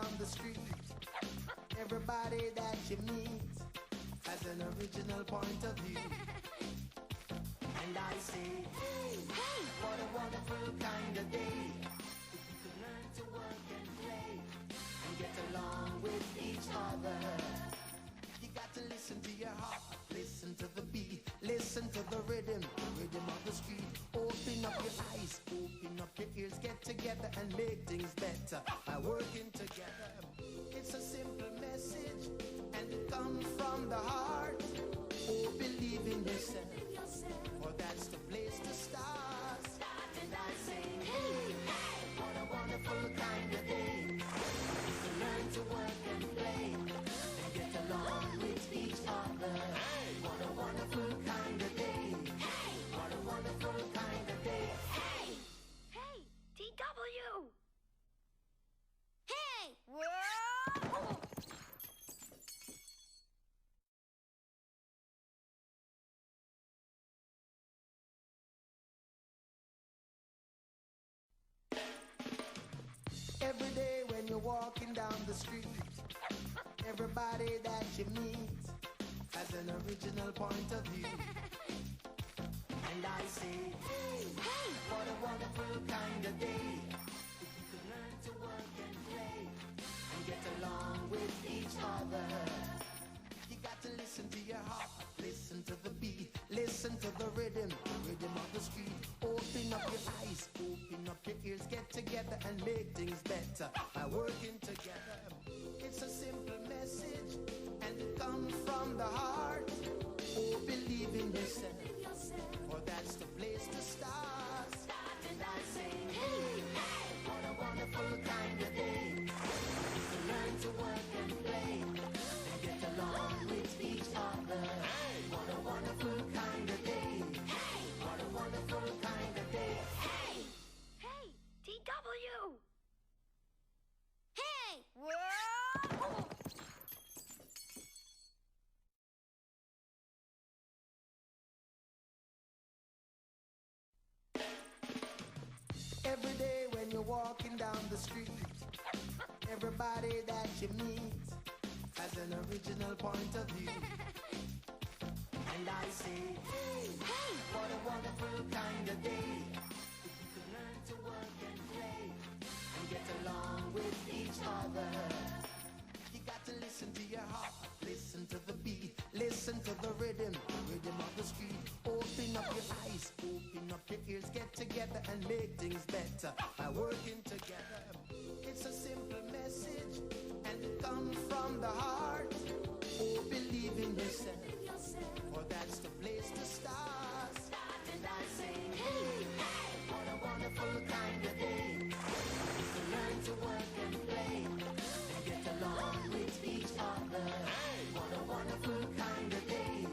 down the street, everybody that you meet has an original point of view. And I say, hey, hey, what a wonderful kind of day. If you could learn to work and play and get along with each other. You got to listen to your heart, listen to the beat, listen to the rhythm of the street. Open up your eyes, open up your ears, get together and make things better by working together. It's a simple message and it comes from the heart. Oh, believe in yourself, for that's the place to start. And I say, hey, hey, what a wonderful kind of day. To learn to work and play and get along with each other. What a wonderful kind of day. What a wonderful kind of day. Hey! Hey! DW! Hey! Whoa! Every day when you're walking down the street, everybody that you meet has an original point of view. And I say, hey, hey, what a wonderful kind of day. If you could learn to work and play and get along with each other. You got to listen to your heart, listen to the beat, listen to the rhythm of the street. Open up your eyes, open up your ears, get together and make things better by working together. It's a simple message and it comes from the heart. Oh, believe in yourself, for that's the place to start. And I say, hey, hey, what a wonderful kind of day. To learn to work and play and get along with each other. What a wonderful kind of day. What a wonderful kind of day. Hey! Hey! DW! Hey! Whoa! Every day when you're walking down the street, everybody that you meet has an original point of view. And I say, hey, hey, what a wonderful kind of day. If you could learn to work and play and get along with each other. You got to listen to your heart, listen to the beat, listen to the rhythm of the street. Open up your eyes, open up your ears, get together and make things better by working together. It's a simple message and it comes from the heart. Oh, believe in yourself, for that's the place to start. And I say, hey, hey, what a wonderful kind of day. To learn to work and play and get along with each other. What a wonderful kind of day.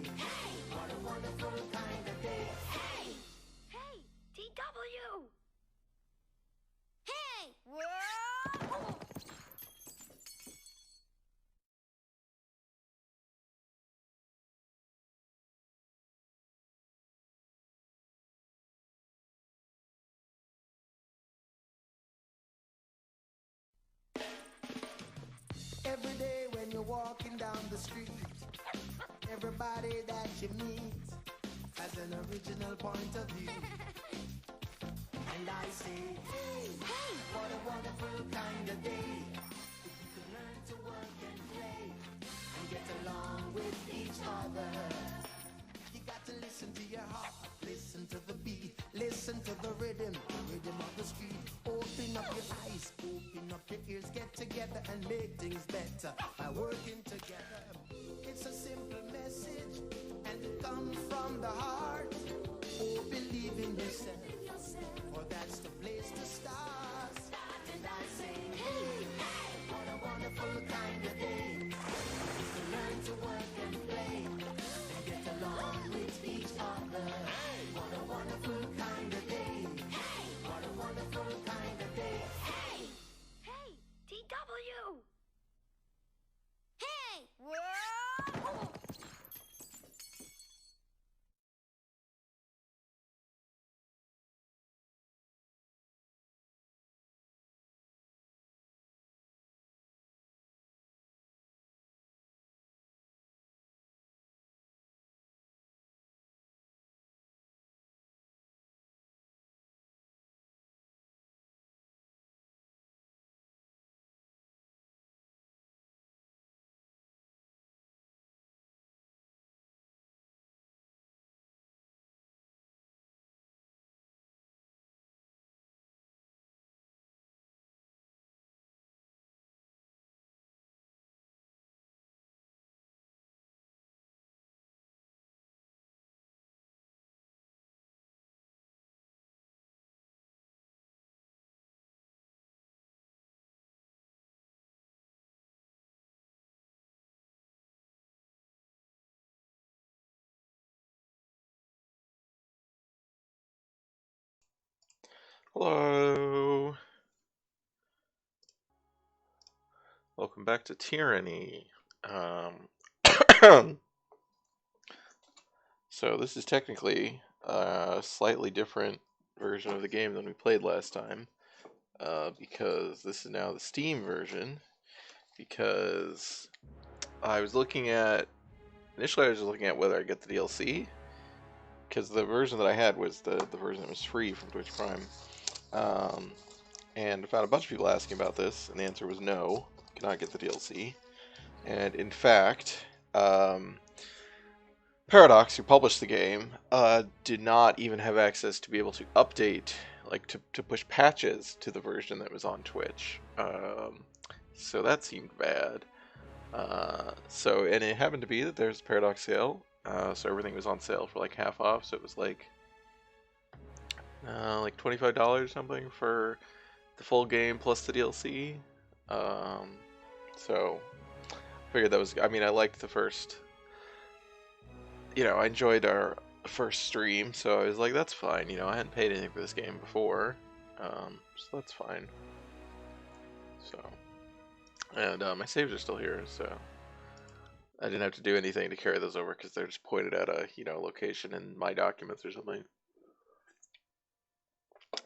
What a wonderful kind of day. Hey! Hey! DW! Hey! Whoa! Every day when you're walking down the street, everybody that you meet has an original point of view. And I say, hey, hey, what a wonderful kind of day. If you could learn to work and play and get along with each other. You got to listen to your heart, listen to the beat, listen to the rhythm of the street. Open up your eyes, open up your ears, get together and make things better by working together. It's a simple message and it comes from the heart. Oh, believe in yourself, for that's the place to start. And I say, hey, hey, what a wonderful kind of day. To learn to work and play and get along with each other. What a wonderful kind of day. What a wonderful kind of day. Hey! Hey! DW! Hey! Whoa! Hello. Welcome back to Tyranny. So this is technically a slightly different version of the game than we played last time, because this is now the Steam version. Because I was looking at initially, I was looking at whether I get the DLC, because the version that I had was the version that was free from Twitch Prime. And I found a bunch of people asking about this, and the answer was no, cannot get the DLC. And in fact, Paradox, who published the game, did not even have access to be able to update, like to push patches to the version that was on Twitch. So that seemed bad. And it happened to be that there's a Paradox sale, so everything was on sale for like half off. So it was like $25 or something for the full game plus the DLC. So I figured that was. I mean, I liked the first. I enjoyed our first stream, so I was like, that's fine. I hadn't paid anything for this game before, so that's fine. So, and my saves are still here, so I didn't have to do anything to carry those over because they're just pointed at a location in my documents or something.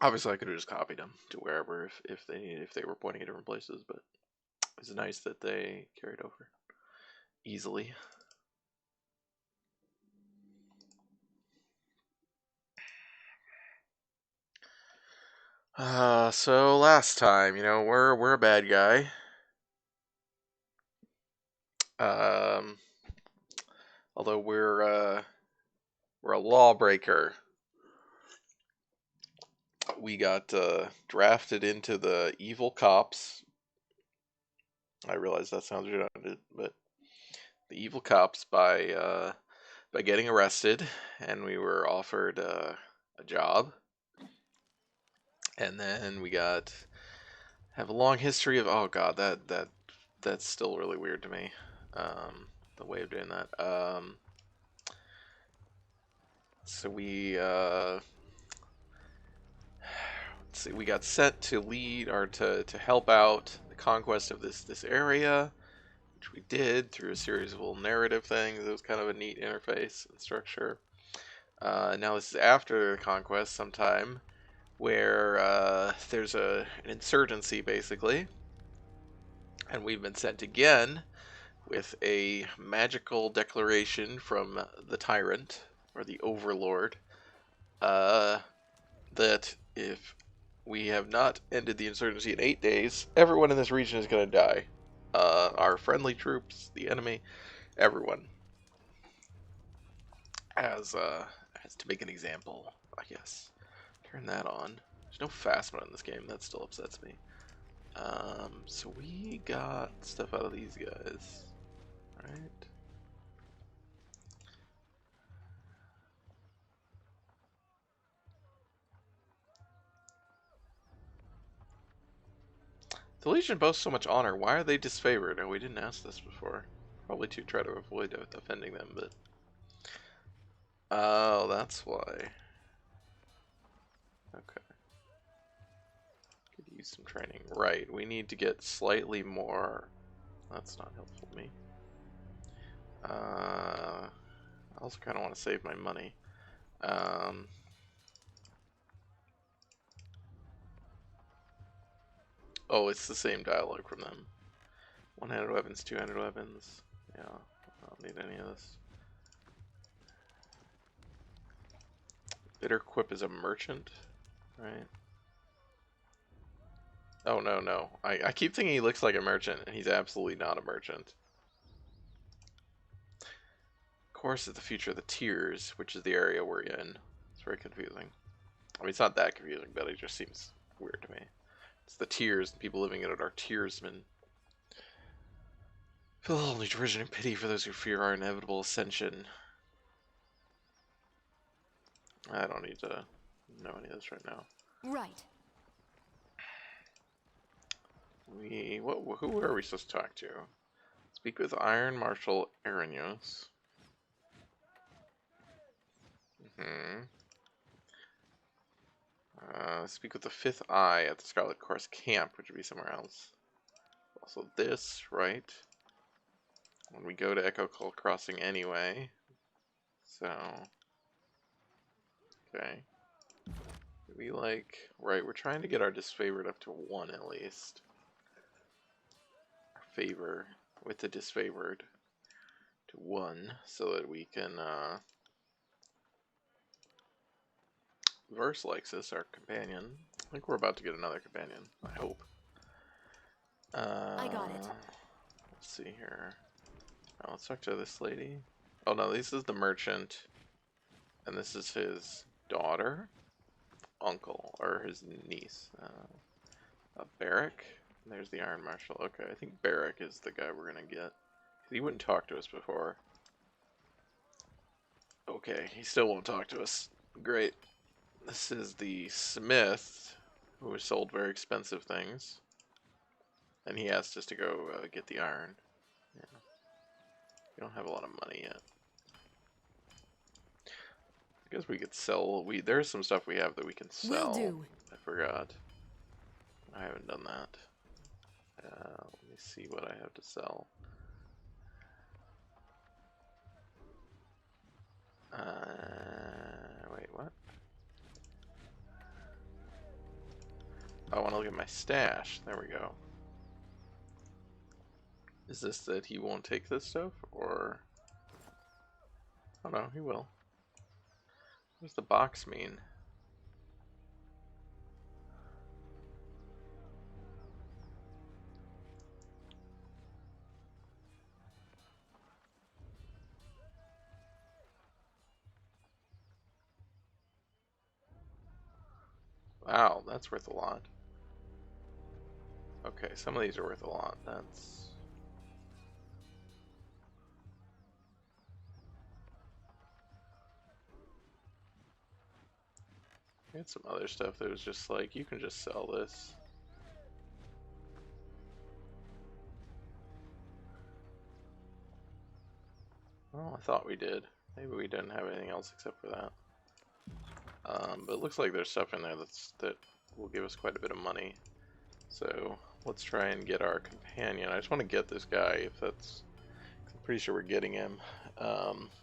Obviously, I could have just copied them to wherever if they were pointing at different places, but it's nice that they carried over easily. So last time, we're a bad guy. Although we're a lawbreaker. We got drafted into the evil cops. I realize that sounds redundant, but the evil cops by getting arrested, and we were offered a job, and then we have a long history of that's still really weird to me. The way of doing that. So we got sent to lead or to help out the conquest of this area, which we did through a series of little narrative things. It was kind of a neat interface and structure. Now this is after the conquest sometime, where there's an insurgency basically, and we've been sent again with a magical declaration from the tyrant or the overlord, that if we have not ended the insurgency in 8 days, everyone in this region is going to die. Our friendly troops, the enemy, everyone. As to make an example, I guess. Turn that on. There's no fast mode in this game. That still upsets me. So we got stuff out of these guys, right? The Legion boasts so much honor. Why are they disfavored? Oh, we didn't ask this before. Probably to try to avoid offending them, but... Oh, that's why. Okay. Could use some training. Right, we need to get slightly more... That's not helpful to me. I also kind of want to save my money. Oh, it's the same dialogue from them. One-handed weapons, two-handed weapons. Yeah, I don't need any of this. Bitter Quip is a merchant, right? Oh, no. I keep thinking he looks like a merchant, and he's absolutely not a merchant. Of course, it's the future of the tiers, which is the area we're in. It's very confusing. I mean, it's not that confusing, but it just seems weird to me. It's the tiers, and people living in it are tiersmen. Feel only derision and pity for those who fear our inevitable ascension. I don't need to know any of this right now. Right. Who are we supposed to talk to? Speak with Iron Marshal Araños. Speak with the fifth eye at the Scarlet Course camp, which would be somewhere else. Also this, right? When we go to Echo Call Crossing anyway. So, okay. We like, right, we're trying to get our disfavored up to 1 at least. Our favor with the disfavored to 1 so that we can, Verse likes this, our companion. I think we're about to get another companion, I hope. I got it. Let's see here. Oh, let's talk to this lady. Oh no, this is the merchant. And this is his daughter? Uncle, or his niece. Barrack? There's the Iron Marshal. Okay, I think Barrack is the guy we're gonna get. He wouldn't talk to us before. Okay, he still won't talk to us. Great. This is the smith, who has sold very expensive things. And he asked us to go get the iron. Yeah. We don't have a lot of money yet. I guess we could sell. There's some stuff we have that we can sell. Will do. I forgot. I haven't done that. Let me see what I have to sell. Wait, what? I want to look at my stash. There we go. Is this that he won't take this stuff, or? Oh no, he will. What does the box mean? Wow, that's worth a lot. Okay, some of these are worth a lot. That's... I had some other stuff that was just like, you can just sell this. Well, I thought we did. Maybe we didn't have anything else except for that. But it looks like there's stuff in there that will give us quite a bit of money. So let's try and get our companion. I just want to get this guy, if that's... I'm pretty sure we're getting him.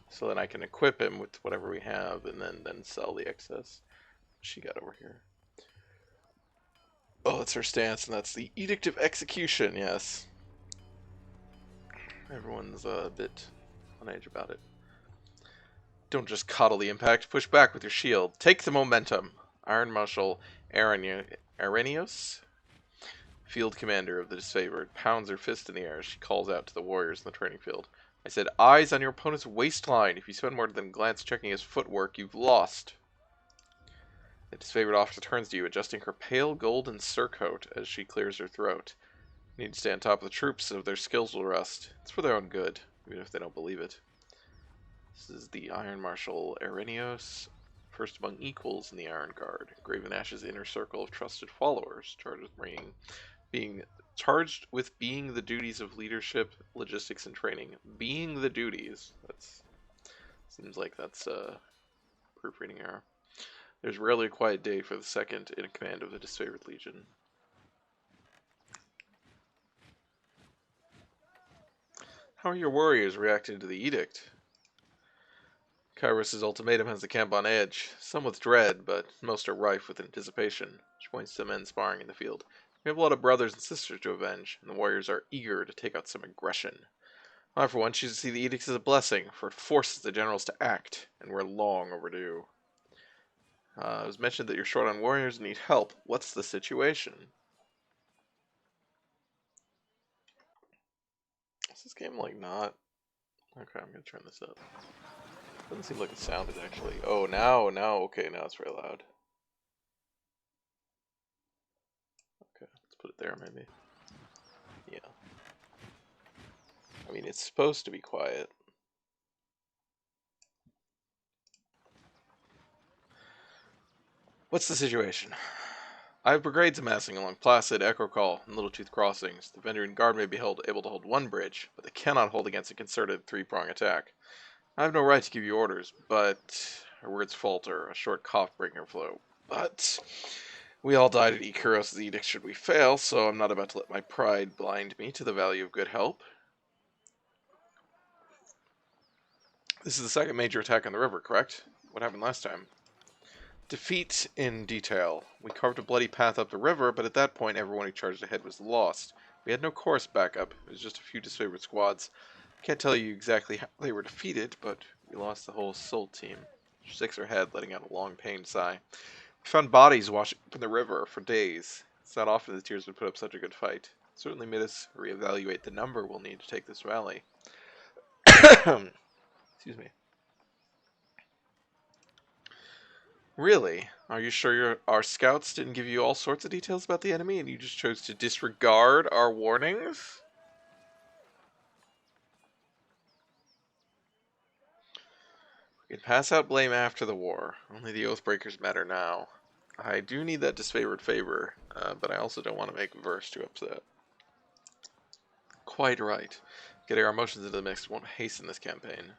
So then I can equip him with whatever we have and then sell the excess. What's she got over here? Oh, that's her stance, and that's the Edict of Execution, yes. Everyone's a bit on edge about it. Don't just coddle the impact, push back with your shield. Take the momentum. Iron Marshal Arrhenius, field commander of the disfavored, pounds her fist in the air as she calls out to the warriors in the training field. I said, eyes on your opponent's waistline. If you spend more than a glance checking his footwork, you've lost. The disfavored officer turns to you, adjusting her pale golden surcoat as she clears her throat. You need to stay on top of the troops so their skills will rust. It's for their own good, even if they don't believe it. This is the Iron Marshal Arrhenius, first among equals in the Iron Guard. Graven Ash's inner circle of trusted followers, charged with being the duties of leadership, logistics, and training. Being the duties. Seems like that's a proofreading error. There's rarely a quiet day for the second in command of the disfavored legion. How are your warriors reacting to the edict? Kairos' ultimatum has the camp on edge, some with dread, but most are rife with anticipation. She points to the men sparring in the field. We have a lot of brothers and sisters to avenge, and the warriors are eager to take out some aggression. I, for one, choose to see the edict as a blessing, for it forces the generals to act, and we're long overdue. It was mentioned that you're short on warriors and need help. What's the situation? Is this game like not? Okay, I'm gonna turn this up. Doesn't seem like it sounded actually. Oh, now, okay, now it's very loud. Okay, let's put it there maybe. Yeah. I mean, it's supposed to be quiet. What's the situation? I have brigades amassing along Placid, Echo Call, and Little Tooth crossings. The Vendor and Guard may be able to hold one bridge, but they cannot hold against a concerted three-prong attack. I have no right to give you orders, but her words falter, a short cough breaking her flow. But we all died at Ikaros' edict should we fail, so I'm not about to let my pride blind me to the value of good help. This is the second major attack on the river, correct? What happened last time? Defeat in detail. We carved a bloody path up the river, but at that point everyone who charged ahead was lost. We had no course backup. It was just a few disfavored squads. Can't tell you exactly how they were defeated, but we lost the whole assault team. She shakes her head, letting out a long, pained sigh. We found bodies washing up in the river for days. It's not often the Tears would put up such a good fight. It certainly made us reevaluate the number we'll need to take this rally. Excuse me. Really? Are you sure our scouts didn't give you all sorts of details about the enemy and you just chose to disregard our warnings? We can pass out blame after the war. Only the Oathbreakers matter now. I do need that disfavored favor, but I also don't want to make Verse too upset. Quite right. Getting our emotions into the mix won't hasten this campaign.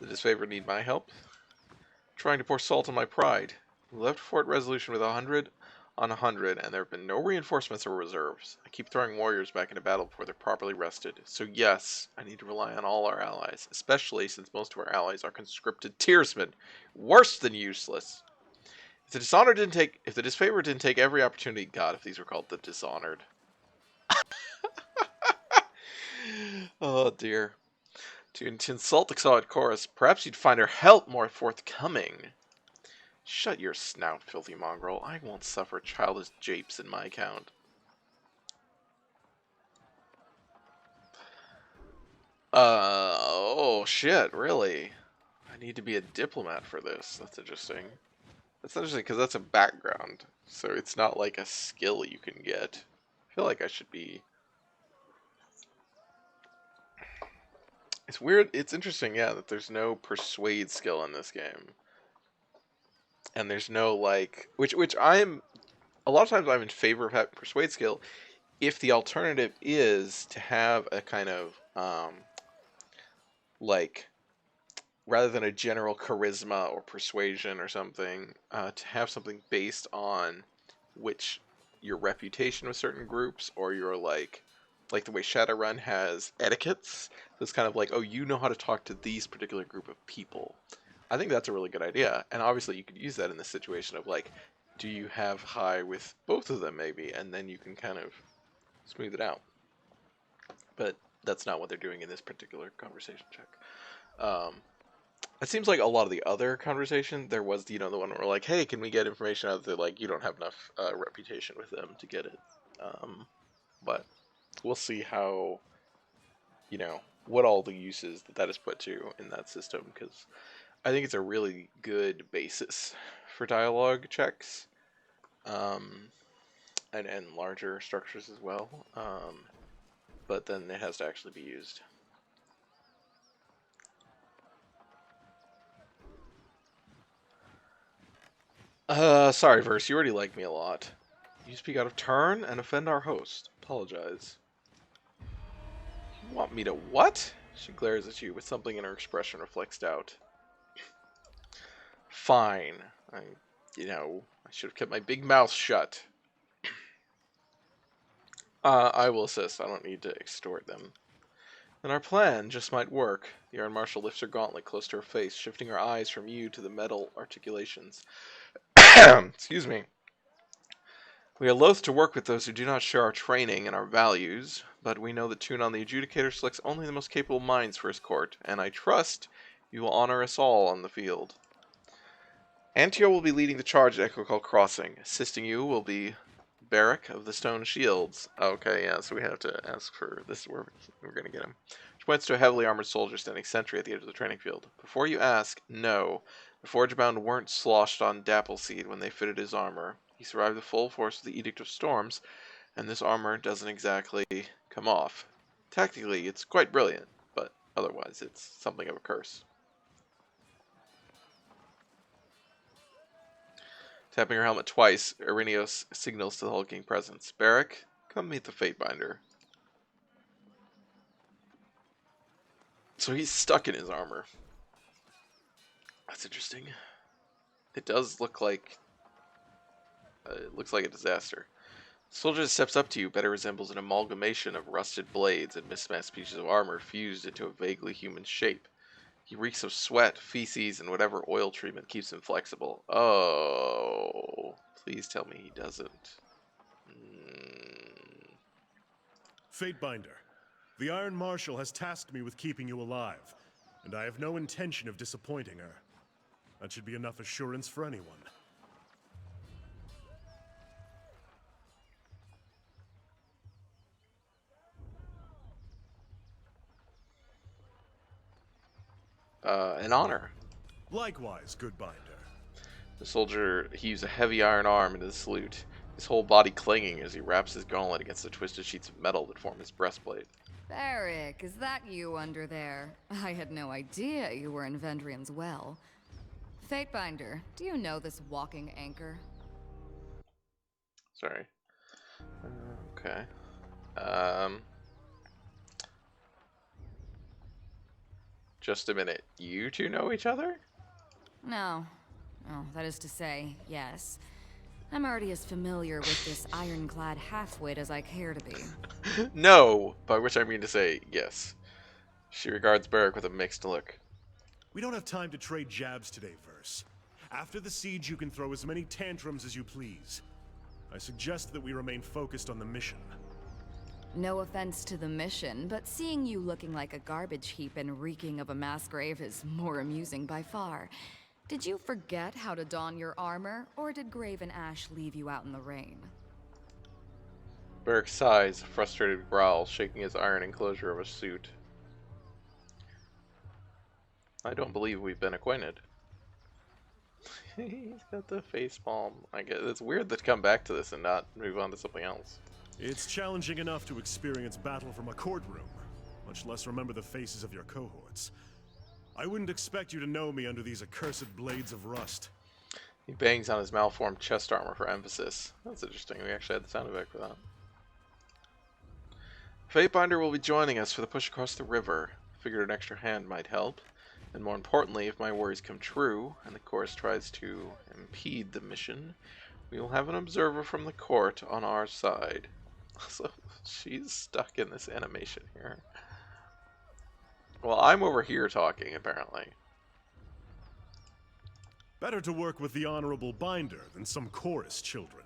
The disfavored need my help? Trying to pour salt on my pride. We left Fort Resolution with 100 on 100, and there have been no reinforcements or reserves. I keep throwing warriors back into battle before they're properly rested. So yes, I need to rely on all our allies, especially since most of our allies are conscripted Tearsmen. Worse than useless. If the disfavored didn't take every opportunity, God, if these were called the Dishonored. Oh dear. To insult the solid chorus, perhaps you'd find her help more forthcoming. Shut your snout, filthy mongrel. I won't suffer childish japes in my account. Oh shit, really? I need to be a diplomat for this. That's interesting. That's interesting because that's a background. So it's not like a skill you can get. I feel like I should be... It's weird. It's interesting, yeah, that there's no persuade skill in this game. And there's no, like... Which I'm... A lot of times I'm in favor of having persuade skill if the alternative is to have a kind of, like... rather than a general charisma or persuasion or something, to have something based on which your reputation with certain groups or your like the way Shadowrun has etiquettes. That's kind of like, oh, you know how to talk to these particular group of people. I think that's a really good idea, and obviously you could use that in this situation of like, do you have high with both of them maybe, and then you can kind of smooth it out. But that's not what they're doing in this particular conversation check. It seems like a lot of the other conversation, there was, the one where like, hey, can we get information out that like you don't have enough reputation with them to get it. But we'll see how, what all the uses that is put to in that system, because I think it's a really good basis for dialogue checks, and larger structures as well. But then it has to actually be used. Sorry, Verse, you already like me a lot. You speak out of turn and offend our host. Apologize. You want me to what? She glares at you, but something in her expression reflects doubt. Fine. I should have kept my big mouth shut. I will assist. I don't need to extort them. Then our plan just might work. The Iron Marshal lifts her gauntlet close to her face, shifting her eyes from you to the metal articulations. Excuse me. We are loath to work with those who do not share our training and our values, but we know that Tunon the Adjudicator selects only the most capable minds for his court, and I trust you will honor us all on the field. Antio will be leading the charge at Echo Call Crossing. Assisting you will be Barrack of the Stone Shields. Okay, yeah, so we have to ask for this. We're going to get him. She points to a heavily armored soldier standing sentry at the edge of the training field. Before you ask, no. The Forgebound weren't sloshed on Dappleseed when they fitted his armor. He survived the full force of the Edict of Storms, and this armor doesn't exactly come off. Tactically, it's quite brilliant, but otherwise it's something of a curse. Tapping her helmet twice, Irinios signals to the hulking presence. Barrack, come meet the Fatebinder. So he's stuck in his armor. That's interesting. It does look like... it looks like a disaster. The soldier that steps up to you better resembles an amalgamation of rusted blades and mismatched pieces of armor fused into a vaguely human shape. He reeks of sweat, feces, and whatever oil treatment keeps him flexible. Oh, please tell me he doesn't. Fatebinder, the Iron Marshal has tasked me with keeping you alive, and I have no intention of disappointing her. That should be enough assurance for anyone. An honor. Likewise, good Binder. The soldier heaves a heavy iron arm into the salute, his whole body clanging as he wraps his gauntlet against the twisted sheets of metal that form his breastplate. Beric, is that you under there? I had no idea you were in Vendrian's well. Fatebinder, do you know this walking anchor? Sorry. Okay. Just a minute. You two know each other? No. Oh, that is to say, yes. I'm already as familiar with this ironclad halfwit as I care to be. No, by which I mean to say yes. She regards Beric with a mixed look. We don't have time to trade jabs today, Verse. After the siege, you can throw as many tantrums as you please. I suggest that we remain focused on the mission. No offense to the mission, but seeing you looking like a garbage heap and reeking of a mass grave is more amusing by far. Did you forget how to don your armor, or did Graven Ash leave you out in the rain? Beric sighs, a frustrated growl, shaking his iron enclosure of a suit. I don't believe we've been acquainted. He's got the face palm. I guess it's weird to come back to this and not move on to something else. It's challenging enough to experience battle from a courtroom, much less remember the faces of your cohorts. I wouldn't expect you to know me under these accursed blades of rust. He bangs on his malformed chest armor for emphasis. That's interesting. We actually had the sound effect for that. Fatebinder will be joining us for the push across the river. Figured an extra hand might help. And more importantly, if my worries come true, and the chorus tries to impede the mission, we will have an observer from the court on our side. So, she's stuck in this animation here. Well, I'm over here talking, apparently. Better to work with the Honorable Binder than some chorus children.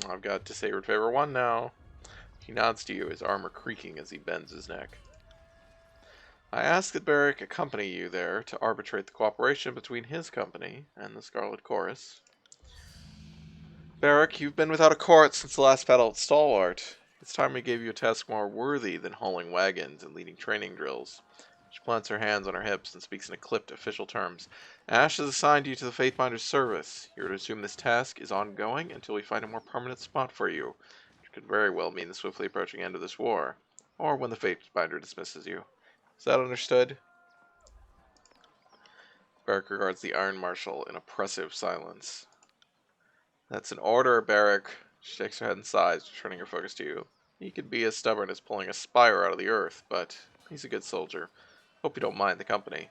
I've got Disfavored Favor 1 now. He nods to you, his armor creaking as he bends his neck. I ask that Beric accompany you there to arbitrate the cooperation between his company and the Scarlet Chorus. Beric, you've been without a court since the last battle at Stalwart. It's time we gave you a task more worthy than hauling wagons and leading training drills. She plants her hands on her hips and speaks in clipped official terms. Ash has assigned you to the Faithbinder's service. You're to assume this task is ongoing until we find a more permanent spot for you, which could very well mean the swiftly approaching end of this war, or when the Faithbinder dismisses you. Is that understood? Beric regards the Iron Marshal in oppressive silence. That's an order, Beric. She shakes her head and sighs, turning her focus to you. He could be as stubborn as pulling a spire out of the earth, but he's a good soldier. Hope you don't mind the company.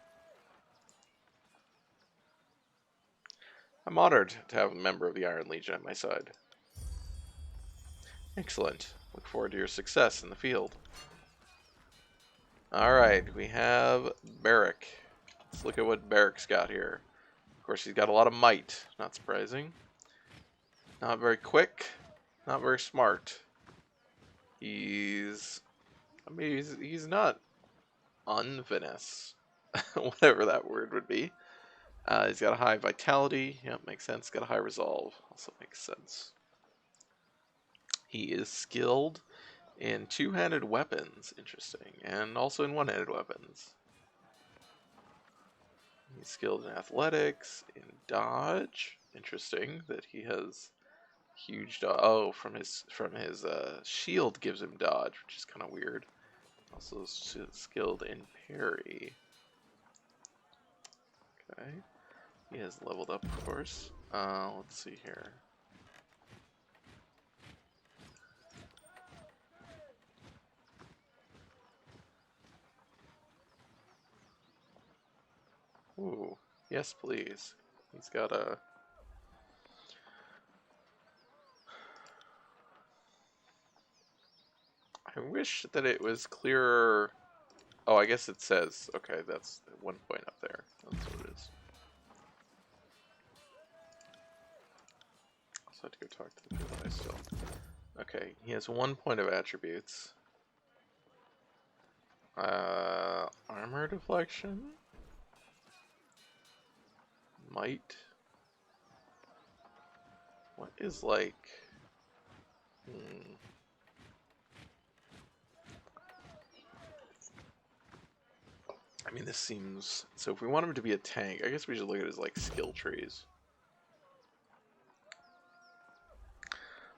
I'm honored to have a member of the Iron Legion at my side. Excellent. Look forward to your success in the field. Alright, we have Beric. Let's look at what Beric's got here. Of course, he's got a lot of might. Not surprising. Not very quick. Not very smart. He's not unfinesse. Whatever that word would be. He's got a high vitality. Yep, makes sense. Got a high resolve. Also makes sense. He is skilled in two-handed weapons. Interesting. And also in one-handed weapons. He's skilled in athletics, in dodge. Interesting that he has huge dodge. Oh, from his shield gives him dodge, which is kind of weird. Also skilled in parry. Okay. He has leveled up, of course. Let's see here. Ooh, Yes, please. He's got a... I wish that it was clearer. Oh, I guess it says, okay, that's 1 point up there. That's what it is. I also have to go talk to the people I still. Okay, he has 1 point of attributes. Armor deflection? Might? What is like... I mean, this seems... So if we want him to be a tank, I guess we should look at his, like, skill trees.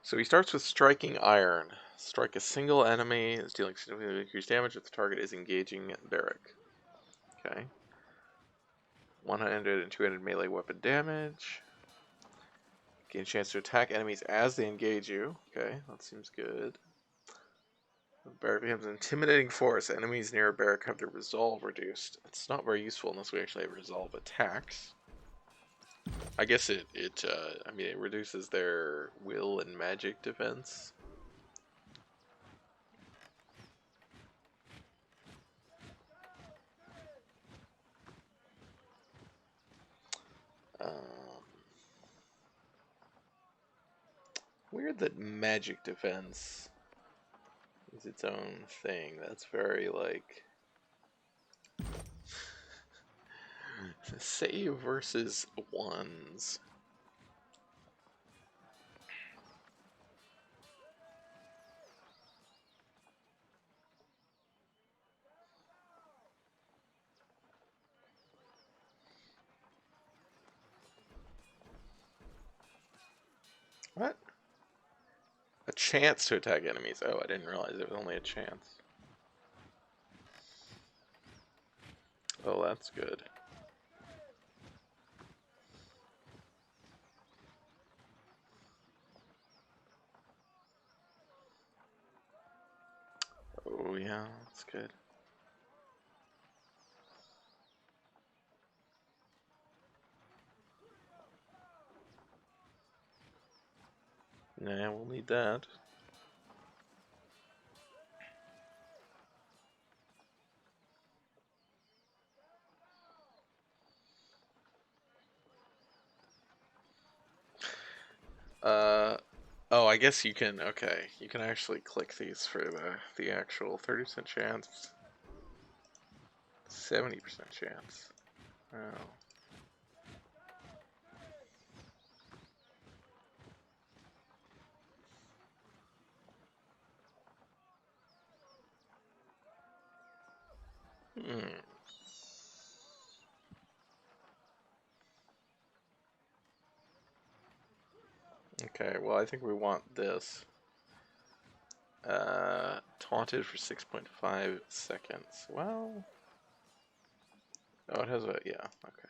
So he starts with Striking Iron. Strike a single enemy, is dealing significantly increased damage if the target is engaging Barrack. Okay. 100 and 200 melee weapon damage. Gain a chance to attack enemies as they engage you. Okay, that seems good. Barrack becomes an intimidating force. Enemies near a barrack have their resolve reduced. It's not very useful unless we actually have resolve attacks. I guess I mean, it reduces their will and magic defense. Weird that magic defense is its own thing. That's very, like... Save versus ones. What? A chance to attack enemies. Oh, I didn't realize it was only a chance. Oh, that's good. Oh, yeah, that's good. Nah, we'll need that. Oh, I guess you can, okay. You can actually click these for the actual 30% chance. 70% chance. Oh. Okay, well, I think we want this. Taunted for 6.5 seconds. Well... Oh, it has a... yeah, okay.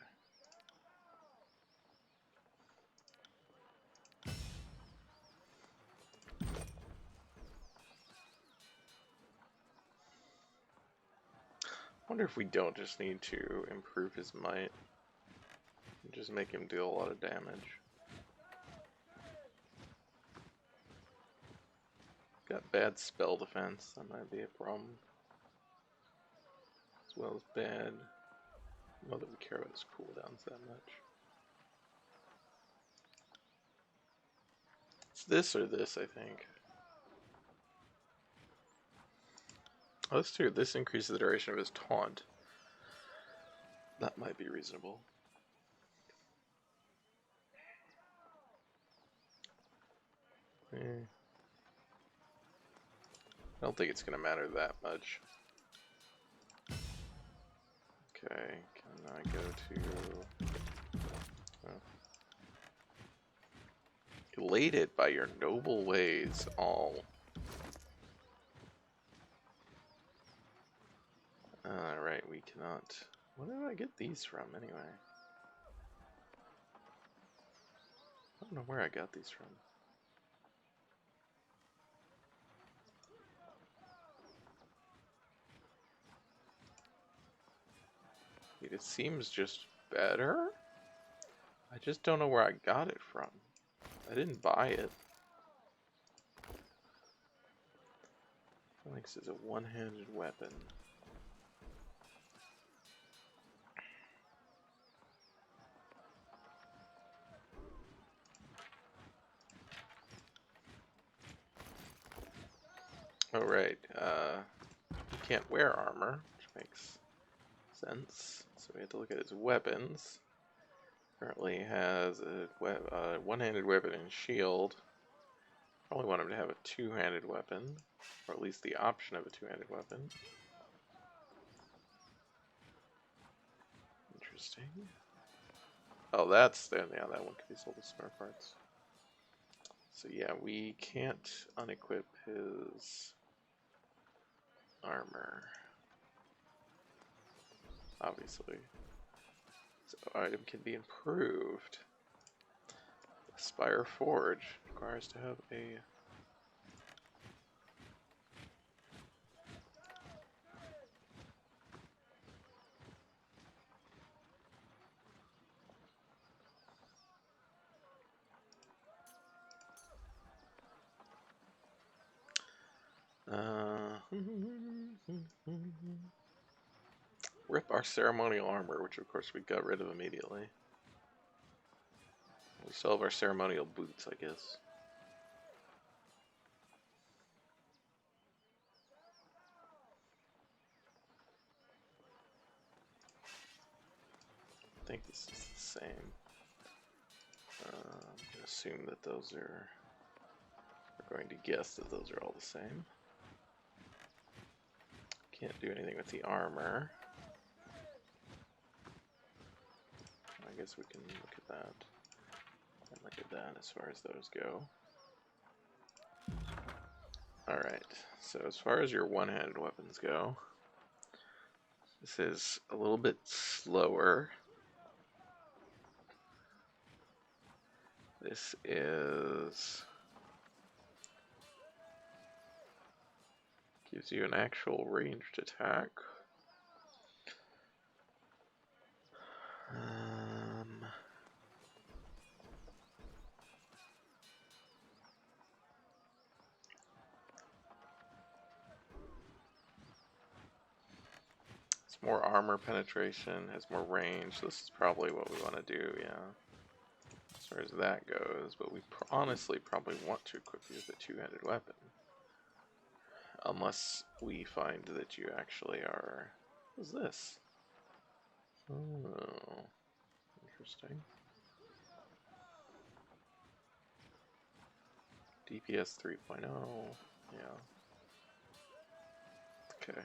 I wonder if we don't just need to improve his might. And just make him deal a lot of damage. Got bad spell defense, that might be a problem. As well as bad... Not that we care about his cooldowns that much. It's this or this, I think. Oh, that's true. This increases the duration of his taunt. That might be reasonable. I don't think it's going to matter that much. Okay, can I go to... Oh. Elated by your noble ways, all. Alright, we cannot... Where did I get these from, anyway? I don't know where I got these from. It seems just better. I just don't know where I got it from. I didn't buy it. Phalanx is a one-handed weapon. Oh, right. He can't wear armor, which makes sense. So we have to look at his weapons. Currently has a one-handed weapon and shield. Probably want him to have a two-handed weapon, or at least the option of a two-handed weapon. Interesting. Oh, that's there. Yeah, that one could be sold as spare parts. So yeah, we can't unequip his armor, obviously. So item can be improved. Spire Forge requires to have a rip our ceremonial armor, which of course we got rid of immediately. We still have our ceremonial boots, I guess. I think this is the same. I'm going to assume that those are... We're going to guess that those are all the same. Can't do anything with the armor. I guess we can look at that. And look at that as far as those go. Alright, so as far as your one-handed weapons go, this is a little bit slower. This is... gives you an actual ranged attack. It's more armor penetration, has more range. This is probably what we want to do, yeah. As far as that goes, but we honestly probably want to equip you with a two-handed weapon. Unless we find that you actually are... What is this? Oh, interesting. DPS 3.0, yeah. Okay.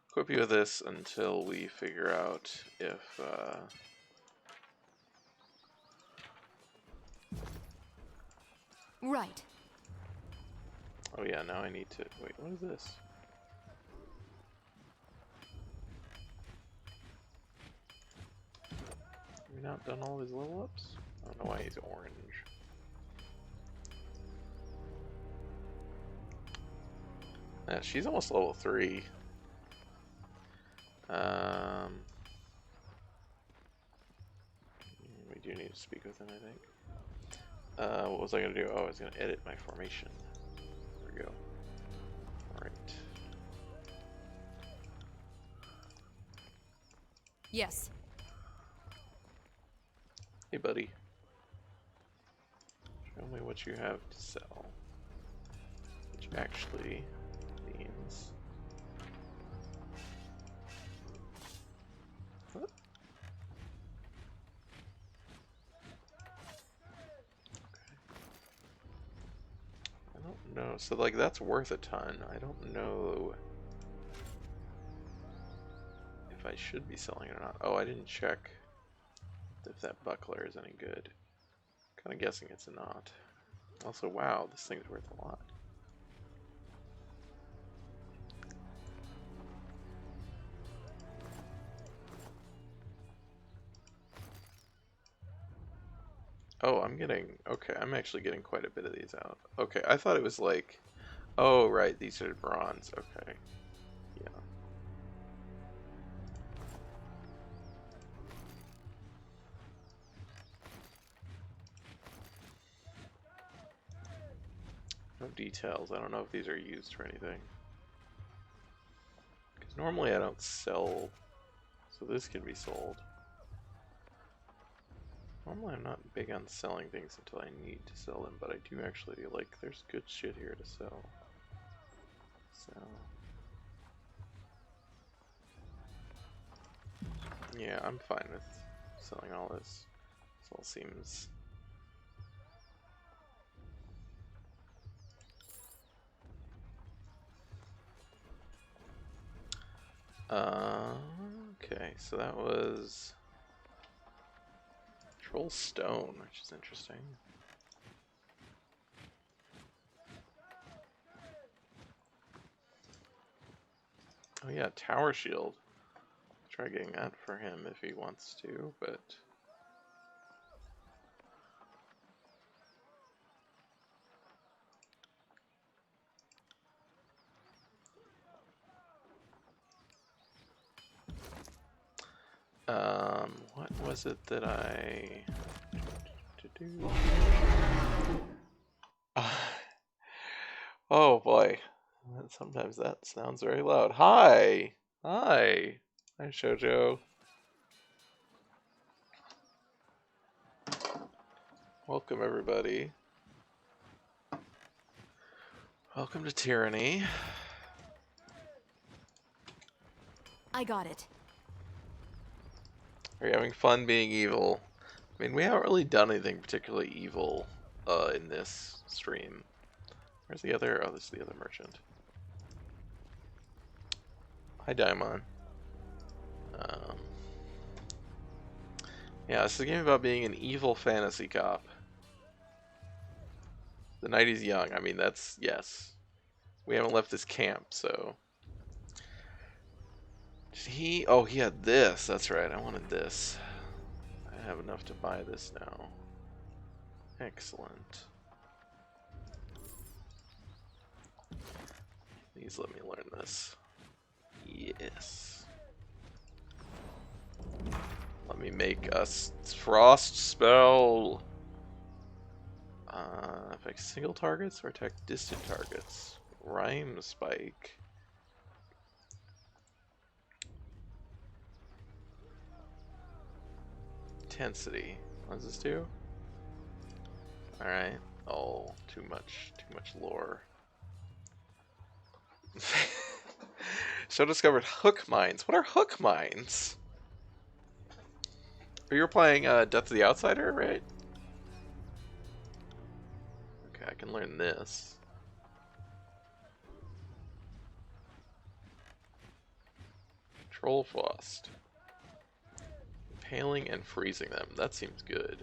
Equip you with this until we figure out if... Right. Oh yeah, now I need to... Wait, what is this? Have we not done all his level ups? I don't know why he's orange. Yeah, she's almost level 3. We do need to speak with him, I think. What was I going to do? Oh, I was going to edit my formation. There we go. Alright. Yes. Hey, buddy. Show me what you have to sell. Which actually means... What? I don't know. So, like, that's worth a ton. I don't know if I should be selling it or not. Oh, I didn't check if that buckler is any good. Kind of guessing it's not. Also, wow, this thing's worth a lot. Oh, I'm getting... Okay, I'm actually getting quite a bit of these out. Okay, I thought it was like... Oh, right, these are bronze. Okay. Yeah. No details. I don't know if these are used for anything. Because normally I don't sell, so this can be sold. Normally I'm not big on selling things until I need to sell them, but I do actually, like, there's good shit here to sell. So... yeah, I'm fine with selling all this. This all seems... okay, so that was Troll Stone, which is interesting. Oh yeah, Tower Shield. Try getting that for him if he wants to, but... what was it that I... oh boy. Sometimes that sounds very loud. Hi! Hi! Hi, Shoujo. Welcome, everybody. Welcome to Tyranny. I got it. Are you having fun being evil? I mean, we haven't really done anything particularly evil in this stream. Where's the other? Oh, this is the other merchant. Hi, Daimon. Yeah, this is a game about being an evil fantasy cop. The night is young. I mean, that's... yes. We haven't left this camp, so... did he... oh, he had this. That's right. I wanted this. I have enough to buy this now. Excellent. Please let me learn this. Yes. Let me make a frost spell. Affect single targets or attack distant targets. Rhyme spike. Intensity. What does this do? Alright. Oh, too much lore. So discovered hook mines. What are hook mines? You were playing Death of the Outsider, right? Okay, I can learn this. Troll Frost. Impaling and freezing them. That seems good.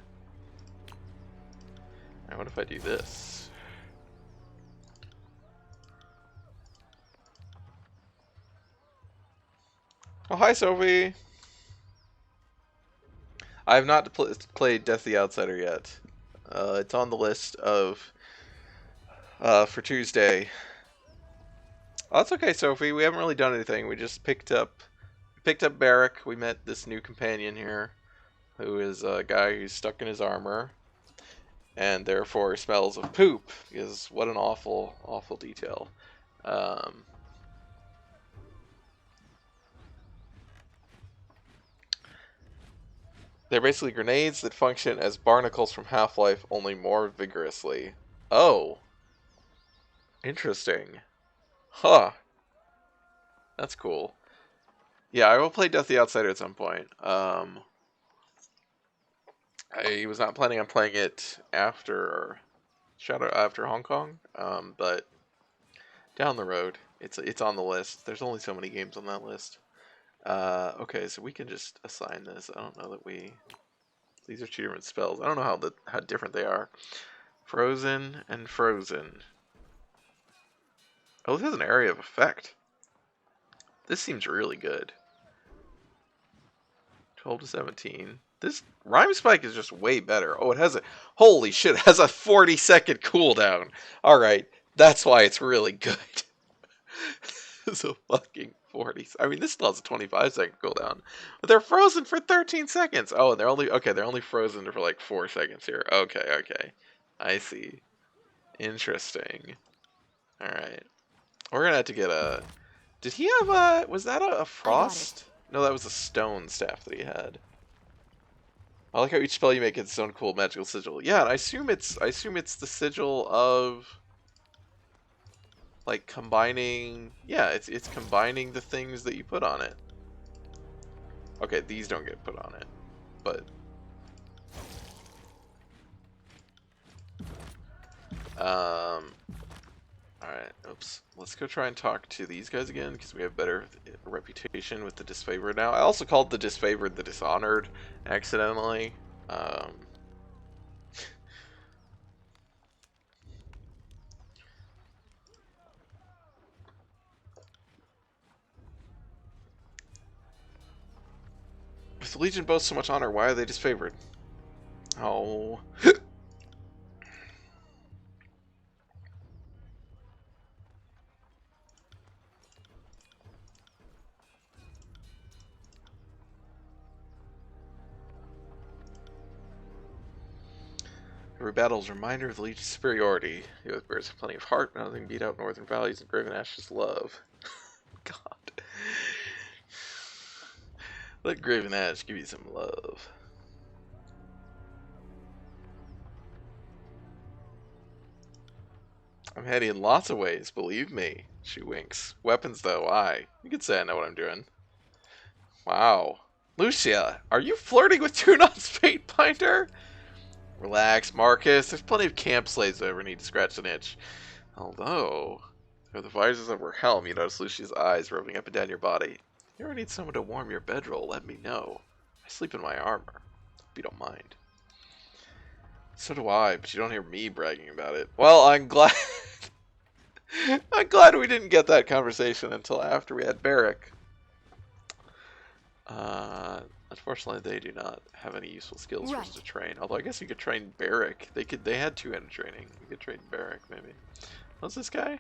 Alright, what if I do this? Oh, hi, Sophie! I have not played Death of the Outsider yet. It's on the list of for Tuesday. Oh, that's okay, Sophie. We haven't really done anything. We just picked up Barrack. We met this new companion here, who is a guy who's stuck in his armor, and therefore smells of poop. Because what an awful, awful detail. They're basically grenades that function as barnacles from Half-Life, only more vigorously. Oh. Interesting. Huh. That's cool. Yeah, I will play Death the Outsider at some point. I was not planning on playing it after Hong Kong, but down the road. It's on the list. There's only so many games on that list. Okay, so we can just assign this. I don't know that we... these are two different spells. I don't know how different they are. Frozen and Frozen. Oh, this has an area of effect. This seems really good. 12 to 17. This Rhyme Spike is just way better. Oh, it has a... holy shit, it has a 40-second cooldown. Alright, that's why it's really good. It's a fucking 40... I mean, this still has a 25-second cooldown. But they're frozen for 13 seconds. Oh, and they're only... okay, they're only frozen for like 4 seconds here. Okay, okay. I see. Interesting. Alright. We're gonna have to get a... Did he have a... Was that a frost? No, that was a stone staff that he had. I like how each spell you make gets its own cool magical sigil. Yeah, and I assume it's the sigil of like combining. Yeah, it's combining the things that you put on it. Okay, these don't get put on it, but all right. Oops. Let's go try and talk to these guys again because we have better reputation with the disfavored now. I also called the disfavored the dishonored accidentally. Um, if the Legion boasts so much honor, why are they disfavored? Oh. Every battle is a reminder of the Legion's superiority. The Oath Bears have plenty of heart, but nothing beat out Northern Valleys and Graven Ash's love. God. Let Graven Ash give you some love. I'm handy in lots of ways, believe me. She winks. Weapons, though, you could say I know what I'm doing. Wow. Lucia, are you flirting with Tunon's Fatebinder? Relax, Marcus. There's plenty of camp slaves that ever need to scratch an itch. Although, through the visors of her helm, you notice Lucia's eyes roving up and down your body. If you ever need someone to warm your bedroll, let me know. I sleep in my armor. Hope you don't mind. So do I, but you don't hear me bragging about it. Well, I'm glad... I'm glad we didn't get that conversation until after we had Barrick. Unfortunately, they do not have any useful skills for us to train. Although I guess you could train Barrick. They had two-handed training. You could train Barrick maybe. What's this guy?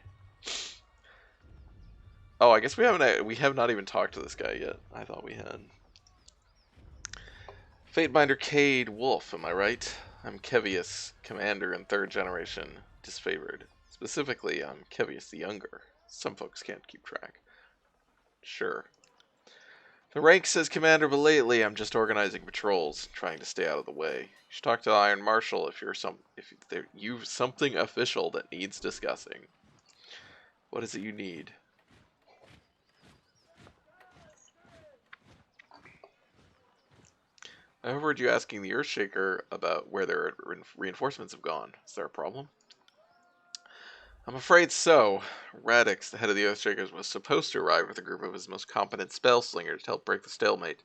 Oh, I guess we have not even talked to this guy yet. I thought we had. Fatebinder Cade Wolf, am I right? I'm Kevius, commander in 3rd generation, disfavored. Specifically, I'm Kevius the Younger. Some folks can't keep track. Sure. The rank says commander, but lately I'm just organizing patrols, trying to stay out of the way. You should talk to Iron Marshal if you've something official that needs discussing. What is it you need? I overheard you asking the Earthshaker about where their reinforcements have gone. Is there a problem? I'm afraid so. Radix, the head of the Earthshakers, was supposed to arrive with a group of his most competent spellslingers to help break the stalemate.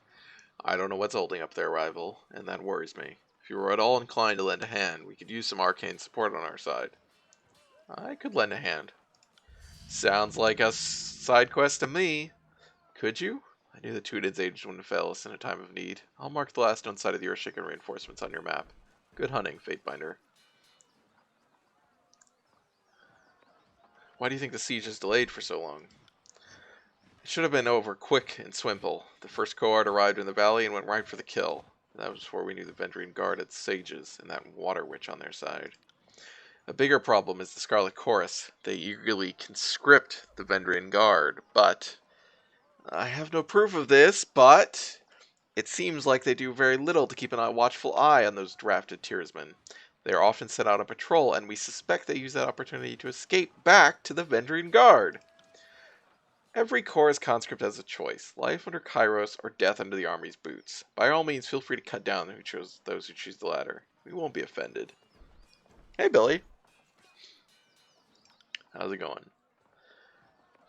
I don't know what's holding up their arrival, and that worries me. If you were at all inclined to lend a hand, we could use some arcane support on our side. I could lend a hand. Sounds like a side quest to me. Could you? I knew the Teuton's agents wouldn't fail us in a time of need. I'll mark the last known site of the Earthshaker reinforcements on your map. Good hunting, Fatebinder. Why do you think the siege is delayed for so long? It should have been over quick and simple. The first cohort arrived in the valley and went right for the kill. That was before we knew the Vendrian Guard had sages and that water witch on their side. A bigger problem is the Scarlet Chorus. They eagerly conscript the Vendrian Guard, but... I have no proof of this, but... It seems like they do very little to keep an watchful eye on those drafted tiersmen. They are often sent out on patrol, and we suspect they use that opportunity to escape back to the Vendrian Guard. Every chorus conscript has a choice, life under Kairos or death under the army's boots. By all means, feel free to cut down those who choose the latter. We won't be offended. Hey, Billy. How's it going?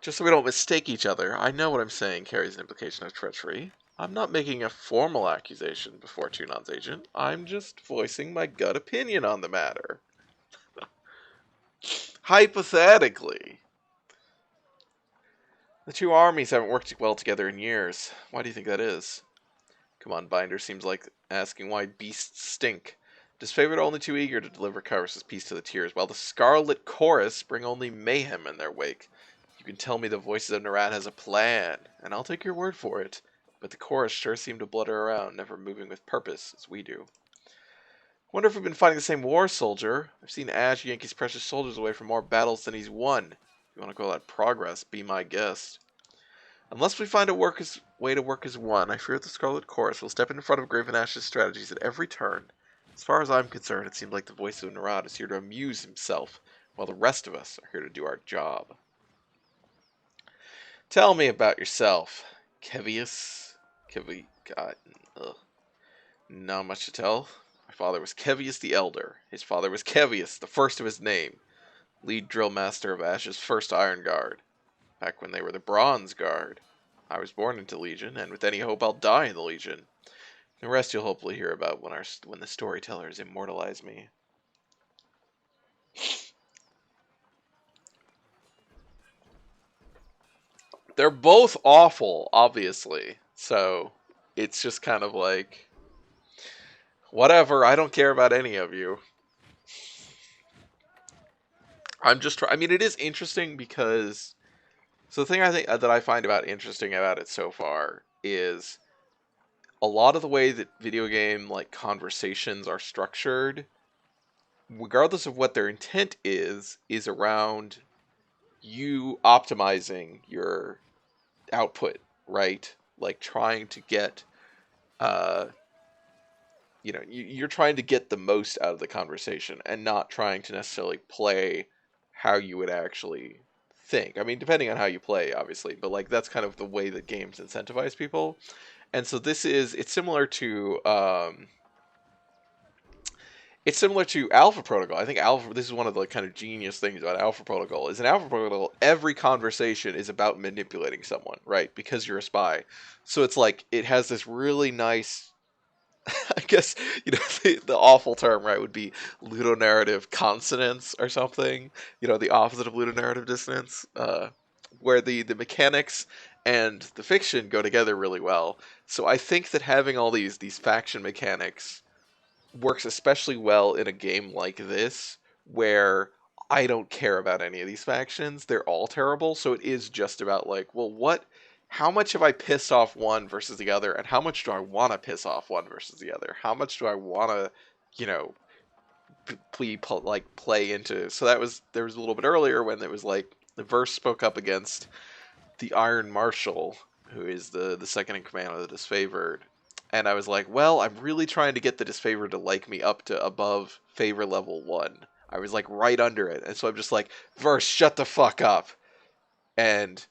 Just so we don't mistake each other, I know what I'm saying carries an implication of treachery. I'm not making a formal accusation before Tunon's agent. I'm just voicing my gut opinion on the matter. Hypothetically. The two armies haven't worked well together in years. Why do you think that is? Come on, Binder seems like asking why beasts stink. Disfavored are only too eager to deliver Kairos' peace to the tiers, while the Scarlet Chorus bring only mayhem in their wake. You can tell me the Voices of Naran has a plan, and I'll take your word for it. But the chorus sure seem to blutter around, never moving with purpose, as we do. Wonder if we've been fighting the same war, soldier. I've seen Ash yank his precious soldiers away from more battles than he's won. If you want to call that progress, be my guest. Unless we find a way to work as one, I fear the Scarlet Chorus will step in front of Graven Ash's strategies at every turn. As far as I'm concerned, it seems like the voice of Narad is here to amuse himself, while the rest of us are here to do our job. Tell me about yourself, Kevius. God, ugh. Not much to tell. My father was Kevius the Elder. His father was Kevius, the first of his name, lead drill master of Ash's first Iron Guard, back when they were the Bronze Guard. I was born into Legion, and with any hope I'll die in the Legion. The rest you'll hopefully hear about when the storytellers immortalize me. They're both awful, obviously. So, it's just kind of like, whatever, I don't care about any of you. I mean, it is interesting because, so the thing I think that I find interesting about it so far is a lot of the way that video game like conversations are structured, regardless of what their intent is around you optimizing your output, right? Like trying to get, you're trying to get the most out of the conversation and not trying to necessarily play how you would actually think. I mean, depending on how you play, obviously, but like that's kind of the way that games incentivize people. And so it's similar to Alpha Protocol. I think this is one of the kind of genius things about Alpha Protocol. Is in Alpha Protocol, every conversation is about manipulating someone, right? Because you're a spy. So it's like, it has this really nice, I guess, the awful term, right, would be ludonarrative consonance or something. The opposite of ludonarrative dissonance, where the mechanics and the fiction go together really well. So I think that having all these faction mechanics works especially well in a game like this, where I don't care about any of these factions. They're all terrible, so it is just about like, well, how much have I pissed off one versus the other, and how much do I want to piss off one versus the other? How much do I want to, play into? So there was a little bit earlier when it was like the verse spoke up against the Iron Marshal, who is the second in command of the Disfavored. And I was like, well, I'm really trying to get the Disfavored to like me up to above favor level 1. I was like right under it. And so I'm just like, Verse, shut the fuck up. And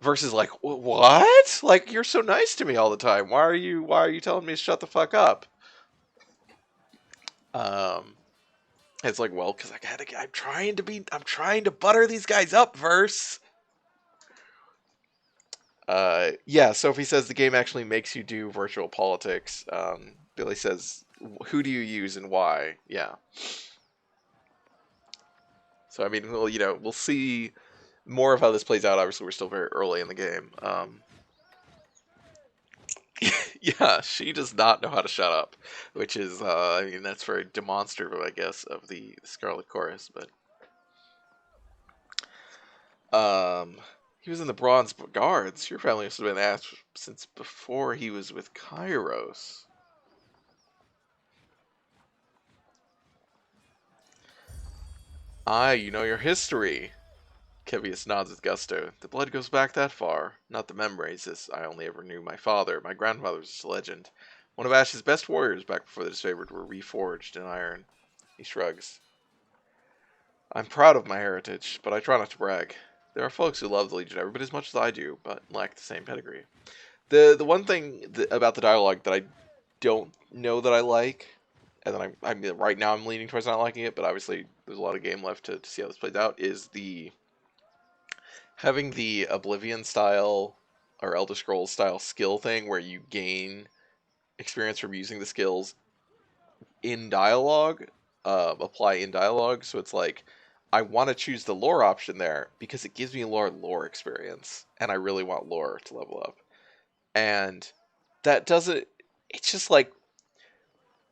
Verse is like, what? Like, you're so nice to me all the time. Why are you telling me to shut the fuck up? It's like, well, because I'm trying to butter these guys up, Verse. Yeah, Sophie says the game actually makes you do virtual politics. Billy says, who do you use and why? Yeah. So, I mean, we'll see more of how this plays out. Obviously, we're still very early in the game. Yeah, she does not know how to shut up, which is, I mean, that's very demonstrative, I guess, of the Scarlet Chorus, but... He was in the Bronze Guards. Your family must have been asked since before he was with Kairos. You know your history. Kevius nods with gusto. The blood goes back that far. Not the memories, as I only ever knew my father. My grandfather was just a legend. One of Ash's best warriors back before the Disfavored were reforged in iron. He shrugs. I'm proud of my heritage, but I try not to brag. There are folks who love the Legion every bit as much as I do, but lack the same pedigree. The one thing about the dialogue that I don't know that I like, and then I mean, right now I'm leaning towards not liking it, but obviously there's a lot of game left to see how this plays out, is having the Oblivion style or Elder Scrolls style skill thing where you gain experience from using the skills in dialogue, apply in dialogue. So it's like, I want to choose the lore option there because it gives me lore experience, and I really want lore to level up. And that doesn't, it's just like,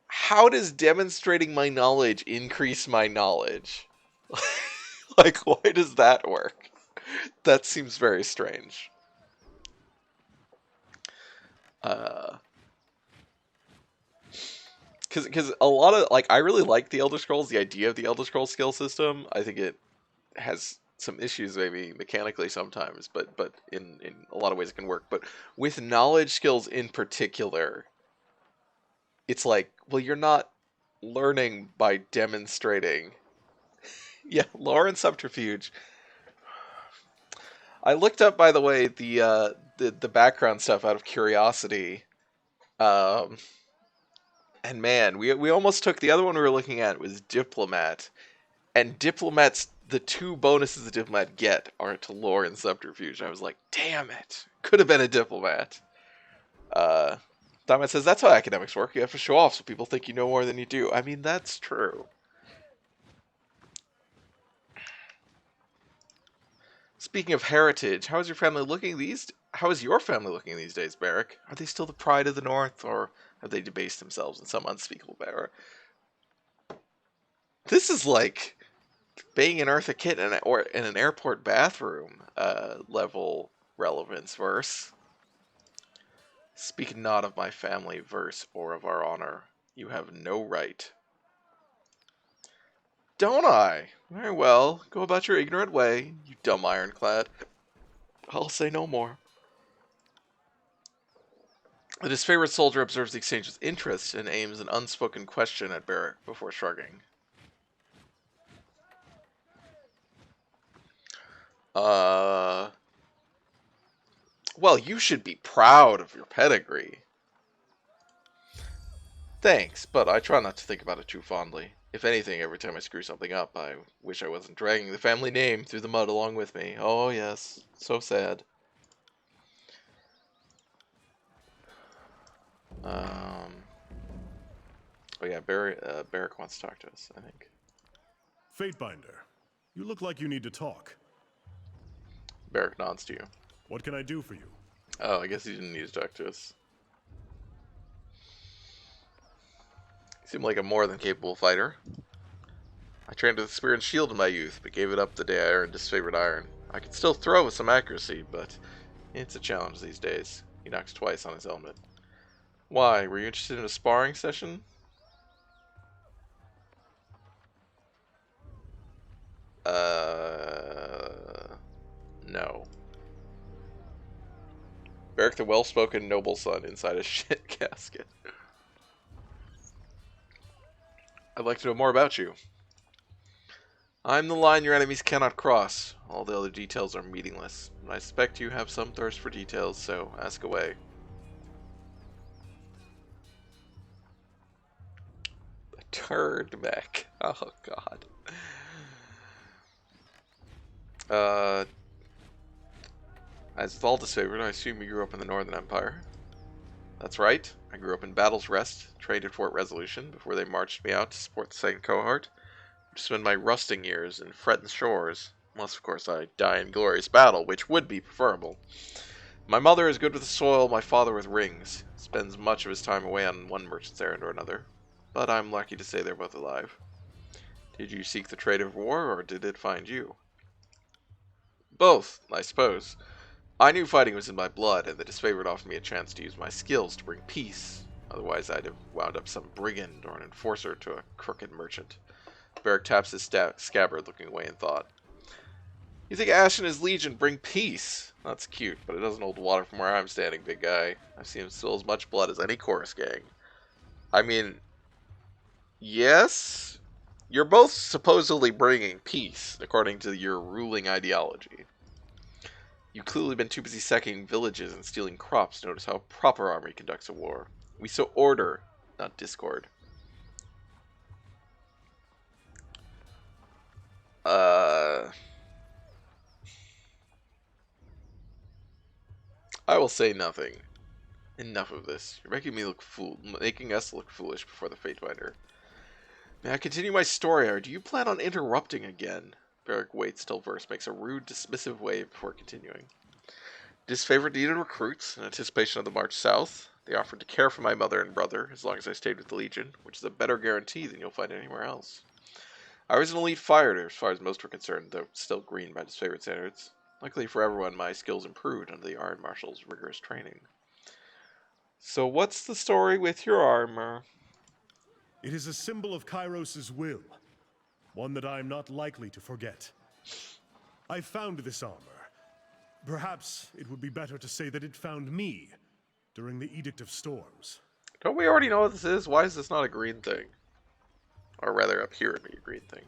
how does demonstrating my knowledge increase my knowledge? Like, why does that work? That seems very strange. Because a lot of, like, I really like the Elder Scrolls, the idea of the Elder Scrolls skill system. I think it has some issues maybe mechanically sometimes, but in a lot of ways it can work. But with knowledge skills in particular, it's like, well, you're not learning by demonstrating. Yeah, lore and subterfuge. I looked up, by the way, the background stuff out of curiosity. Um, and man, we almost took the other one we were looking at was diplomat, and diplomats. The two bonuses the diplomat get are to lore and subterfuge. I was like, damn it, could have been a diplomat. Diplomat says that's how academics work. You have to show off so people think you know more than you do. I mean, that's true. Speaking of heritage, how is your family looking these? How is your family looking these days, Barrack? Are they still the pride of the North, or have they debased themselves in some unspeakable manner? This is like being an Eartha Kitt or in an airport bathroom level relevance verse. Speak not of my family verse or of our honor. You have no right. Don't I? Very well. Go about your ignorant way, you dumb ironclad. I'll say no more. The disfavored soldier observes the exchange with interest and aims an unspoken question at Barrack before shrugging. Well, you should be proud of your pedigree. Thanks, but I try not to think about it too fondly. If anything, every time I screw something up, I wish I wasn't dragging the family name through the mud along with me. Oh, yes. So sad. Oh yeah, Barrack wants to talk to us, I think. Fatebinder, you look like you need to talk. Barrack nods to you. What can I do for you? Oh, I guess he didn't need to talk to us. He seemed like a more than capable fighter. I trained with the spear and shield in my youth, but gave it up the day I earned disfavored iron. I could still throw with some accuracy, but it's a challenge these days. He knocks twice on his helmet. Why? Were you interested in a sparring session? No. Barrack the well-spoken noble son inside a shit casket. I'd like to know more about you. I'm the line your enemies cannot cross. All the other details are meaningless. I suspect you have some thirst for details, so ask away. A turd mech. Oh, God. As with all disfavored, I assume you grew up in the Northern Empire. That's right. I grew up in Battle's Rest, trained at Fort Resolution before they marched me out to support the second cohort. To spend my rusting years in Fretton's shores, unless of course I die in glorious battle, which would be preferable. My mother is good with the soil, my father with rings. Spends much of his time away on one merchant's errand or another. But I'm lucky to say they're both alive. Did you seek the trade of war, or did it find you? Both, I suppose. I knew fighting was in my blood, and the disfavored offered me a chance to use my skills to bring peace. Otherwise, I'd have wound up some brigand or an enforcer to a crooked merchant. Barrack taps his scabbard, looking away in thought. You think Ash and his legion bring peace? That's cute, but it doesn't hold water from where I'm standing, big guy. I've seen him spill as much blood as any chorus gang. I mean, yes? You're both supposedly bringing peace, according to your ruling ideology. You've clearly been too busy sacking villages and stealing crops to notice how a proper army conducts a war. We sow order, not discord. I will say nothing. Enough of this. You're making us look foolish before the Fatebinder. May I continue my story, or do you plan on interrupting again? Barrack waits till Verse makes a rude, dismissive wave before continuing. Disfavored needed recruits in anticipation of the march south. They offered to care for my mother and brother as long as I stayed with the Legion, which is a better guarantee than you'll find anywhere else. I was an elite fighter as far as most were concerned, though still green by disfavored standards. Luckily for everyone, my skills improved under the Iron Marshal's rigorous training. So what's the story with your armor? It is a symbol of Kairos' will, one that I am not likely to forget. I found this armor. Perhaps it would be better to say that it found me during the Edict of Storms. Don't we already know what this is? Why is this not a green thing? Or rather, up here it'd be a green thing.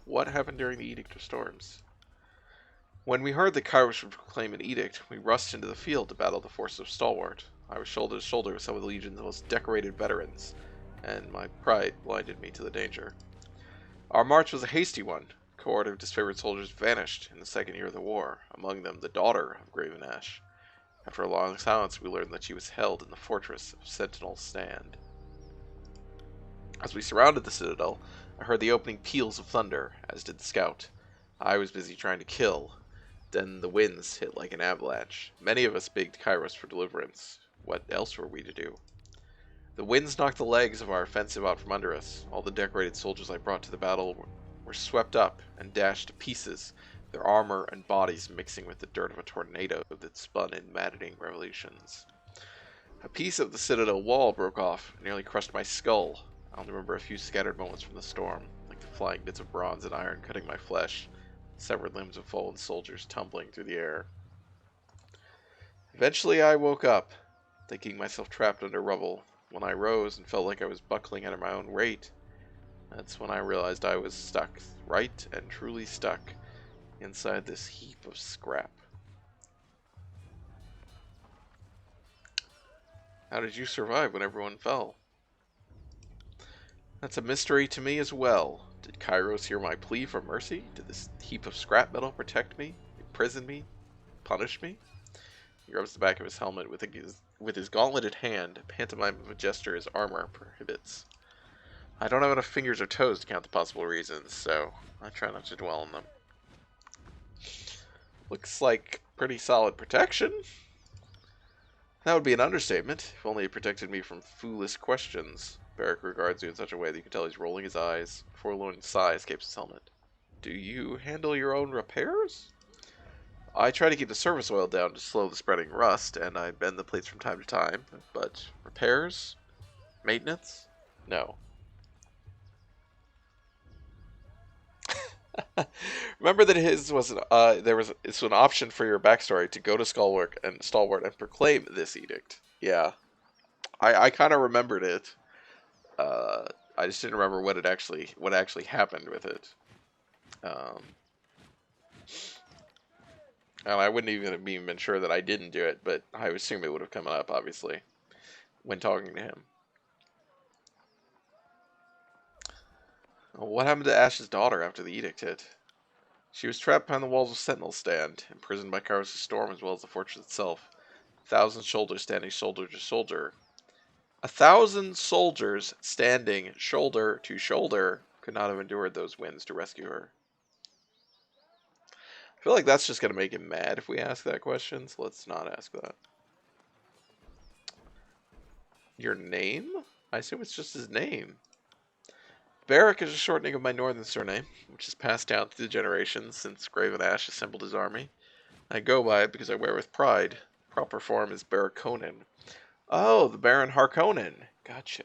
What happened during the Edict of Storms? When we heard that Kairos would proclaim an edict, we rushed into the field to battle the forces of Stalwart. I was shoulder to shoulder with some of the Legion's most decorated veterans, and my pride blinded me to the danger. Our march was a hasty one. A cohort of disfavored soldiers vanished in the second year of the war, among them the daughter of Graven Ash. After a long silence, we learned that she was held in the fortress of Sentinel's Stand. As we surrounded the citadel, I heard the opening peals of thunder, as did the scout. I was busy trying to kill. Then the winds hit like an avalanche. Many of us begged Kairos for deliverance. What else were we to do? The winds knocked the legs of our offensive out from under us. All the decorated soldiers I brought to the battle were swept up and dashed to pieces, their armor and bodies mixing with the dirt of a tornado that spun in maddening revolutions. A piece of the citadel wall broke off and nearly crushed my skull. I only remember a few scattered moments from the storm, like the flying bits of bronze and iron cutting my flesh, severed limbs of fallen soldiers tumbling through the air. Eventually I woke up, thinking myself trapped under rubble. When I rose and felt like I was buckling under my own weight, that's when I realized I was stuck, right and truly stuck, inside this heap of scrap. How did you survive when everyone fell? That's a mystery to me as well. Did Kairos hear my plea for mercy? Did this heap of scrap metal protect me, imprison me, punish me? He rubs the back of his helmet with his gauntleted hand, a pantomime of a gesture his armor prohibits. I don't have enough fingers or toes to count the possible reasons, so I try not to dwell on them. Looks like pretty solid protection. That would be an understatement, if only it protected me from foolish questions. Barrack regards you in such a way that you can tell he's rolling his eyes. A forlorn sigh escapes his helmet. Do you handle your own repairs? I try to keep the service oil down to slow the spreading rust, and I bend the plates from time to time, but repairs? Maintenance? No. Remember that his was it's an option for your backstory to go to Stalwart and proclaim this edict. Yeah, I kind of remembered it. I just didn't remember what actually happened with it. And I wouldn't even have been sure that I didn't do it, but I assume it would have come up, obviously, when talking to him. What happened to Ash's daughter after the edict hit? She was trapped behind the walls of Sentinel's Stand, imprisoned by Kairos' storm as well as the fortress itself. 1,000 soldiers standing shoulder to shoulder. 1,000 soldiers standing shoulder to shoulder could not have endured those winds to rescue her. I feel like that's just going to make him mad if we ask that question, so let's not ask that. Your name? I assume it's just his name. Barrack is a shortening of my northern surname, which is passed down through the generations since Graven Ash assembled his army. I go by it because I wear it with pride. Proper form is Barraconin. Oh, the Baron Harkonnen. Gotcha.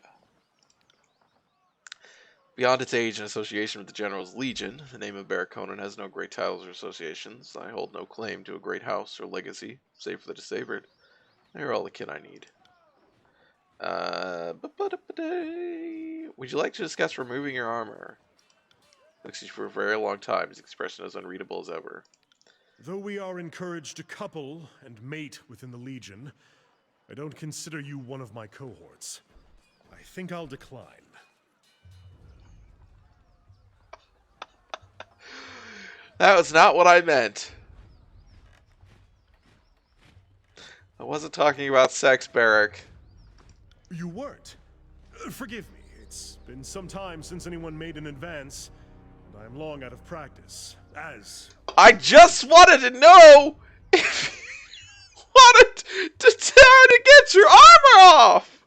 Beyond its age and association with the General's Legion, the name of Barraconin has no great titles or associations. I hold no claim to a great house or legacy, save for the disfavored. They're all the kin I need. Would you like to discuss removing your armor? Looks at you for a very long time, his expression as unreadable as ever. Though we are encouraged to couple and mate within the Legion, I don't consider you one of my cohorts. I think I'll decline. That was not what I meant. I wasn't talking about sex, Barrack. You weren't? Forgive me, it's been some time since anyone made an advance, and I'm long out of practice, I just wanted to know if you wanted to try to get your armor off!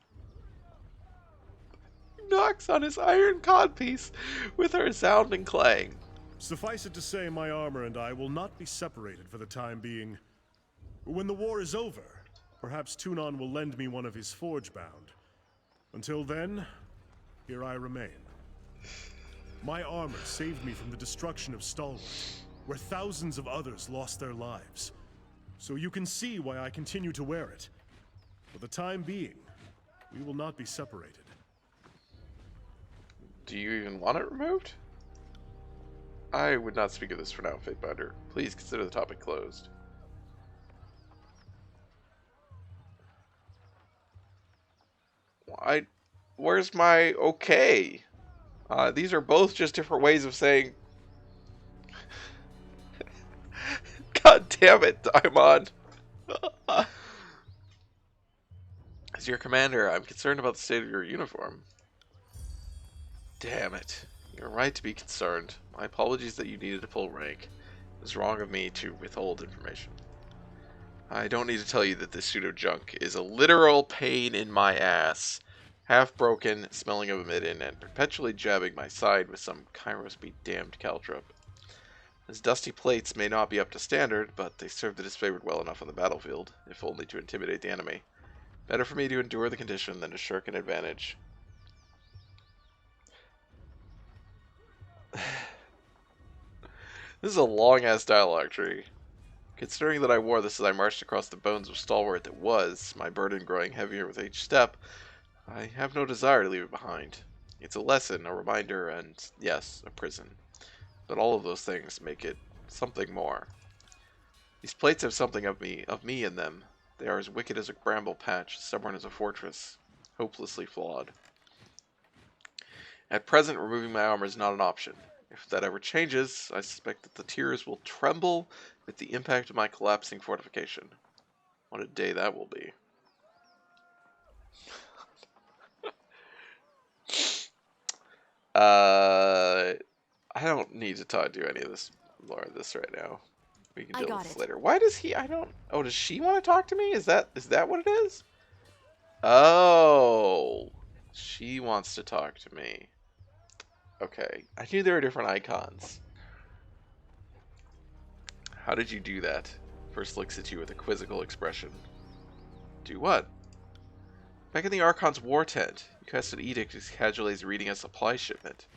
He knocks on his iron codpiece with a resounding clang. Suffice it to say, my armor and I will not be separated for the time being. When the war is over, perhaps Tunon will lend me one of his forge bound. Until then, here I remain. My armor saved me from the destruction of Stalwart, where thousands of others lost their lives. So you can see why I continue to wear it. For the time being, we will not be separated. Do you even want it removed? I would not speak of this for now, Fatebinder. Please consider the topic closed. Where's my okay? These are both just different ways of saying... God damn it, Daimon! As your commander, I'm concerned about the state of your uniform. Damn it. You're right to be concerned. My apologies that you needed to pull rank. It was wrong of me to withhold information. I don't need to tell you that this pseudo junk is a literal pain in my ass. Half broken, smelling of a midden, and perpetually jabbing my side with some Kairos be damned caltrop. His dusty plates may not be up to standard, but they serve the disfavored well enough on the battlefield, if only to intimidate the enemy. Better for me to endure the condition than to shirk an advantage. This is a long-ass dialogue tree. Considering that I wore this as I marched across the bones of Stalwart that was, my burden growing heavier with each step, I have no desire to leave it behind. It's a lesson, a reminder, and, yes, a prison. But all of those things make it something more. These plates have something of me in them. They are as wicked as a bramble patch, stubborn as a fortress, hopelessly flawed. At present, removing my armor is not an option. If that ever changes, I suspect that the tiers will tremble with the impact of my collapsing fortification. What a day that will be. I don't need to talk to any of this right now. We can deal with this later. Why does he? Oh, does she want to talk to me? Is that what it is? Oh, she wants to talk to me. Okay, I knew there were different icons. How did you do that? First looks at you with a quizzical expression. Do what? Back in the Archon's war tent, you cast an edict as casually as reading a supply shipment.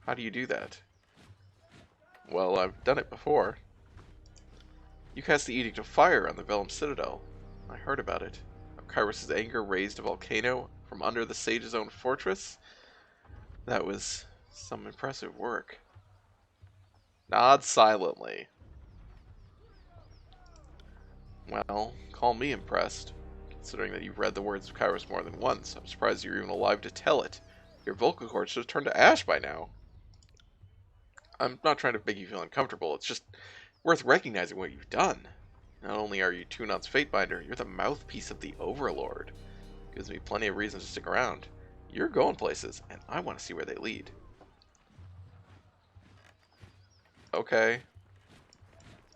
How do you do that? Well, I've done it before. You cast the Edict of Fire on the Vellum Citadel. I heard about it. How Kairos' anger raised a volcano from under the Sage's own fortress? That was some impressive work. Nod silently. Well, call me impressed. Considering that you've read the words of Kairos more than once, I'm surprised you're even alive to tell it. Your vocal cords should have turned to ash by now. I'm not trying to make you feel uncomfortable, it's just worth recognizing what you've done. Not only are you Tunon's Fatebinder, you're the mouthpiece of the Overlord. Gives me plenty of reason to stick around. You're going places, and I want to see where they lead. Okay.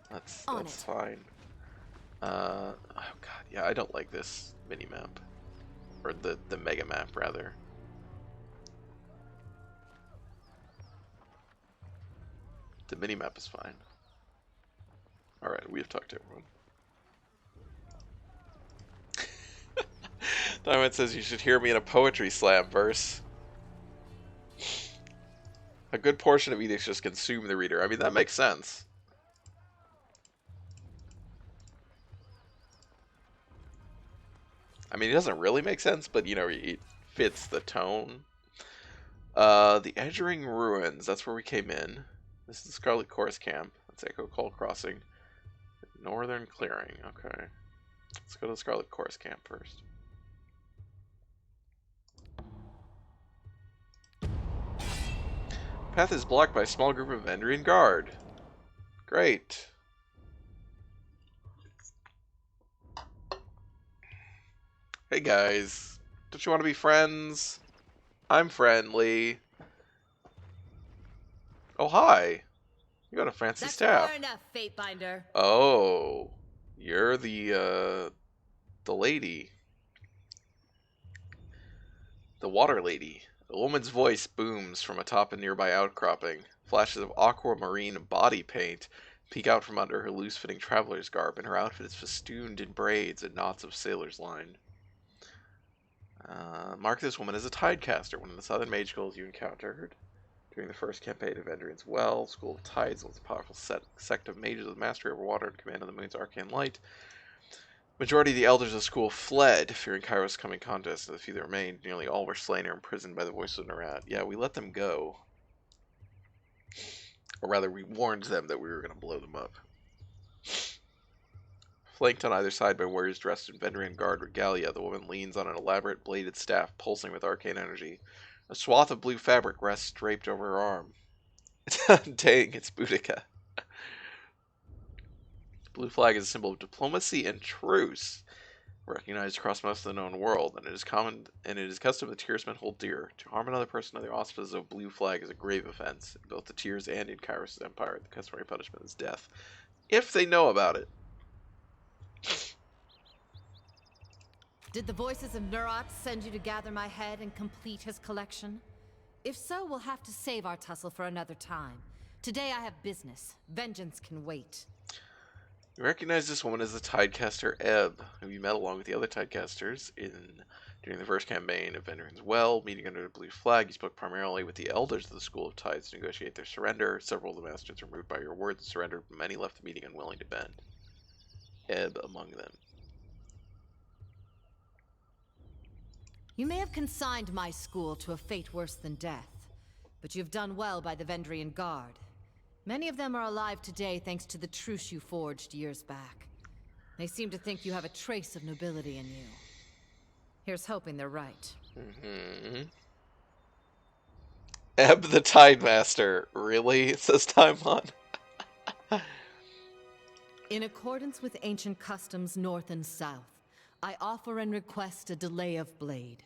That's fine. Oh god, yeah, I don't like this mini-map. Or the mega-map, rather. The mini-map is fine. Alright, we have talked to everyone. Diamond says you should hear me in a poetry slam verse. A good portion of edicts just consume the reader. I mean, that makes sense. I mean, it doesn't really make sense, but, you know, it fits the tone. The Edgering Ruins, that's where we came in. This is the Scarlet Chorus Camp. That's Echo Call Crossing. Northern Clearing, okay. Let's go to the Scarlet Chorus Camp first. Path is blocked by a small group of Endrian Guard. Great. Hey guys, don't you want to be friends? I'm friendly. Oh hi, you got a fancy staff. That's far enough, Fatebinder. Oh, you're the lady, the water lady. A woman's voice booms from atop a nearby outcropping. Flashes of aquamarine body paint peek out from under her loose-fitting traveler's garb, and her outfit is festooned in braids and knots of sailor's line. Mark this woman as a tidecaster. One of the southern mage schools you encountered during the first campaign of Endrian's Well. School of Tides was a powerful sect of mages with mastery over water and command of the moon's arcane light. Majority of the elders of the school fled, fearing Kairos' coming contest. The few that remained, nearly all were slain or imprisoned by the voice of Nerat. Yeah, we let them go. Or rather, we warned them that we were going to blow them up. Flanked on either side by warriors dressed in Vendrian guard regalia, the woman leans on an elaborate bladed staff pulsing with arcane energy. A swath of blue fabric rests draped over her arm. Dang, it's Boudica. The blue flag is a symbol of diplomacy and truce, recognized across most of the known world, and it is custom the Tiersmen hold dear. To harm another person under the auspices of a blue flag is a grave offense. In both the Tiers and in Kairos' empire, the customary punishment is death. If they know about it. Did the voices of Nerat send you to gather my head and complete his collection? If so, we'll have to save our tussle for another time. Today I have business. Vengeance can wait. You recognize this woman as the Tidecaster Ebb, who you met along with the other Tidecasters during the first campaign of Endrian's Well. Meeting under the blue flag, you spoke primarily with the elders of the School of Tides to negotiate their surrender. Several of the masters were moved by your words and surrendered, but many left the meeting unwilling to bend. Ebb among them. You may have consigned my school to a fate worse than death, but you've done well by the Vendrian Guard. Many of them are alive today thanks to the truce you forged years back. They seem to think you have a trace of nobility in you. Here's hoping they're right. Ebb the Tidemaster. Really? Says Timeon. In accordance with ancient customs north and south, I offer and request a delay of blade.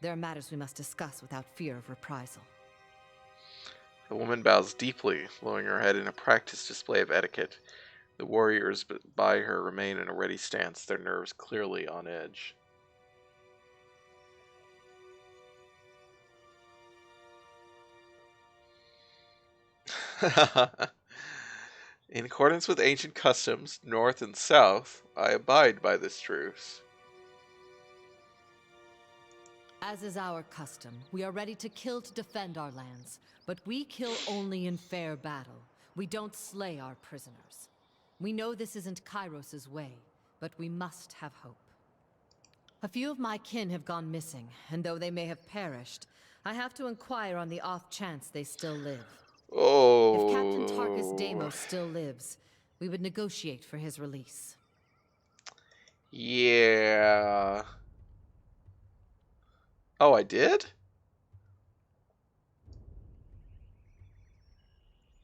There are matters we must discuss without fear of reprisal. The woman bows deeply, lowering her head in a practiced display of etiquette. The warriors by her remain in a ready stance, their nerves clearly on edge. In accordance with ancient customs, north and south, I abide by this truce. As is our custom, we are ready to kill to defend our lands, but we kill only in fair battle. We don't slay our prisoners. We know this isn't Kairos' way, but we must have hope. A few of my kin have gone missing, and though they may have perished, I have to inquire on the off chance they still live. Oh. If Captain Tarkus Deimos still lives, we would negotiate for his release. Yeah. Oh, I did?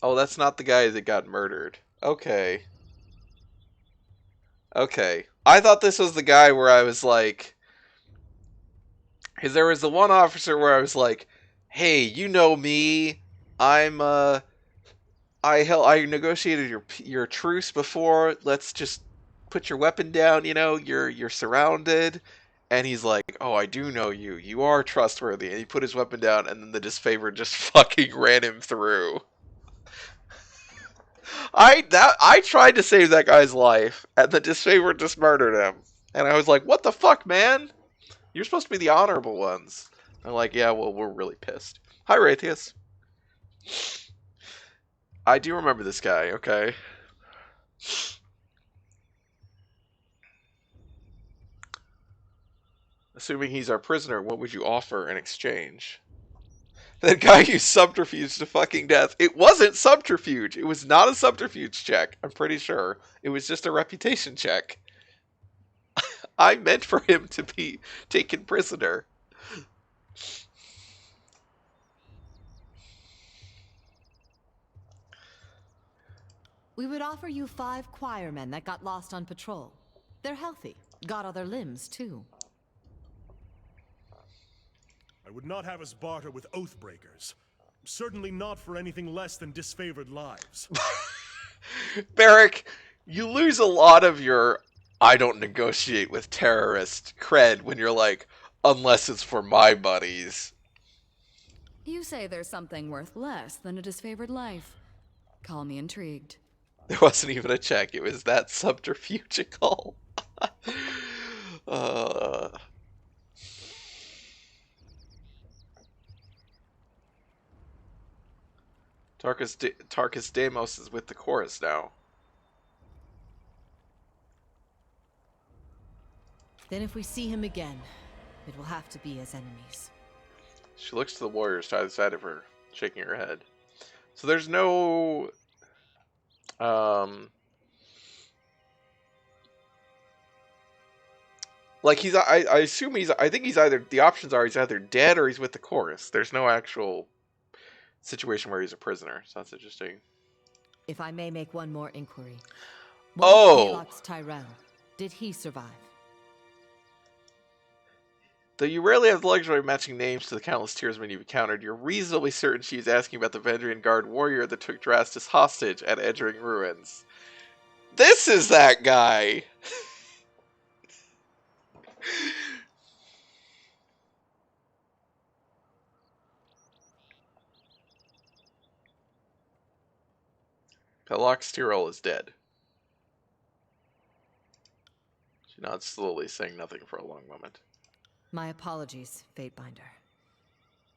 Oh, that's not the guy that got murdered. Okay. Okay. I thought this was the guy where I was like... Because there was the one officer where I was like, hey, you know me. I negotiated your truce before. Let's just put your weapon down, you know, you're surrounded. And he's like, oh, I do know you. You are trustworthy. And he put his weapon down, and then the disfavored just fucking ran him through. I tried to save that guy's life, and the disfavored just murdered him. And I was like, what the fuck, man? You're supposed to be the honorable ones. I'm like, yeah, well, we're really pissed. Hi, Raytheus. I do remember this guy, okay. Assuming he's our prisoner, what would you offer in exchange? That guy used subterfuge to fucking death. It wasn't subterfuge. It was not a subterfuge check, I'm pretty sure. It was just a reputation check. I meant for him to be taken prisoner. We would offer you 5 choirmen that got lost on patrol. They're healthy. Got other limbs, too. I would not have us barter with oathbreakers. Certainly not for anything less than disfavored lives. Barrick, you lose a lot of your I don't negotiate with terrorist cred when you're like, unless it's for my buddies. You say there's something worth less than a disfavored life. Call me intrigued. There wasn't even a check. It was that subterfugical. Tarkus Deimos is with the chorus now. Then if we see him again, it will have to be as enemies. She looks to the warriors to either side of her, shaking her head. So there's no... Like, I assume I think he's either... The options are he's either dead or he's with the chorus. There's no actual situation where he's a prisoner. So that's interesting. If I may make one more inquiry. Oh! What of Tyranny? Did he survive? Though you rarely have the luxury of matching names to the countless tearsmen you've encountered, you're reasonably certain she is asking about the Vendrian Guard warrior that took Drastus hostage at Edgering Ruins. This is that guy! Pelox Tyrol is dead. She nods slowly, saying nothing for a long moment. My apologies, Fatebinder.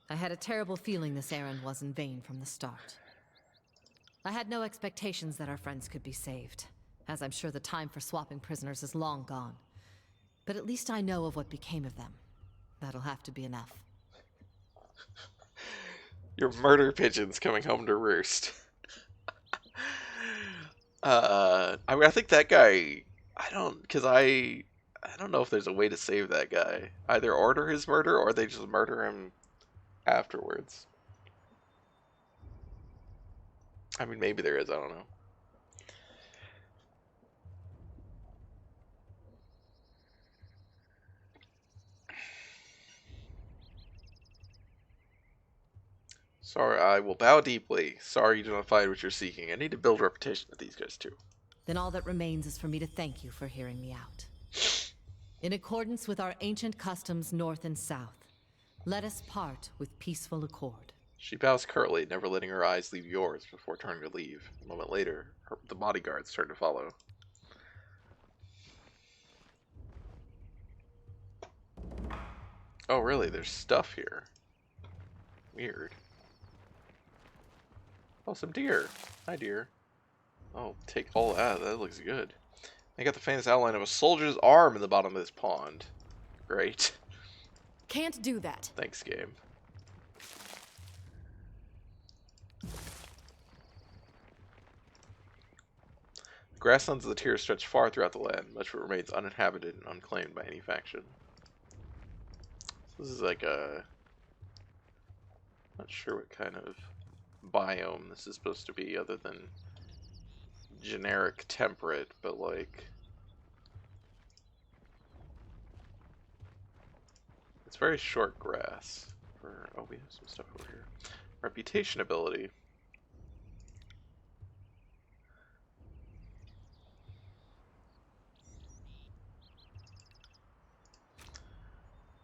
I had a terrible feeling this errand was in vain from the start. I had no expectations that our friends could be saved, as I'm sure the time for swapping prisoners is long gone. But at least I know of what became of them. That'll have to be enough. Your murder pigeon's coming home to roost. I mean, I think that guy... I don't know if there's a way to save that guy. Either order his murder, or they just murder him afterwards. I mean, maybe there is, I don't know. Sorry, I will bow deeply. Sorry you do not find what you're seeking. I need to build reputation with these guys, too. Then all that remains is for me to thank you for hearing me out. In accordance with our ancient customs north and south, let us part with peaceful accord. She bows curtly, never letting her eyes leave yours before turning to leave. A moment later, the bodyguards turn to follow. Oh, really? There's stuff here. Weird. Oh, some deer. Hi, deer. Oh, take all that. That looks good. I got the famous outline of a soldier's arm in the bottom of this pond. Great. Can't do that. Thanks, game. The grasslands of the tier stretch far throughout the land. Much of it remains uninhabited and unclaimed by any faction. So this is like a... Not sure what kind of biome this is supposed to be other than generic temperate, but like... It's very short grass. Oh, we have some stuff over here. Reputation ability.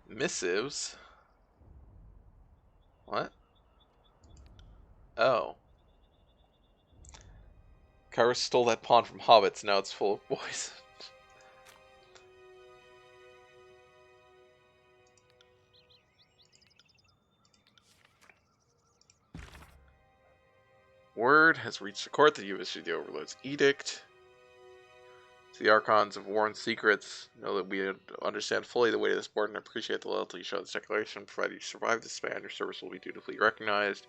Missives. What? Oh. Kyrus stole that pawn from hobbits, now it's full of boys. Word has reached the court that you have issued the Overlord's edict. To the Archons have warned secrets. Know that we understand fully the weight of this burden and appreciate the loyalty you show this declaration. Provided you survive this span, your service will be dutifully recognized.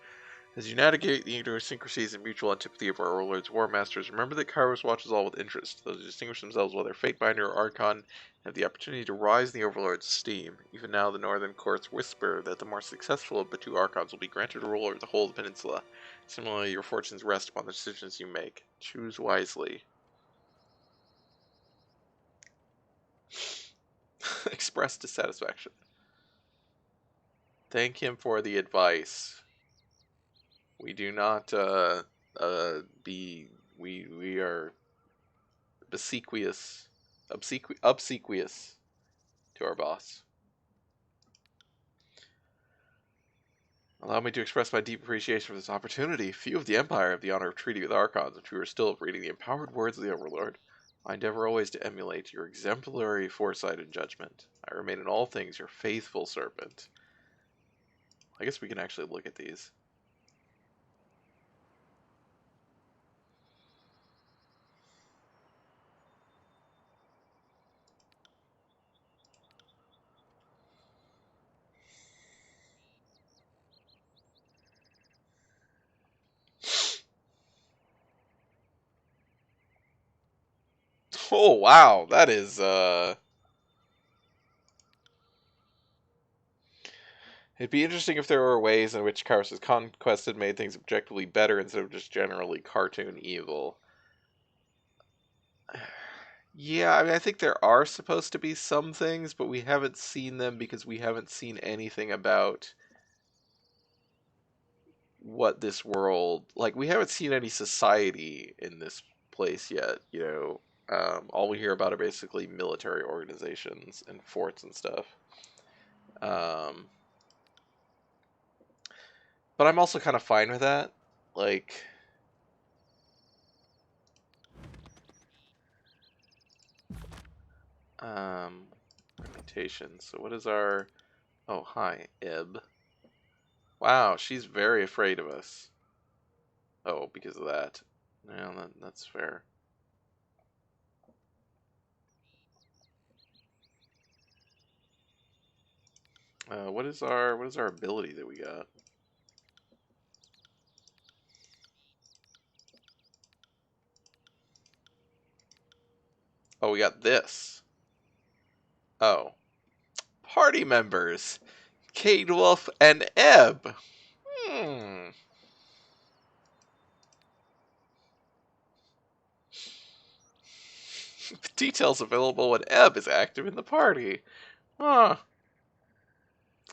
As you navigate the idiosyncrasies and mutual antipathy of our Overlord's War Masters, remember that Kairos watches all with interest. Those who distinguish themselves, whether Fatebinder or Archon, have the opportunity to rise in the Overlord's esteem. Even now, the Northern Courts whisper that the more successful of the two Archons will be granted rule over the whole of the peninsula. Similarly, your fortunes rest upon the decisions you make. Choose wisely. Express dissatisfaction. Thank him for the advice. We do not we are obsequious to our boss. Allow me to express my deep appreciation for this opportunity. Few of the Empire have the honor of treaty with Archons, and few are still of reading the empowered words of the Overlord. I endeavor always to emulate your exemplary foresight and judgment. I remain in all things your faithful servant. I guess we can actually look at these. Oh wow, that is it'd be interesting if there were ways in which Kyros's conquest had made things objectively better instead of just generally cartoon evil. Yeah, I mean, I think there are supposed to be some things, but we haven't seen them because we haven't seen anything about what this world, like, we haven't seen any society in this place yet, you know. All we hear about are basically military organizations and forts and stuff. Um, but I'm also kind of fine with that. Like, reputation. So what is our... Oh, hi, Ib. Wow, she's very afraid of us. Oh, because of that. Yeah, that's fair. What is our ability that we got? Oh, we got this. Oh, party members, Kate Wolf and Eb. Hmm. Details available when Eb is active in the party. Huh.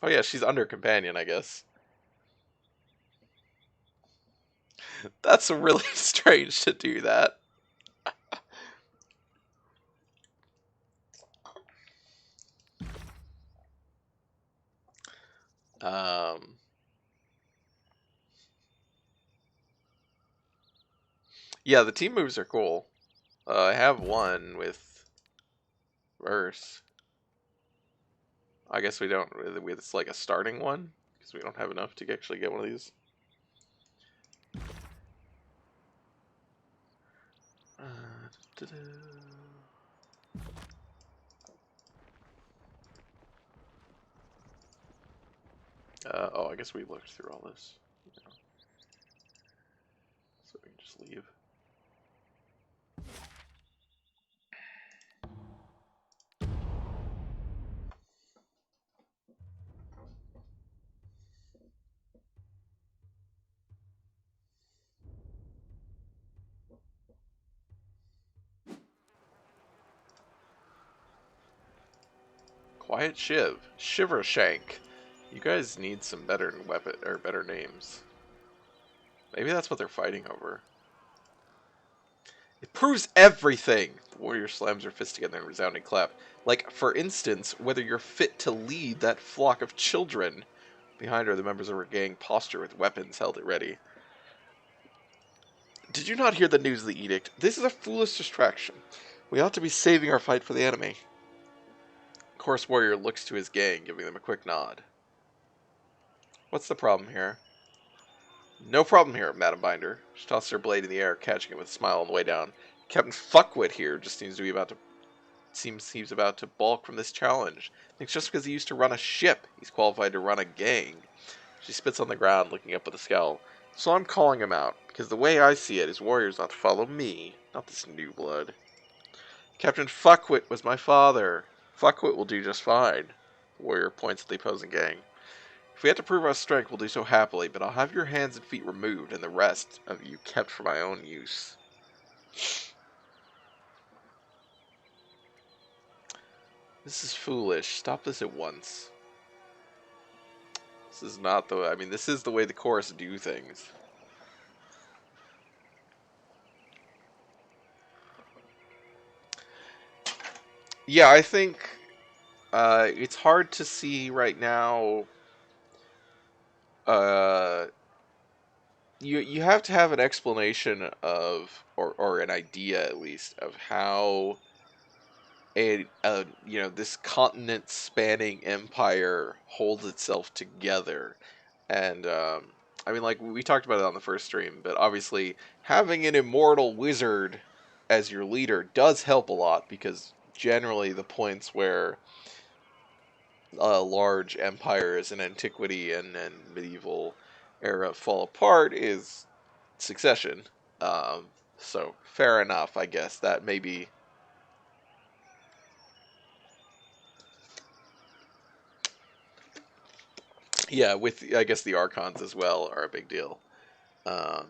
Oh yeah, she's under companion, I guess. That's really strange to do that. Um. Yeah, the team moves are cool. I have one with verse. I guess we don't. It's like a starting one because we don't have enough to actually get one of these. Da-da. Oh, I guess we looked through all this. Yeah. So we can just leave. Quiet Shiv. Shivershank. You guys need some better weapon or better names. Maybe that's what they're fighting over. It proves everything! The warrior slams her fist together in a resounding clap. Like, for instance, whether you're fit to lead that flock of children. Behind her, the members of her gang posture with weapons held at ready. Did you not hear the news of the edict? This is a foolish distraction. We ought to be saving our fight for the enemy. Chorus Warrior looks to his gang, giving them a quick nod. What's the problem here? No problem here, Madam Binder. She tosses her blade in the air, catching it with a smile on the way down. Captain Fuckwit here just seems about to balk from this challenge. Thinks just because he used to run a ship, he's qualified to run a gang. She spits on the ground, looking up with a scowl. So I'm calling him out, because the way I see it is warriors ought to follow me, not this new blood. Captain Fuckwit was my father. Fuckwit will do just fine. The warrior points at the opposing gang. If we have to prove our strength, we'll do so happily, but I'll have your hands and feet removed and the rest of you kept for my own use. This is foolish. Stop this at once. This is not the... I mean, this is the way the chorus do things. Yeah, I think it's hard to see right now. You have to have an explanation of, or an idea at least, of how this continent spanning empire holds itself together. And I mean, like, we talked about it on the first stream, but obviously having an immortal wizard as your leader does help a lot, because generally the points where large empires in antiquity and medieval era fall apart is succession. So fair enough, I guess that maybe Yeah, with I guess the Archons as well are a big deal. Um,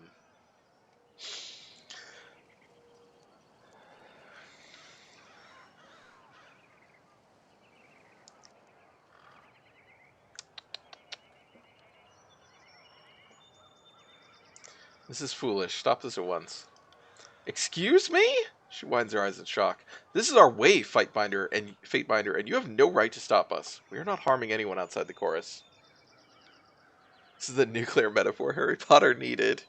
this is foolish. Stop this at once. Excuse me? She winds her eyes in shock. This is our way, Fatebinder, and you have no right to stop us. We are not harming anyone outside the chorus. This is the nuclear metaphor Harry Potter needed.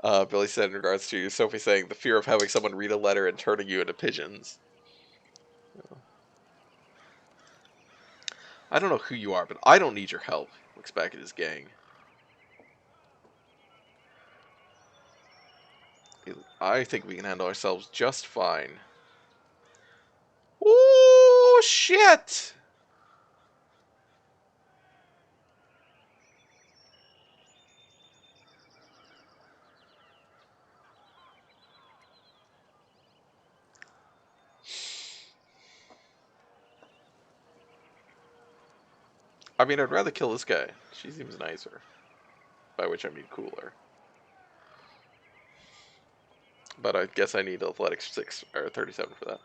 Billy said in regards to Sophie saying the fear of having someone read a letter and turning you into pigeons. I don't know who you are, but I don't need your help. Looks back at his gang. I think we can handle ourselves just fine. Oh shit! I mean, I'd rather kill this guy. She seems nicer. By which I mean cooler. But I guess I need athletics 6 or 37 for that.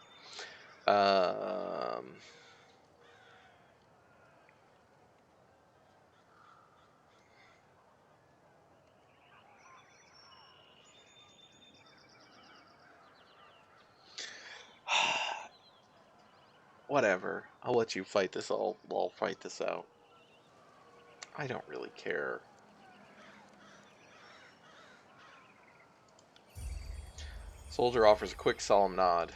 Whatever. I'll let you fight this. I'll fight this out. I don't really care. Soldier offers a quick, solemn nod.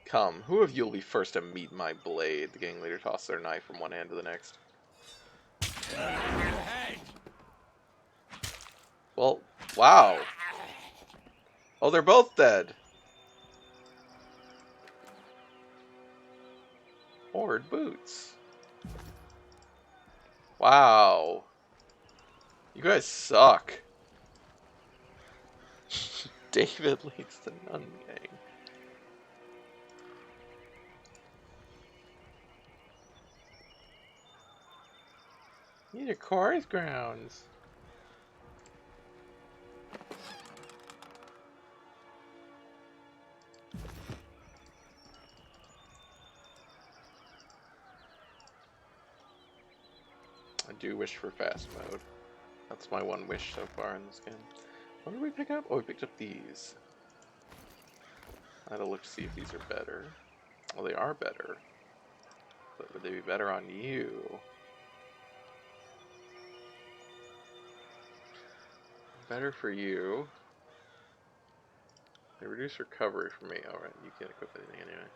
Come, who of you will be first to meet my blade? The gang leader tosses their knife from one hand to the next. Well, wow. Oh, they're both dead. Horde boots. Wow. You guys suck. David leads the nun gang. These are chorus grounds. I do wish for fast mode. That's my one wish so far in this game. What did we pick up? Oh, we picked up these. I had to look to see if these are better. Well, they are better. But would they be better on you? Better for you. They reduce recovery for me. Alright, you can't equip anything anyway.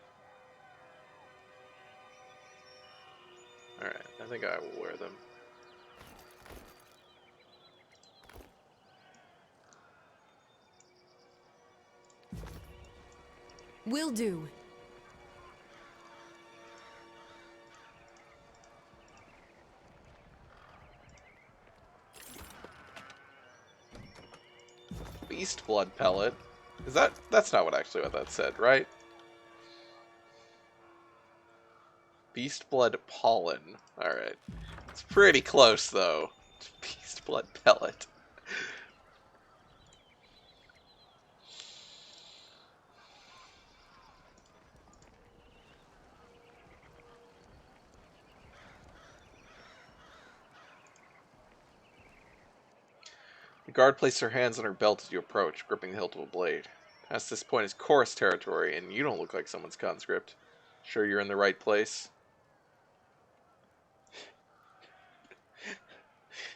Alright, I think I will wear them. Will do. Beast blood pellet. That's not what that said, right? Beast blood pollen. Alright. It's pretty close though. Beast blood pellet. The guard placed her hands on her belt as you approach, gripping the hilt of a blade. Past this point is chorus territory, and you don't look like someone's conscript. Sure you're in the right place?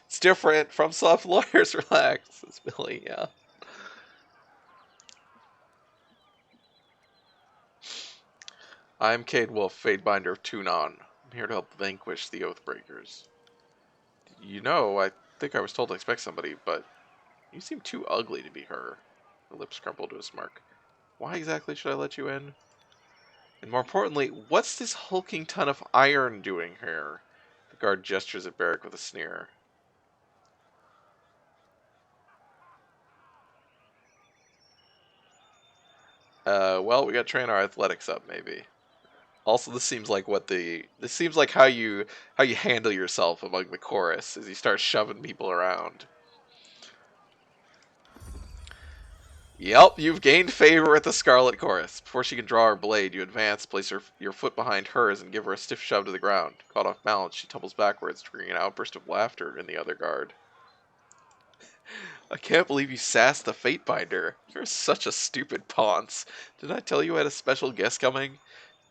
It's different from soft lawyers, relax, says Billy, yeah. I'm Cade Wolf, Fatebinder of Tunon. I'm here to help vanquish the Oathbreakers. You know, I think I was told to expect somebody, but you seem too ugly to be her. Her lips crumpled to a smirk. Why exactly should I let you in? And more importantly, what's this hulking ton of iron doing here? The guard gestures at Barrick with a sneer. Well, we gotta train our athletics up, maybe. Also, this seems like how you handle yourself among the chorus as you start shoving people around. Yep, you've gained favor with the Scarlet Chorus. Before she can draw her blade, you advance, place your foot behind hers, and give her a stiff shove to the ground. Caught off balance, she tumbles backwards, triggering an outburst of laughter in the other guard. I can't believe you sassed the Fatebinder. You're such a stupid ponce. Didn't I tell you I had a special guest coming?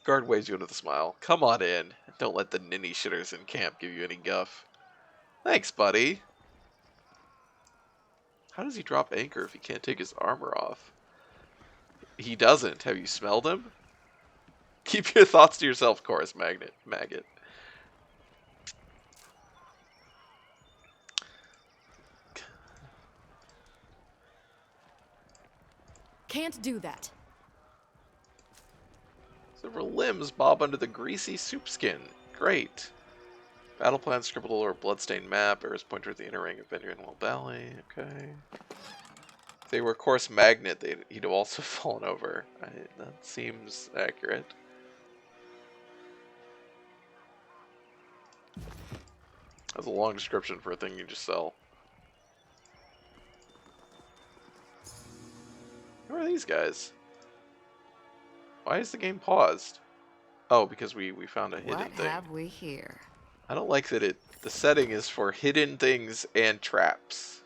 Guard waves you in with a smile. Come on in. Don't let the ninny shitters in camp give you any guff. Thanks, buddy. How does he drop anchor if he can't take his armor off? He doesn't. Have you smelled him? Keep your thoughts to yourself, Chorus Maggot. Can't do that. Several limbs bob under the greasy soup skin. Great. Battle plan scribbled all over a bloodstained map. Arrows point toward the inner ring of Bendian Valley. Okay. If they were Chorus Magnet, he'd have also fallen over. That seems accurate. That's a long description for a thing you just sell. Who are these guys? Why is the game paused? Oh, because we found a hidden thing. What have we here? I don't like that the setting is for hidden things and traps.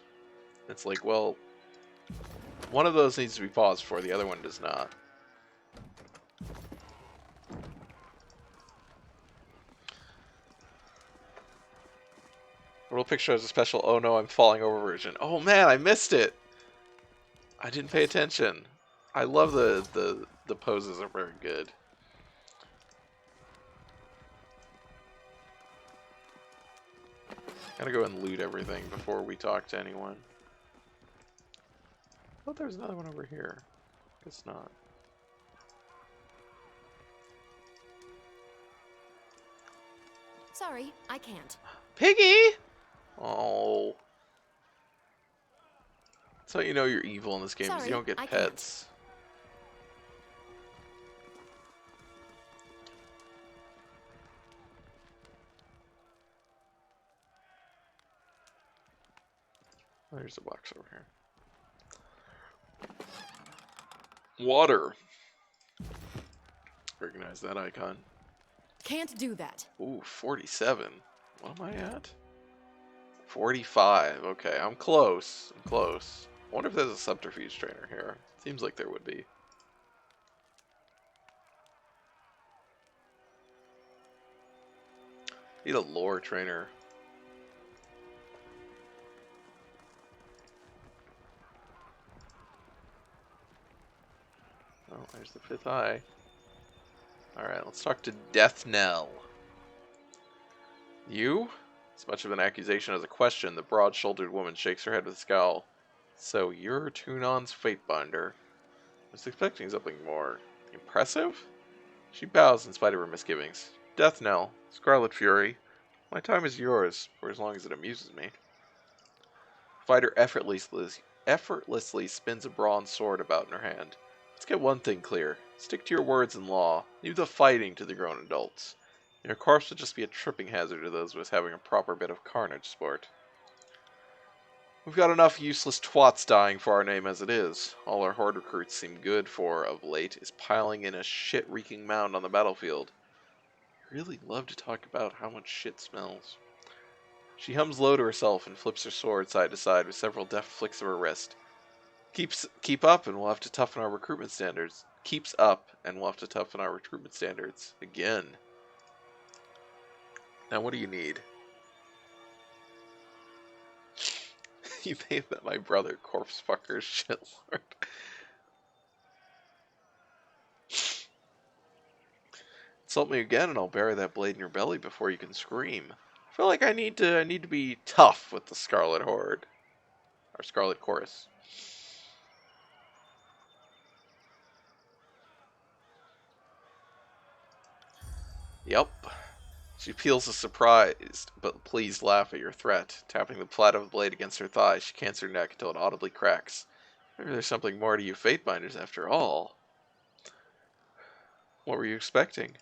It's like, well, one of those needs to be paused for, the other one does not. Little picture has a special "oh no, I'm falling over" version. Oh man, I missed it. I didn't pay attention. I love the poses are very good. Gotta go and loot everything before we talk to anyone. I thought there was another one over here. Guess not. Sorry, I can't. Piggy! Oh. So you know you're evil in this game because you don't get pets. Oh, there's a box over here. Water. Recognize that icon. Can't do that. Ooh, 47. What am I at? 45. Okay, I'm close. I'm close. I wonder if there's a subterfuge trainer here. Seems like there would be. Need a lore trainer. Oh, there's the fifth eye. Alright, let's talk to Death Knell. You? As much of an accusation as a question, the broad-shouldered woman shakes her head with a scowl. So you're Tunon's Fatebinder. I was expecting something more impressive? She bows in spite of her misgivings. Death Knell, Scarlet Fury, my time is yours, for as long as it amuses me. The fighter effortlessly spins a bronze sword about in her hand. Let's get one thing clear. Stick to your words and law. Leave the fighting to the grown adults. Your corpse would just be a tripping hazard to those of us having a proper bit of carnage sport. We've got enough useless twats dying for our name as it is. All our horde recruits seem good for, of late, is piling in a shit-reeking mound on the battlefield. I really love to talk about how much shit smells. She hums low to herself and flips her sword side to side with several deft flicks of her wrist. Keep up and we'll have to toughen our recruitment standards. Keeps up and we'll have to toughen our recruitment standards. Again. Now what do you need? You may have met my brother, corpse fucker shitlord. Insult me again and I'll bury that blade in your belly before you can scream. I feel like I need to be tough with the Scarlet Horde. Or Scarlet Chorus. Yep. She feels a surprised but pleased laugh at your threat. Tapping the flat of the blade against her thigh, she cants her neck until it audibly cracks. Maybe there's something more to you Fatebinders after all. What were you expecting?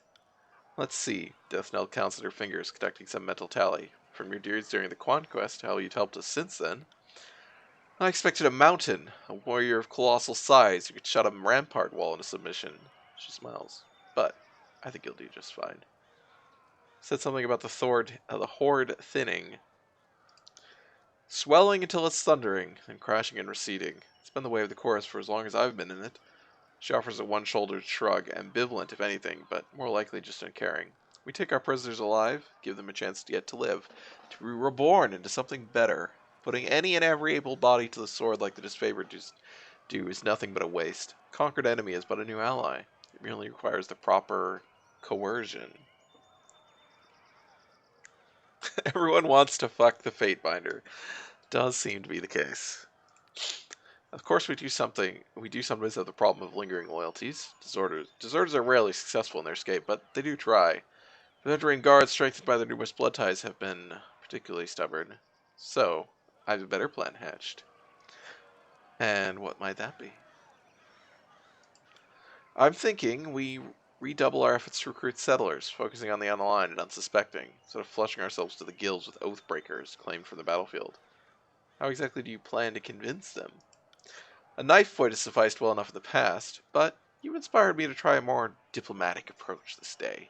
Let's see. Death Knell counts on her fingers, conducting some mental tally. From your deeds during the conquest, how you've helped us since then. I expected a mountain, a warrior of colossal size who could shut a rampart wall into submission. She smiles. But I think you'll do just fine. Said something about the horde thinning. Swelling until it's thundering, then crashing and receding. It's been the way of the chorus for as long as I've been in it. She offers a one-shouldered shrug, ambivalent if anything, but more likely just uncaring. We take our prisoners alive, give them a chance to get to live, to be reborn into something better. Putting any and every able body to the sword like the disfavored do is nothing but a waste. Conquered enemy is but a new ally. It merely requires the proper coercion. Everyone wants to fuck the Fatebinder. Does seem to be the case. Of course, we do sometimes have the problem of lingering loyalties. Deserters are rarely successful in their escape, but they do try. The veteran guards, strengthened by their numerous blood ties, have been particularly stubborn. So, I have a better plan hatched. And what might that be? I'm thinking we redouble our efforts to recruit settlers, focusing on the unaligned and unsuspecting, instead of flushing ourselves to the gills with oathbreakers claimed from the battlefield. How exactly do you plan to convince them? A knife fight has sufficed well enough in the past, but you inspired me to try a more diplomatic approach this day.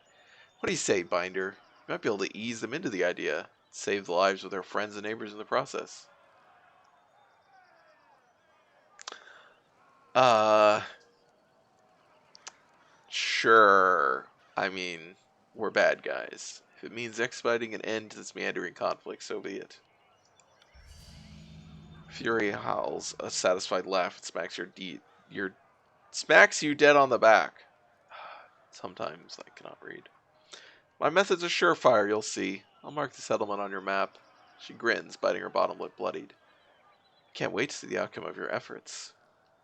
What do you say, Binder? You might be able to ease them into the idea, save the lives of their friends and neighbors in the process. Sure. I mean, we're bad guys. If it means expediting an end to this meandering conflict, so be it. Fury howls a satisfied laugh and smacks you dead on the back. Sometimes I cannot read. My methods are surefire, you'll see. I'll mark the settlement on your map. She grins, biting her bottom lip bloodied. Can't wait to see the outcome of your efforts.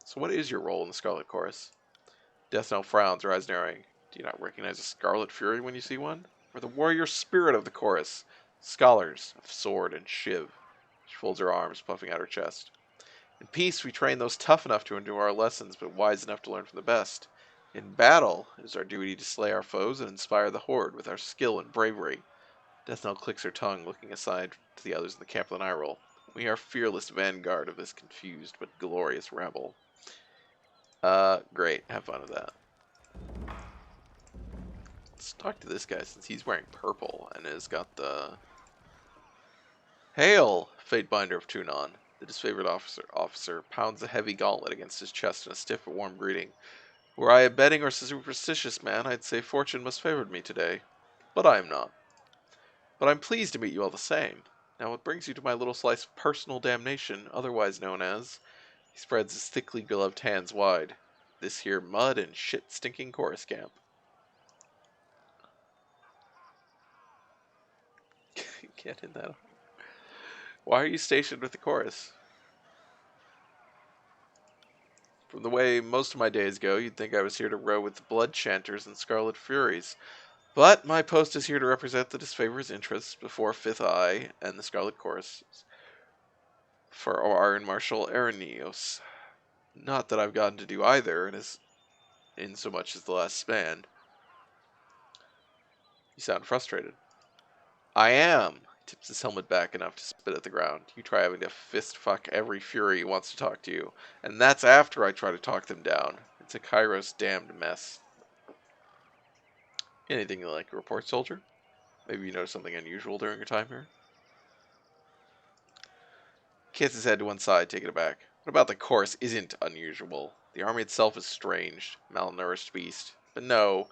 So what is your role in the Scarlet Chorus? Death Knell frowns, her eyes narrowing. Do you not recognize a Scarlet Fury when you see one? We're the warrior spirit of the chorus. Scholars of sword and shiv. She folds her arms, puffing out her chest. In peace, we train those tough enough to endure our lessons, but wise enough to learn from the best. In battle, it is our duty to slay our foes and inspire the horde with our skill and bravery. Death Knell clicks her tongue, looking aside to the others in the camp with an eye roll. We are fearless vanguard of this confused but glorious rabble. Great. Have fun with that. Let's talk to this guy since he's wearing purple and has got the... Hail, Fatebinder of Tunon. The disfavored officer pounds a heavy gauntlet against his chest in a stiff but warm greeting. Were I a betting or superstitious man, I'd say fortune must favored me today. But I am not. But I'm pleased to meet you all the same. Now what brings you to my little slice of personal damnation, otherwise known as... He spreads his thickly gloved hands wide. This here mud and shit-stinking chorus camp. Get in that. Why are you stationed with the chorus? From the way most of my days go, you'd think I was here to row with the Blood Chanters and Scarlet Furies. But my post is here to represent the disfavor's interests before Fifth Eye and the Scarlet Chorus for our Iron Marshal Aranios. Not that I've gotten to do either, in so much as the last span. You sound frustrated. I am. He tips his helmet back enough to spit at the ground. You try having to fist fuck every Fury who wants to talk to you, and that's after I try to talk them down. It's a Kairos damned mess. Anything you like to report, soldier? Maybe you noticed something unusual during your time here? Kicks his head to one side, taking it back. What about the chorus isn't unusual? The army itself is strange, malnourished beast. But no,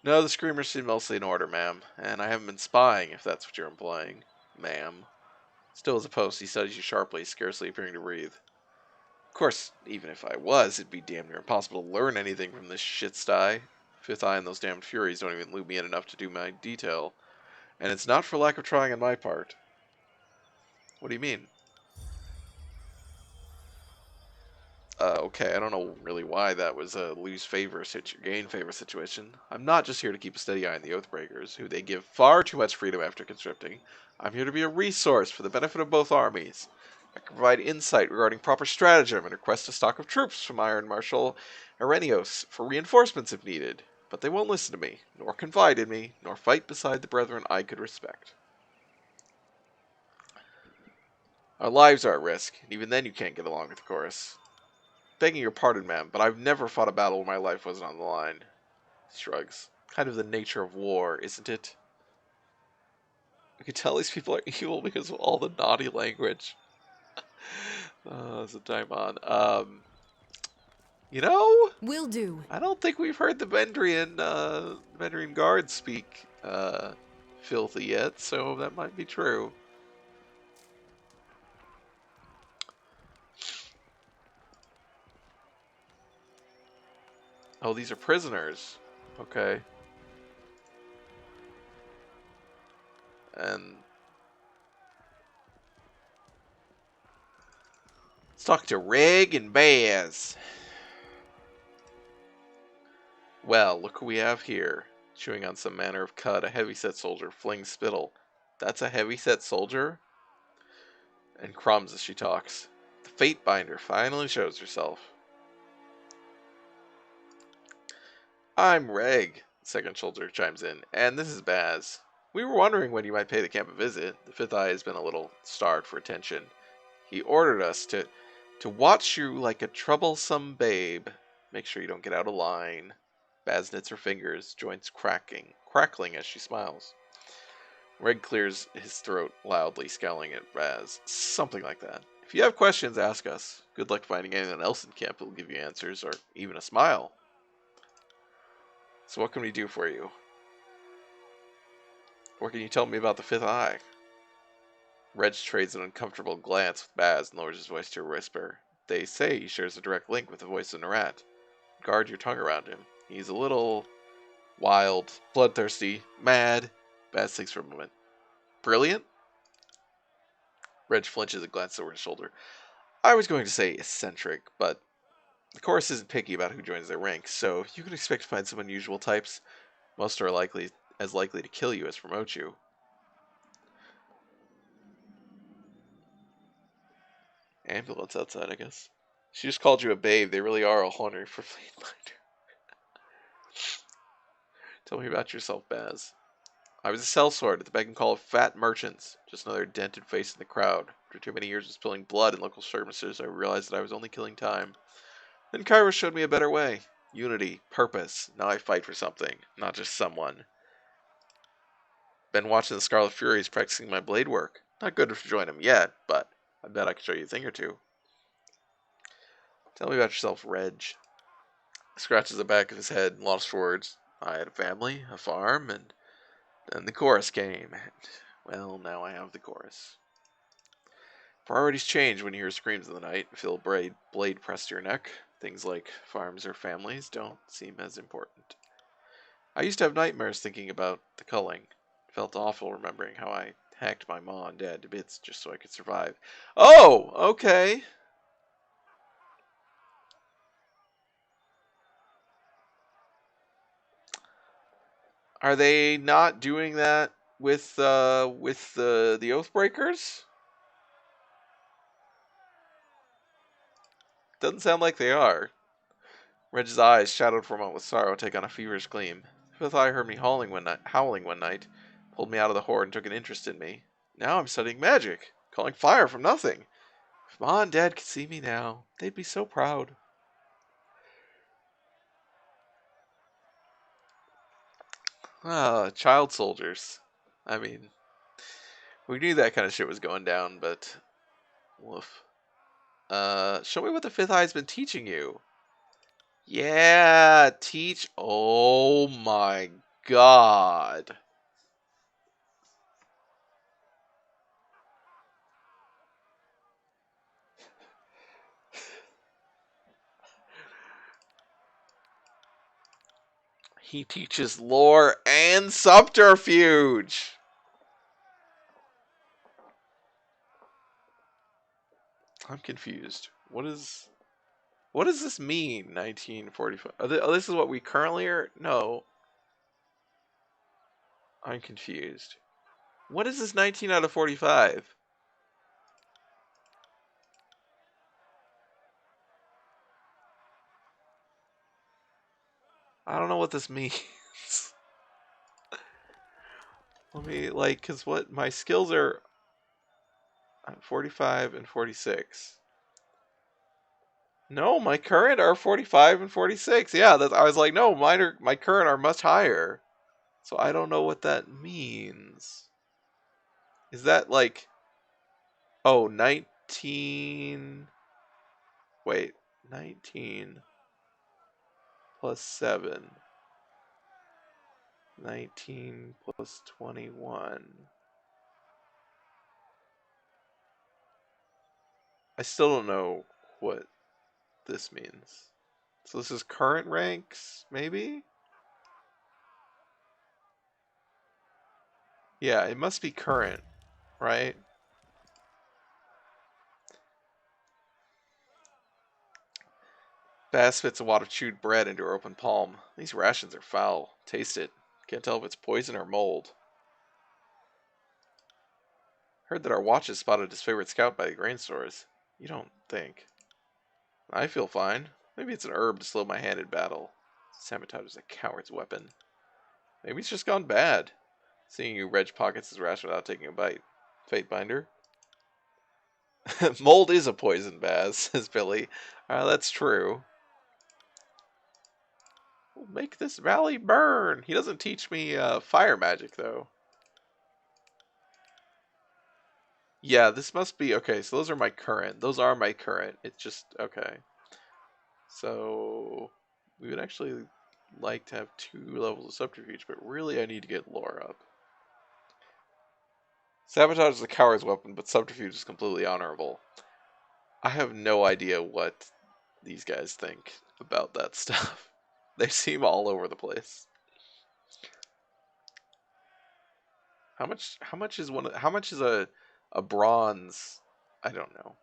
the screamers seem mostly in order, ma'am, and I haven't been spying, if that's what you're implying, ma'am. Still as a post, he studies you sharply, scarcely appearing to breathe. Of course, even if I was, it'd be damn near impossible to learn anything from this shit sty. Fifth Eye and those damned Furies don't even loop me in enough to do my detail. And it's not for lack of trying on my part. What do you mean? Okay, I don't know really why that was a gain favor situation. I'm not just here to keep a steady eye on the Oathbreakers, who they give far too much freedom after conscripting. I'm here to be a resource for the benefit of both armies. I can provide insight regarding proper stratagem and request a stock of troops from Iron Marshal Arenios for reinforcements if needed. But they won't listen to me, nor confide in me, nor fight beside the brethren I could respect. Our lives are at risk, and even then you can't get along with the chorus. Begging your pardon, ma'am, but I've never fought a battle where my life wasn't on the line. He shrugs. Kind of the nature of war, isn't it? You can tell these people are evil because of all the naughty language. It's a time on. You know, Will do. I don't think we've heard the Bendrian guards speak filthy yet, so that might be true. Oh, these are prisoners. Okay. And let's talk to Reg and Baz. Well, look who we have here. Chewing on some manner of cud, a heavy-set soldier flings spittle. That's a heavy-set soldier? And crumbs as she talks. The Fate Binder finally shows herself. I'm Reg, the second soldier chimes in, and this is Baz. We were wondering when you might pay the camp a visit. The Fifth Eye has been a little starved for attention. He ordered us to watch you like a troublesome babe. Make sure you don't get out of line. Baz knits her fingers, joints crackling as she smiles. Reg clears his throat loudly, scowling at Baz. Something like that. If you have questions, ask us. Good luck finding anyone else in camp who will give you answers, or even a smile. So what can we do for you? Or can you tell me about the Fifth Eye? Reg trades an uncomfortable glance with Baz and lowers his voice to a whisper. They say he shares a direct link with the voice of Narat. Guard your tongue around him. He's a little wild, bloodthirsty, mad. Baz thinks for a moment. Brilliant? Reg flinches and glances over his shoulder. I was going to say eccentric, but the chorus isn't picky about who joins their ranks, so you can expect to find some unusual types. Most are likely to kill you as promote you. Ambulance outside, I guess. She just called you a babe. They really are all hungry for Fleet Binder. Tell me about yourself, Baz. I was a sellsword at the beck and call of fat merchants. Just another dented face in the crowd. After too many years of spilling blood in local skirmishes, I realized that I was only killing time. Then Kairos showed me a better way. Unity, purpose. Now I fight for something, not just someone. Been watching the Scarlet Furies practicing my blade work. Not good to join them yet, but I bet I can show you a thing or two. Tell me about yourself, Reg. Scratches the back of his head and lost for words. I had a family, a farm, and then the chorus came. And, well, now I have the chorus. Priorities change when you hear screams in the night, feel a blade pressed to your neck. Things like farms or families don't seem as important. I used to have nightmares thinking about the culling. It felt awful remembering how I hacked my mom and dad to bits just so I could survive. Oh, okay. Are they not doing that with the Oathbreakers? Doesn't sound like they are. Reg's eyes, shadowed for a moment with sorrow, take on a feverish gleam. Fifth Eye heard me howling one night, pulled me out of the horde and took an interest in me. Now I'm studying magic, calling fire from nothing. If Ma and Dad could see me now, they'd be so proud. Ah, child soldiers. I mean, we knew that kind of shit was going down, but woof. Show me what the Fifth Eye's been teaching you. Yeah, teach. Oh my god. He teaches lore and subterfuge. I'm confused. What does this mean? 1945. This is what we currently are. No, I'm confused. What is this 19 out of 45? I don't know what this means. Let me, like, because what my skills are 45 and 46. No, my current are 45 and 46. Yeah, I was like, no, my current are much higher. So I don't know what that means. Is that like, oh, 19, wait, 19 plus 7. 19 plus 21. I still don't know what this means. So this is current ranks, maybe? Yeah, it must be current, right? Bass fits a wad of chewed bread into her open palm. These rations are foul. Taste it. Can't tell if it's poison or mold. Heard that our watches spotted his favorite scout by the grain stores. You don't think. I feel fine. Maybe it's an herb to slow my hand in battle. Sabotage is a coward's weapon. Maybe it's just gone bad. Seeing you Reg pockets his ration without taking a bite. Fate binder. Mold is a poison, Baz, says Billy. That's true. We'll make this valley burn. He doesn't teach me fire magic, though. Yeah, this must be... Okay, so those are my current. Those are my current. It's just... Okay. So... We would actually like to have 2 levels of subterfuge, but really I need to get lore up. Sabotage is a coward's weapon, but subterfuge is completely honorable. I have no idea what these guys think about that stuff. They seem all over the place. How much is a bronze? I don't know.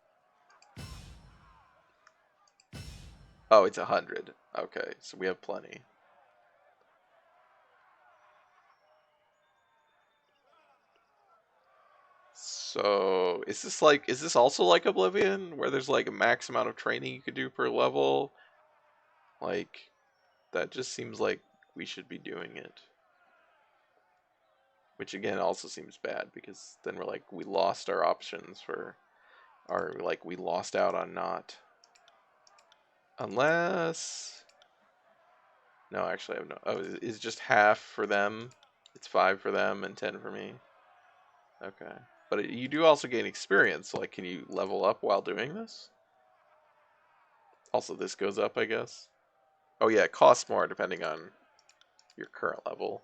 Oh, it's 100. Okay, so we have plenty. So, is this also like Oblivion, where there's like a max amount of training you could do per level? Like, that just seems like we should be doing it. Which again also seems bad, because then we're like, we lost our options for, or like we lost out on not. Unless, no, actually I have no, oh, is just half for them? It's 5 for them and 10 for me? Okay. But you do also gain experience, so like, can you level up while doing this? Also, this goes up, I guess. Oh yeah, it costs more depending on your current level.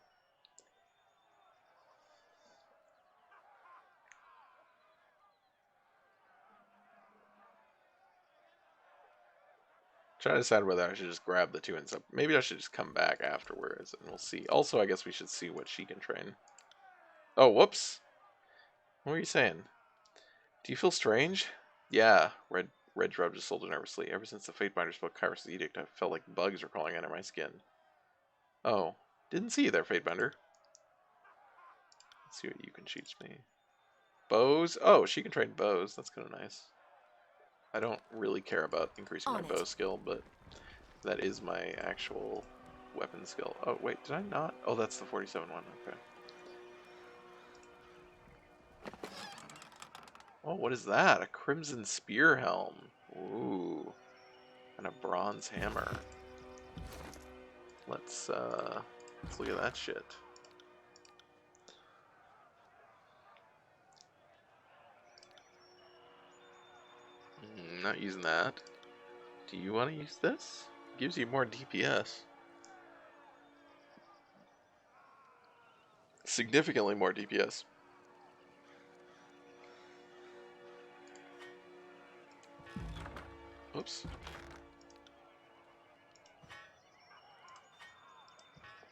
Trying to decide whether I should just grab the 2 and sub. Maybe I should just come back afterwards and we'll see. Also, I guess we should see what she can train. Oh, whoops. What were you saying? Do you feel strange? Yeah, Red rubbed his shoulder nervously. Ever since the Fatebinder spoke Kairos' edict, I felt like bugs were crawling under my skin. Oh, didn't see you there, Fatebinder. Let's see what you can teach me. Bows? Oh, she can train bows. That's kind of nice. I don't really care about increasing my bow skill, but that is my actual weapon skill. Oh, wait, did I not? Oh, that's the 47 one. Okay. Oh, what is that? A crimson spear helm. Ooh. And a bronze hammer. Let's look at that shit. Not using that. Do you want to use this? Gives you more DPS. Significantly more DPS. Oops.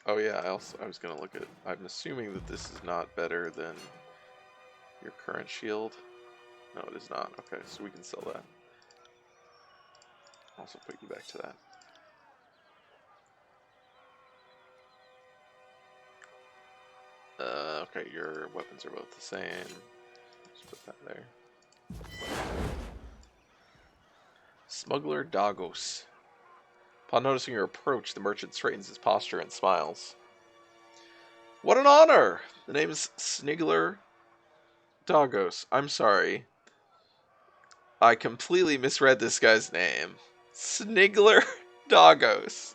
Oh yeah, I was gonna look at. I'm assuming that this is not better than your current shield. No, it is not. Okay, so we can sell that. Also put you back to that. Okay, your weapons are both the same. Just put that there. Smuggler Dagos. Upon noticing your approach, the merchant straightens his posture and smiles. What an honor! The name is Snigler Dagos. I'm sorry. I completely misread this guy's name. Snigler Dagos.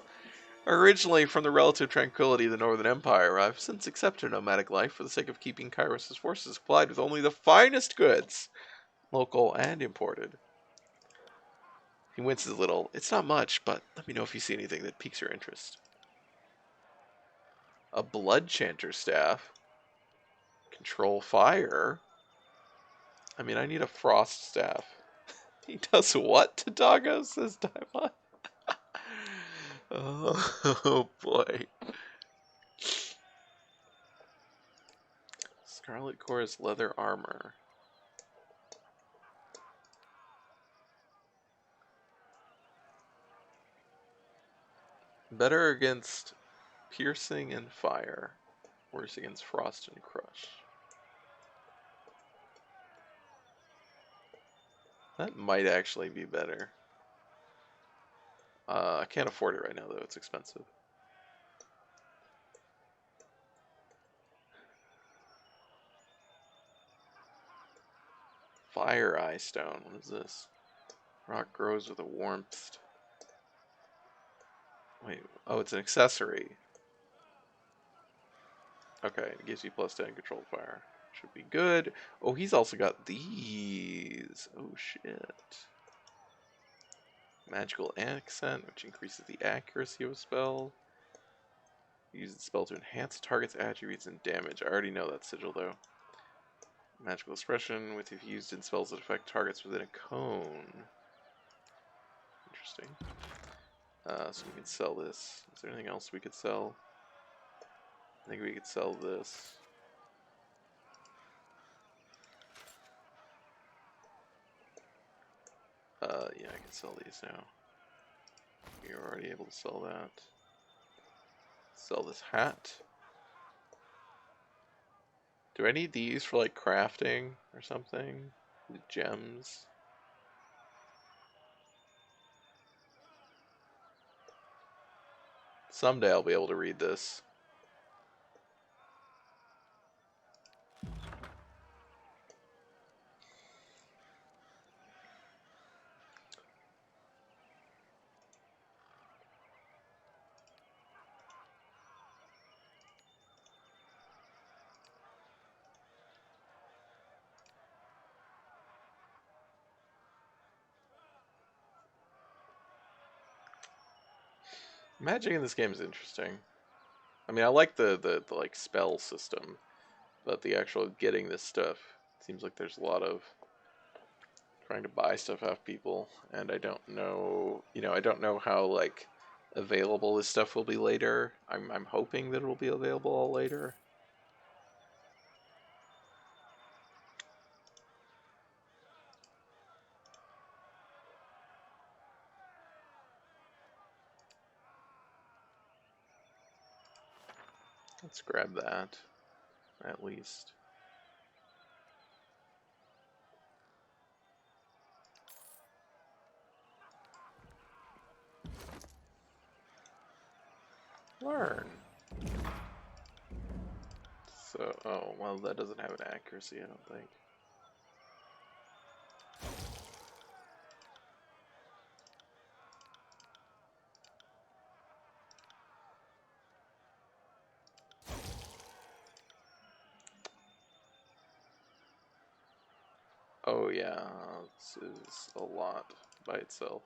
Originally from the relative tranquility of the Northern Empire, I've since accepted a nomadic life for the sake of keeping Kairos' forces supplied with only the finest goods, local and imported. He winces a little. It's not much, but let me know if you see anything that piques your interest. A blood chanter staff. Control fire. I mean, I need a frost staff. He does what to Dagos, says Daimon? Oh boy. Scarlet Chorus leather armor. Better against piercing and fire. Worse against frost and crush. That might actually be better. I can't afford it right now, though. It's expensive. Fire Eye Stone. What is this? Rock grows with a warmth. Wait. Oh, it's an accessory. Okay, it gives you plus 10 controlled fire. Should be good. Oh, he's also got these. Oh, shit. Magical Accent, which increases the accuracy of a spell. Use the spell to enhance the target's attributes and damage. I already know that sigil, though. Magical Expression, with if used in spells that affect targets within a cone. Interesting. So we can sell this. Is there anything else we could sell? I think we could sell this. Yeah, I can sell these now. You're already able to sell that. Sell this hat. Do I need these for like crafting or something? The gems. Someday I'll be able to read this. Magic in this game is interesting. I mean, I like the like spell system, but the actual getting this stuff seems like there's a lot of trying to buy stuff off people, and I don't know, I don't know how like available this stuff will be later. I'm hoping that it'll be available all later. Let's grab that, at least. Learn. So, oh, well, that doesn't have an accuracy, I don't think. Oh yeah, this is a lot by itself.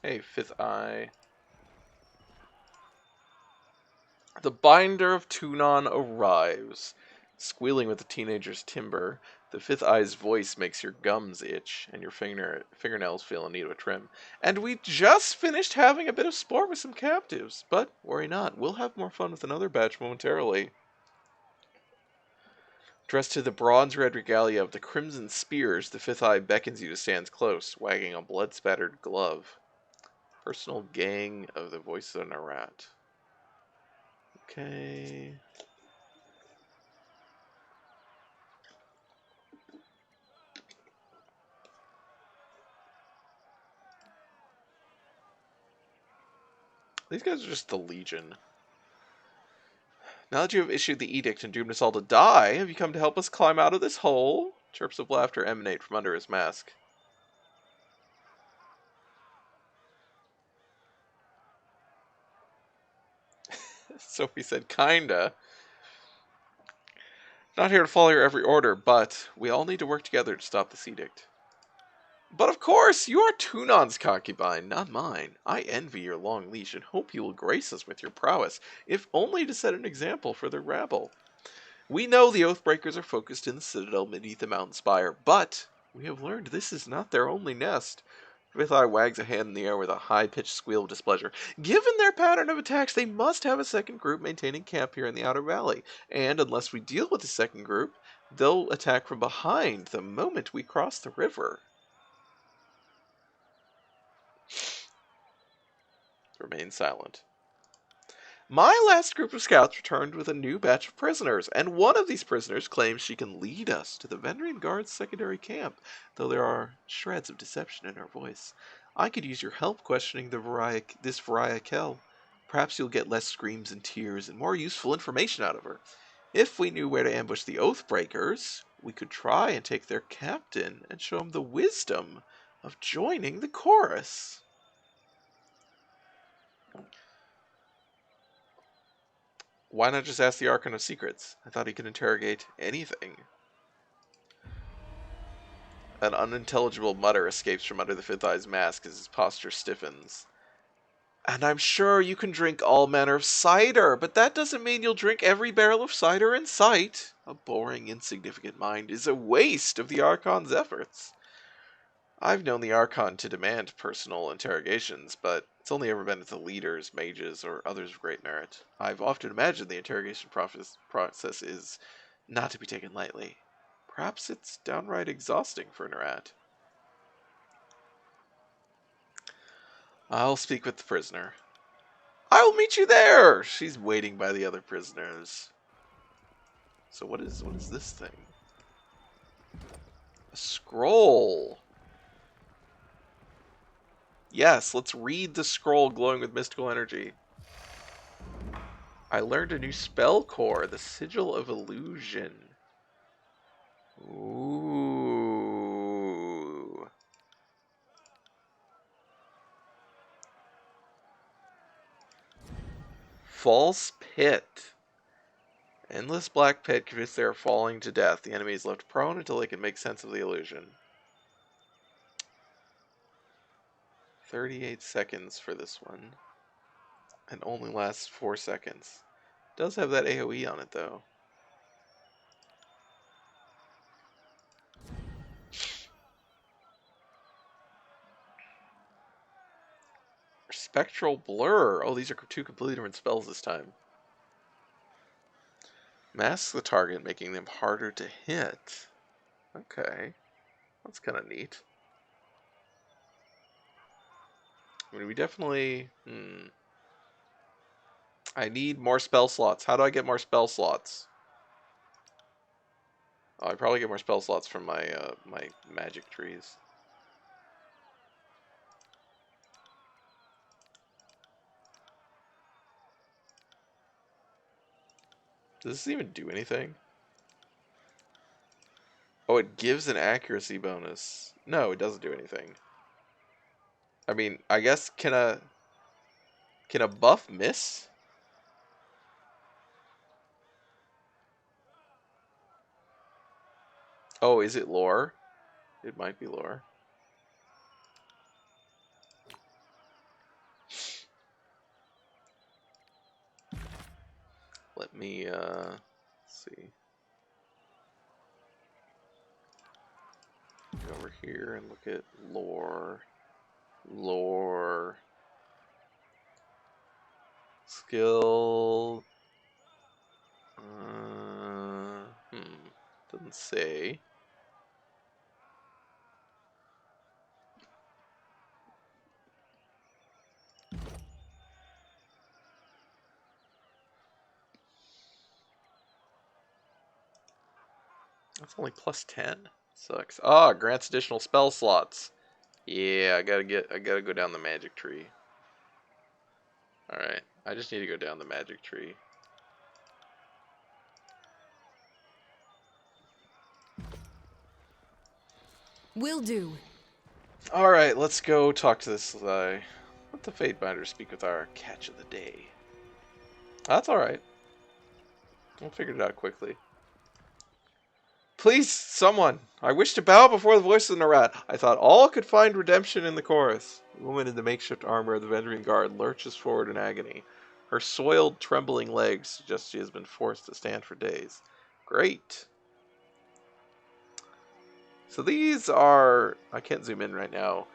Hey, Fifth Eye. The binder of Tunon arrives. Squealing with the teenager's timber, the Fifth Eye's voice makes your gums itch and your fingernails feel in need of a trim. And we just finished having a bit of sport with some captives, but worry not, we'll have more fun with another batch momentarily. Dressed to the bronze-red regalia of the crimson spears, the fifth eye beckons you to stand close, wagging a blood-spattered glove. Personal gang of the voice of a rat. Okay. These guys are just the Legion. Now that you have issued the edict and doomed us all to die, have you come to help us climb out of this hole? Chirps of laughter emanate from under his mask. Sophie said, kinda. Not here to follow your every order, but we all need to work together to stop this edict. But of course, you are Tunon's concubine, not mine. I envy your long leash and hope you will grace us with your prowess, if only to set an example for the rabble. We know the Oathbreakers are focused in the citadel beneath the mountain spire, but we have learned this is not their only nest. Fifth Eye wags a hand in the air with a high-pitched squeal of displeasure. Given their pattern of attacks, they must have a second group maintaining camp here in the Outer Valley, and unless we deal with the second group, they'll attack from behind the moment we cross the river. Remain silent. My last group of scouts returned with a new batch of prisoners, and one of these prisoners claims she can lead us to the Vendrian Guard's secondary camp, though there are shreds of deception in her voice. I could use your help questioning this Varia Kell. Perhaps you'll get less screams and tears and more useful information out of her. If we knew where to ambush the Oathbreakers, we could try and take their captain and show him the wisdom of joining the chorus. Why not just ask the Archon of Secrets? I thought he could interrogate anything. An unintelligible mutter escapes from under the Fifth Eye's mask as his posture stiffens. And I'm sure you can drink all manner of cider, but that doesn't mean you'll drink every barrel of cider in sight. A boring, insignificant mind is a waste of the Archon's efforts. I've known the Archon to demand personal interrogations, but it's only ever been with the leaders, mages, or others of great merit. I've often imagined the interrogation process is not to be taken lightly. Perhaps it's downright exhausting for an rat. I'll speak with the prisoner. I will meet you there! She's waiting by the other prisoners. So what is this thing? A scroll! Yes, let's read the scroll glowing with mystical energy. I learned a new spell core, the Sigil of Illusion. Ooh. False Pit. Endless black pit convinced they are falling to death. The enemy is left prone until they can make sense of the illusion. 38 seconds for this one. And only lasts 4 seconds. Does have that AoE on it though. Spectral Blur. Oh, these are two completely different spells this time. Mask the target, making them harder to hit. Okay. That's kind of neat. I mean, we definitely... I need more spell slots. How do I get more spell slots? Oh, I probably get more spell slots from my my magic trees. Does this even do anything? Oh, it gives an accuracy bonus. No, it doesn't do anything. I mean, I guess can a buff miss? Oh, is it lore? It might be lore. Let me see. Go over here and look at lore. Lore. Skill. Let's see. That's only plus 10. Sucks. Ah, grants additional spell slots. Yeah, I gotta go down the magic tree. Alright, I just need to go down the magic tree. Will do. Alright, let's go talk to this let the Fate Binder speak with our catch of the day. That's alright. We'll figure it out quickly. Please, someone! I wish to bow before the voice of the Narat. I thought all could find redemption in the chorus. The woman in the makeshift armor of the Vendrian Guard lurches forward in agony. Her soiled, trembling legs suggest she has been forced to stand for days. Great. So these are... I can't zoom in right now.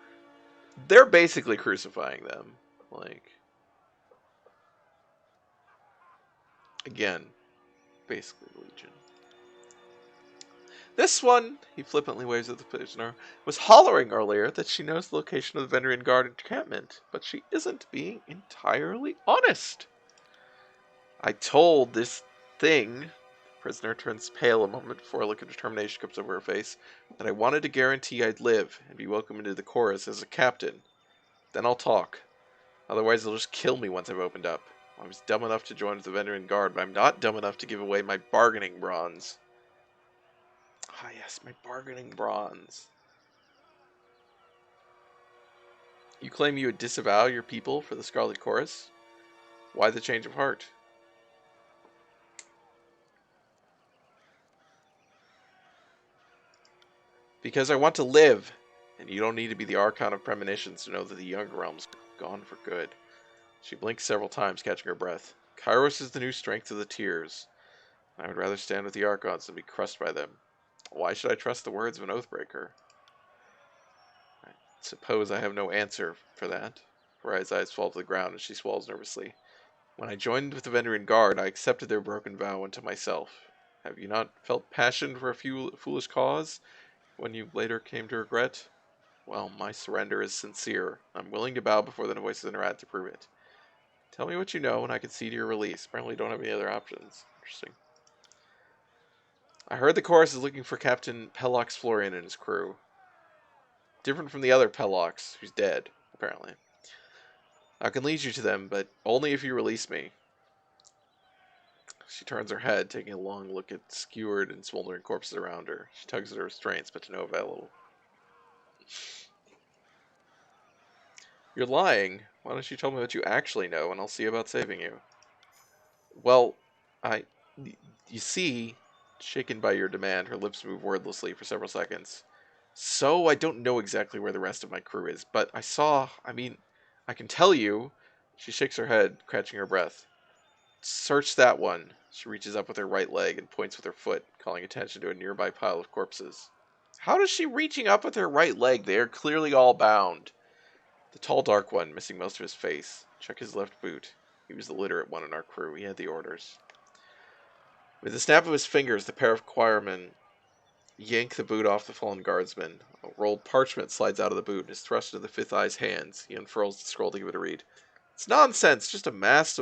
They're basically crucifying them. Like... Again, basically Legion. This one, he flippantly waves at the prisoner, was hollering earlier that she knows the location of the Vendrian Guard encampment, but she isn't being entirely honest. I told this thing, the prisoner turns pale a moment before a look of determination comes over her face, that I wanted to guarantee I'd live and be welcomed into the chorus as a captain. Then I'll talk. Otherwise they'll just kill me once I've opened up. I was dumb enough to join the Vendrian Guard, but I'm not dumb enough to give away my bargaining bronze. Ah, yes, my bargaining bronze. You claim you would disavow your people for the Scarlet Chorus? Why the change of heart? Because I want to live, and you don't need to be the Archon of Premonitions to know that the Younger Realm's gone for good. She blinks several times, catching her breath. Kairos is the new strength of the Tears. I would rather stand with the Archons than be crushed by them. Why should I trust the words of an Oathbreaker? I suppose I have no answer for that. Farai's eyes fall to the ground and she swallows nervously. When I joined with the Vendrian Guard, I accepted their broken vow unto myself. Have you not felt passion for a foolish cause, when you later came to regret? Well, my surrender is sincere. I'm willing to bow before the voice of the Narat to prove it. Tell me what you know, and I can see to your release. Apparently you don't have any other options. Interesting. I heard the chorus is looking for Captain Pelox Florian and his crew. Different from the other Pelox, who's dead, apparently. I can lead you to them, but only if you release me. She turns her head, taking a long look at skewered and smoldering corpses around her. She tugs at her restraints, but to no avail. You're lying. Why don't you tell me what you actually know, and I'll see about saving you? Well, you see, shaken by your demand, her lips move wordlessly for several seconds. So, I don't know exactly where the rest of my crew is, but I can tell you. She shakes her head, catching her breath. Search that one. She reaches up with her right leg and points with her foot, calling attention to a nearby pile of corpses. How does she reaching up with her right leg? They are clearly all bound. The tall, dark one, missing most of his face. Check his left boot. He was the literate one in our crew. He had the orders. With a snap of his fingers, the pair of choirmen yank the boot off the fallen guardsman. A rolled parchment slides out of the boot and is thrust into the fifth eye's hands. He unfurls the scroll to give it a read. It's nonsense, just a mash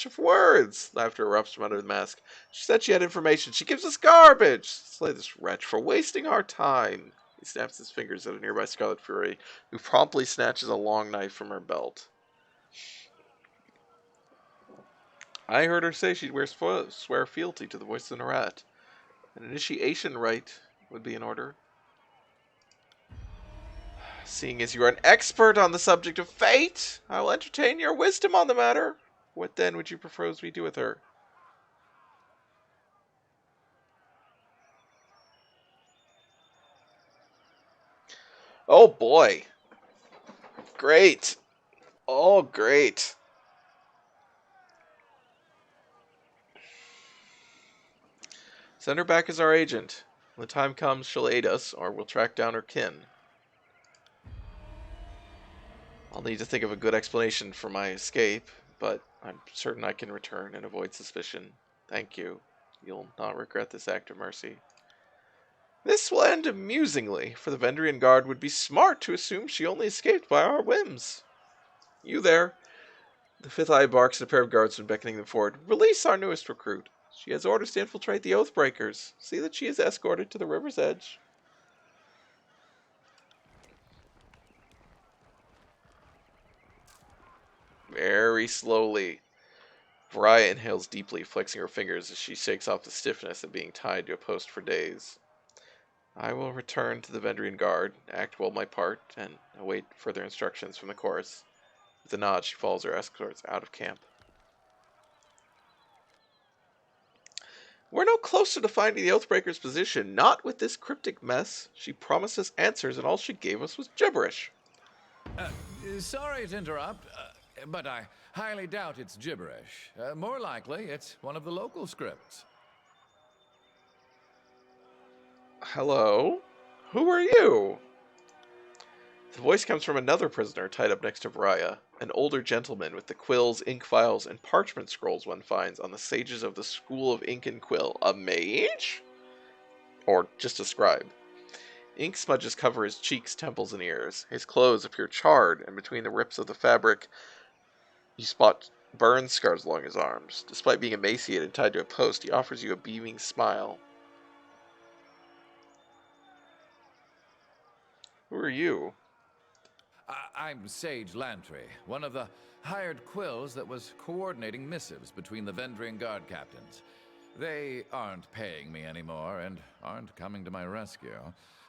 of words. Laughter erupts from under the mask. She said she had information. She gives us garbage. Slay this wretch for wasting our time. He snaps his fingers at a nearby Scarlet Fury, who promptly snatches a long knife from her belt. I heard her say she'd swear fealty to the voice of the Narat. An initiation rite would be in order. Seeing as you are an expert on the subject of fate, I will entertain your wisdom on the matter. What then would you propose we do with her? Oh boy. Great. Oh, great. Send her back as our agent. When the time comes, she'll aid us, or we'll track down her kin. I'll need to think of a good explanation for my escape, but I'm certain I can return and avoid suspicion. Thank you. You'll not regret this act of mercy. This will end amusingly, for the Vendrian guard would be smart to assume she only escaped by our whims. You there. The fifth eye barks at a pair of guardsmen beckoning them forward. Release our newest recruit. She has orders to infiltrate the Oathbreakers. See that she is escorted to the river's edge. Very slowly, Variah inhales deeply, flexing her fingers as she shakes off the stiffness of being tied to a post for days. I will return to the Vendrian guard, act well my part, and await further instructions from the chorus. With a nod, she follows her escorts out of camp. We're no closer to finding the Oathbreaker's position, not with this cryptic mess. She promised us answers, and all she gave us was gibberish. Sorry to interrupt, but I highly doubt it's gibberish. More likely, it's one of the local scripts. Hello? Who are you? The voice comes from another prisoner tied up next to Variah, an older gentleman with the quills, ink vials, and parchment scrolls one finds on the sages of the School of Ink and Quill. A mage? Or just a scribe. Ink smudges cover his cheeks, temples, and ears. His clothes appear charred, and between the rips of the fabric, you spot burn scars along his arms. Despite being emaciated and tied to a post, he offers you a beaming smile. Who are you? I'm Sage Lantry, one of the hired quills that was coordinating missives between the Vendrian guard captains. They aren't paying me anymore and aren't coming to my rescue.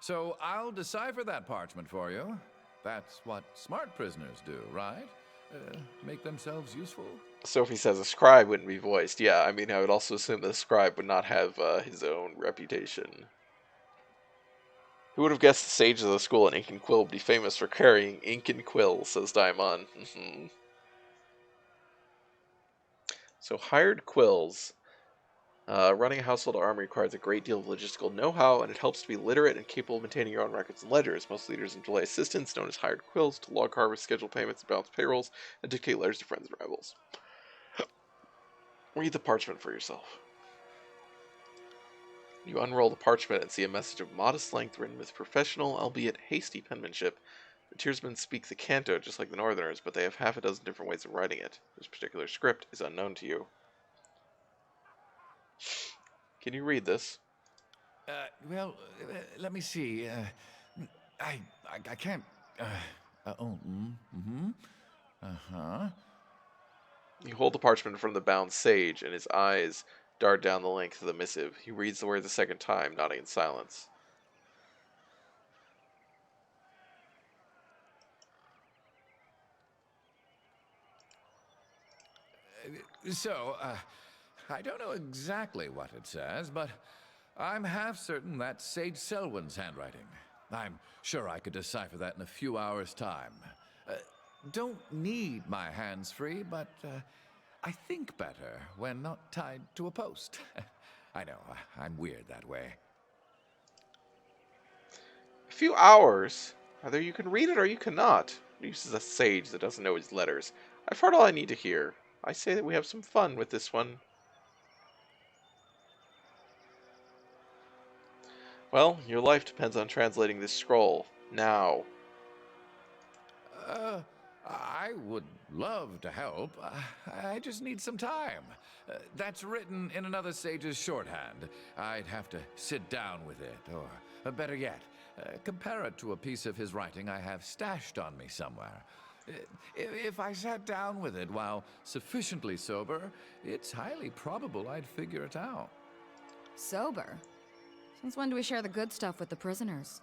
So I'll decipher that parchment for you. That's what smart prisoners do, right? Make themselves useful? Sophie says a scribe wouldn't be voiced. Yeah, I mean, I would also assume that a scribe would not have his own reputation. Who would have guessed the sages of the school in ink and quill would be famous for carrying ink and quill, says Daimon. So, hired quills. Running a household army requires a great deal of logistical know-how, and it helps to be literate and capable of maintaining your own records and ledgers. Most leaders employ assistants, known as hired quills, to log harvest, schedule payments, balance payrolls, and dictate letters to friends and rivals. Read the parchment for yourself. You unroll the parchment and see a message of modest length written with professional, albeit hasty penmanship. The Tearsmen speak the Canto just like the Northerners, but they have half a dozen different ways of writing it. This particular script is unknown to you. Can you read this? Let me see. I can't. You hold the parchment in front of the bound sage, and his eyes dart down the length of the missive. He reads the words a second time, nodding in silence. I don't know exactly what it says, but I'm half certain that's Sage Selwyn's handwriting. I'm sure I could decipher that in a few hours' time. Don't need my hands free, but I think better when not tied to a post. I know, I'm weird that way. A few hours? Either you can read it or you cannot. This is a sage that doesn't know his letters. I've heard all I need to hear. I say that we have some fun with this one. Well, your life depends on translating this scroll. Now. I would love to help. I just need some time. That's written in another sage's shorthand. I'd have to sit down with it, or better yet, compare it to a piece of his writing I have stashed on me somewhere. If I sat down with it while sufficiently sober, it's highly probable I'd figure it out. Sober? Since when do we share the good stuff with the prisoners?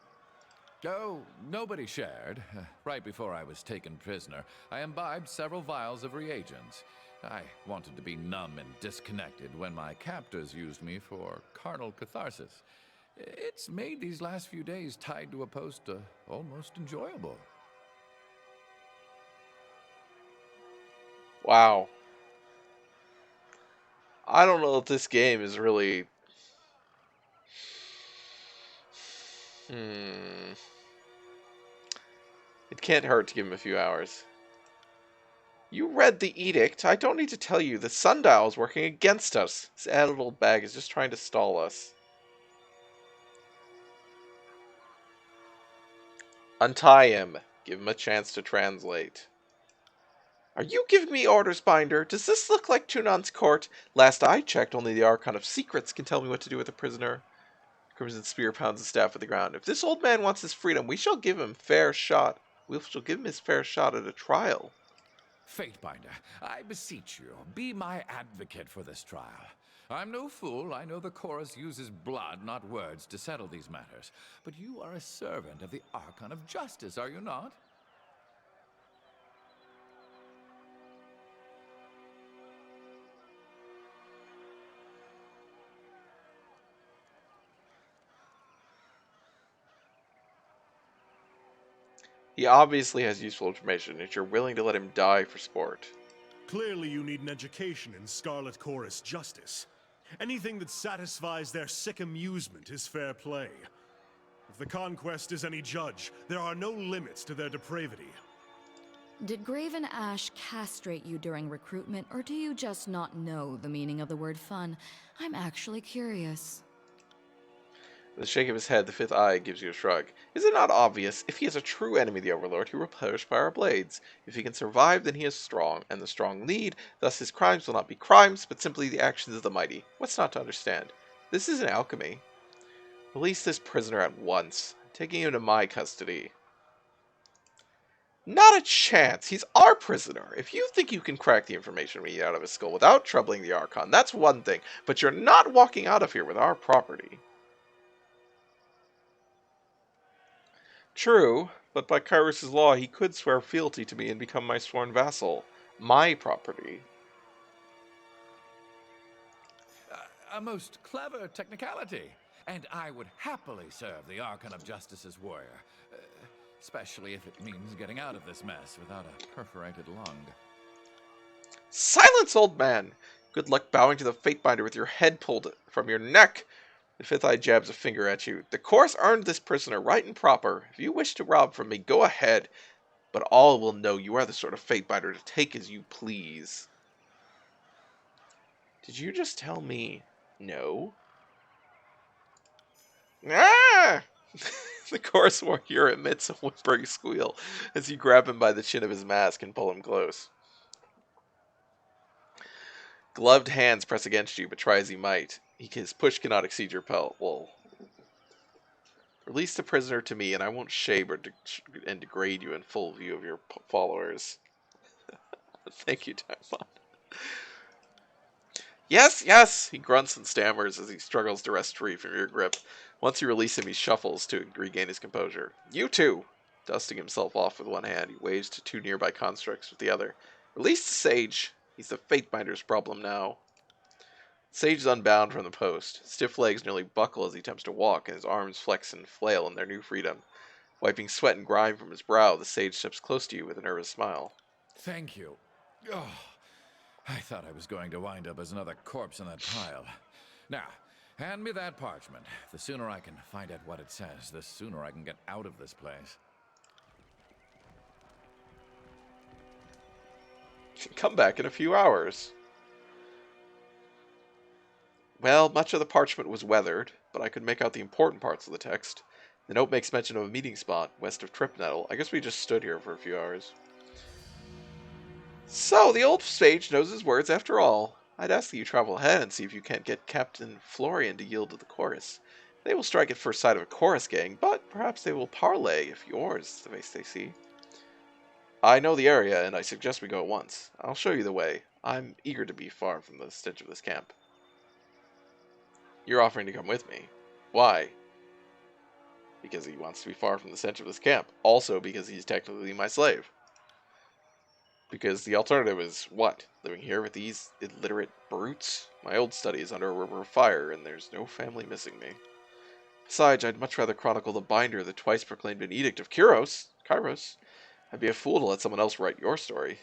Oh, nobody shared. Right before I was taken prisoner, I imbibed several vials of reagents. I wanted to be numb and disconnected when my captors used me for carnal catharsis. It's made these last few days tied to a post almost enjoyable. Wow. I don't know if this game is really... It can't hurt to give him a few hours. You read the edict. I don't need to tell you. The sundial is working against us. This addled old bag is just trying to stall us. Untie him. Give him a chance to translate. Are you giving me orders, Binder? Does this look like Tunan's court? Last I checked, only the Archon of Secrets can tell me what to do with a prisoner. Crimson Spear pounds the staff at the ground. If this old man wants his freedom, we shall give him fair shot. We shall give him his fair shot at a trial. Fatebinder, I beseech you, be my advocate for this trial. I'm no fool. I know the chorus uses blood, not words, to settle these matters. But you are a servant of the Archon of Justice, are you not? He obviously has useful information, yet you're willing to let him die for sport. Clearly you need an education in Scarlet Chorus justice. Anything that satisfies their sick amusement is fair play. If the Conquest is any judge, there are no limits to their depravity. Did Graven Ash castrate you during recruitment, or do you just not know the meaning of the word fun? I'm actually curious. With a shake of his head, the fifth eye gives you a shrug. Is it not obvious? If he is a true enemy of the Overlord, he will perish by our blades. If he can survive, then he is strong, and the strong lead. Thus his crimes will not be crimes, but simply the actions of the mighty. What's not to understand? This isn't alchemy. Release this prisoner at once. I'm taking him to my custody. Not a chance. He's our prisoner. If you think you can crack the information we need out of his skull without troubling the Archon, that's one thing. But you're not walking out of here with our property. True, but by Kairos' law, he could swear fealty to me and become my sworn vassal. My property. A most clever technicality. And I would happily serve the Archon of Justice as warrior. Especially if it means getting out of this mess without a perforated lung. Silence, old man! Good luck bowing to the Fatebinder with your head pulled from your neck. The fifth eye jabs a finger at you. The course earned this prisoner right and proper. If you wish to rob from me, go ahead. But all will know you are the sort of Fatebinder to take as you please. Did you just tell me no? Ah! The chorus warrior emits a whimpering squeal as you grab him by the chin of his mask and pull him close. Gloved hands press against you, but try as he might, his push cannot exceed your pelt. Well, release the prisoner to me, and I won't shame and degrade you in full view of your followers. Thank you, Diamond. Yes, yes, he grunts and stammers as he struggles to wrest free from your grip. Once you release him, he shuffles to regain his composure. You too! Dusting himself off with one hand, he waves to two nearby constructs with the other. Release the sage. He's the Fatebinder's problem now. Sage is unbound from the post. Stiff legs nearly buckle as he attempts to walk, and his arms flex and flail in their new freedom. Wiping sweat and grime from his brow, the sage steps close to you with a nervous smile. Thank you. Oh, I thought I was going to wind up as another corpse in that pile. Now, hand me that parchment. The sooner I can find out what it says, the sooner I can get out of this place. Come back in a few hours. Well, much of the parchment was weathered, but I could make out the important parts of the text. The note makes mention of a meeting spot west of Tripnettle. I guess we just stood here for a few hours. So, the old sage knows his words after all. I'd ask that you travel ahead and see if you can't get Captain Florian to yield to the chorus. They will strike at first sight of a chorus gang, but perhaps they will parley if yours is the face they see. I know the area, and I suggest we go at once. I'll show you the way. I'm eager to be far from the stench of this camp. You're offering to come with me. Why? Because he wants to be far from the stench of this camp. Also because he's technically my slave. Because the alternative is what? Living here with these illiterate brutes? My old study is under a river of fire, and there's no family missing me. Besides, I'd much rather chronicle the binder that twice proclaimed an edict of Kairos. I'd be a fool to let someone else write your story.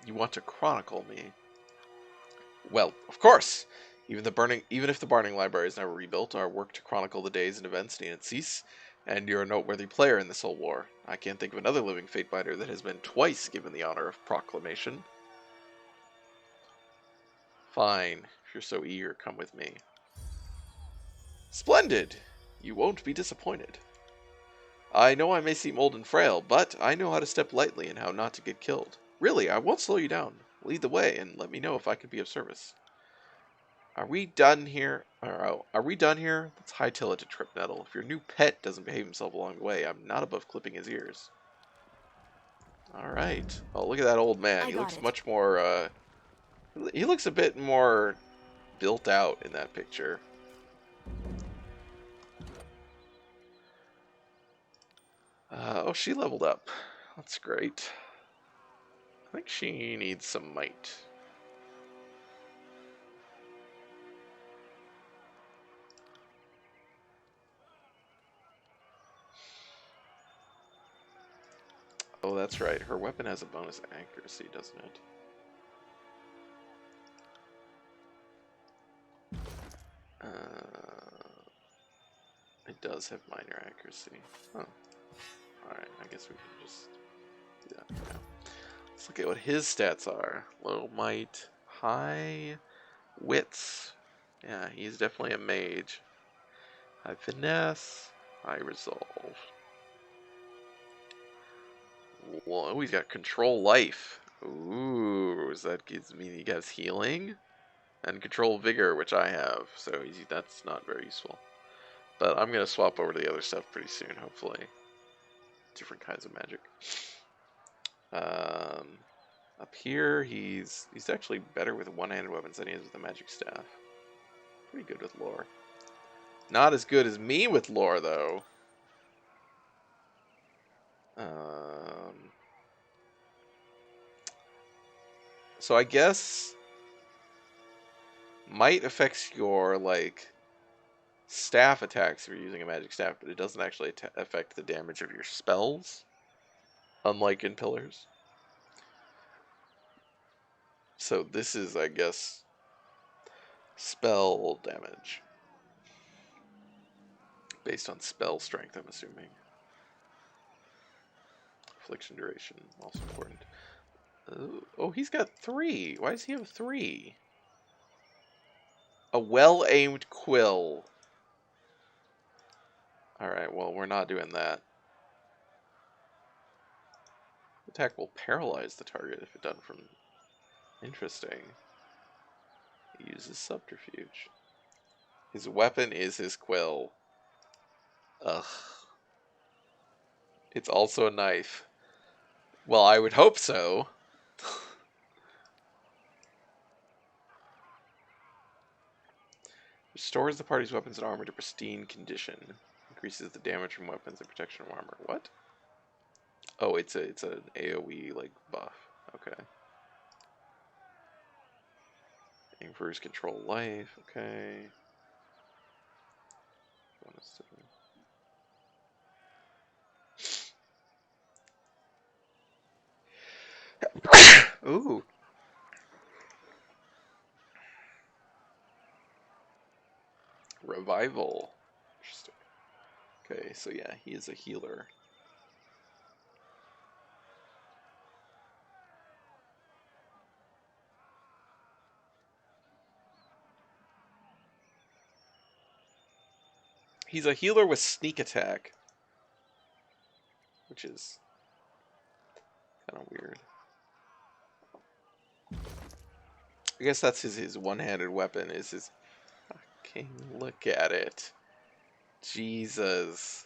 You want to chronicle me? Well, of course! Even if the Barning Library is never rebuilt, our work to chronicle the days and events needn't cease, and you're a noteworthy player in this whole war. I can't think of another living Fatebinder that has been twice given the honor of proclamation. Fine, if you're so eager, come with me. Splendid! You won't be disappointed. I know I may seem old and frail, but I know how to step lightly and how not to get killed. Really, I won't slow you down. Lead the way and let me know if I can be of service. Are we done here? Are we done here? Let's hightail it to Trip Nettle. If your new pet doesn't behave himself along the way, I'm not above clipping his ears. Alright. Oh, look at that old man. I He got looks it. much more, he looks a bit more built out in that picture. Oh, she leveled up. That's great. I think she needs some might. Oh, that's right. Her weapon has a bonus accuracy, doesn't it? It does have minor accuracy. Huh. Alright, I guess we can just do that for now. Let's look at what his stats are. Low might, high wits. Yeah, he's definitely a mage. High finesse, high resolve. Whoa, he's got control life. Ooh, so that gives me, he has healing and control vigor, which I have. So that's not very useful. But I'm gonna swap over to the other stuff pretty soon, hopefully. Different kinds of magic. Up here, he's actually better with one-handed weapons than he is with a magic staff. Pretty good with lore. Not as good as me with lore, though. So I guess might affects your like staff attacks if you're using a magic staff, but it doesn't actually affect the damage of your spells, unlike in pillars. So this is, I guess, spell damage based on spell strength, I'm assuming. Affliction duration, also important. Oh, he's got 3. Why does he have 3? A well-aimed quill. Alright, well, we're not doing that. Attack will paralyze the target if it's done from... Interesting. He uses subterfuge. His weapon is his quill. Ugh. It's also a knife. Well, I would hope so. Restores the party's weapons and armor to pristine condition. Increases the damage from weapons and protection from armor. What? Oh, it's an AoE like buff. Okay. Improves control life. Okay. Ooh. Revival. Interesting. Okay, so yeah, he is a healer. He's a healer with sneak attack, which is kind of weird. I guess that's his one-handed weapon, is his... Fucking look at it. Jesus.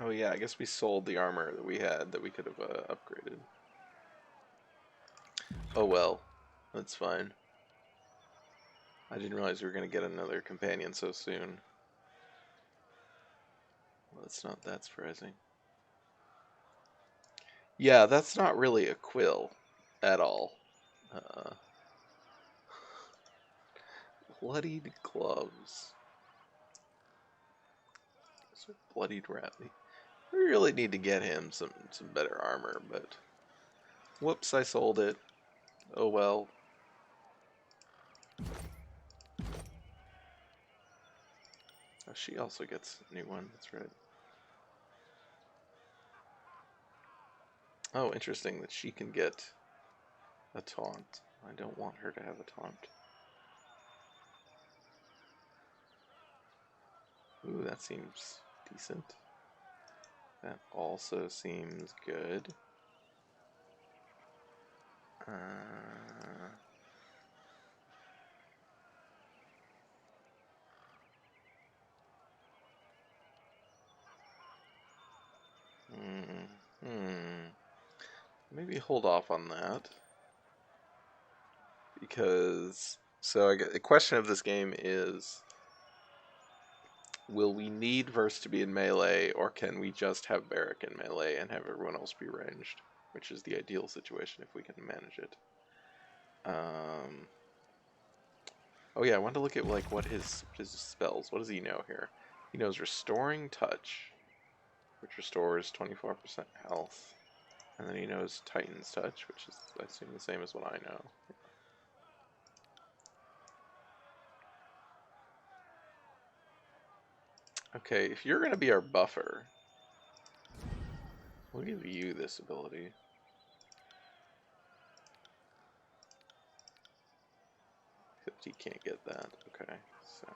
Oh yeah, I guess we sold the armor that we had that we could have upgraded. Oh well, that's fine. I didn't realize we were going to get another companion so soon. Well, it's not that surprising. Yeah, that's not really a quill at all. Bloodied gloves. So bloodied rat. We really need to get him some better armor, but Whoops, I sold it. Oh well. Oh, she also gets a new one, that's right. Oh, interesting that she can get a taunt. I don't want her to have a taunt. Ooh, that seems decent. That also seems good. Maybe hold off on that. Because, so I get, the question of this game is, will we need Verse to be in melee, or can we just have Barrack in melee and have everyone else be ranged? Which is the ideal situation if we can manage it. Oh yeah, I wanted to look at like what his spells. What does he know here? He knows Restoring Touch, which restores 24% health. And then he knows Titan's Touch, which is, I assume, the same as what I know. Okay, if you're going to be our buffer, we'll give you this ability. Except he can't get that. Okay, so...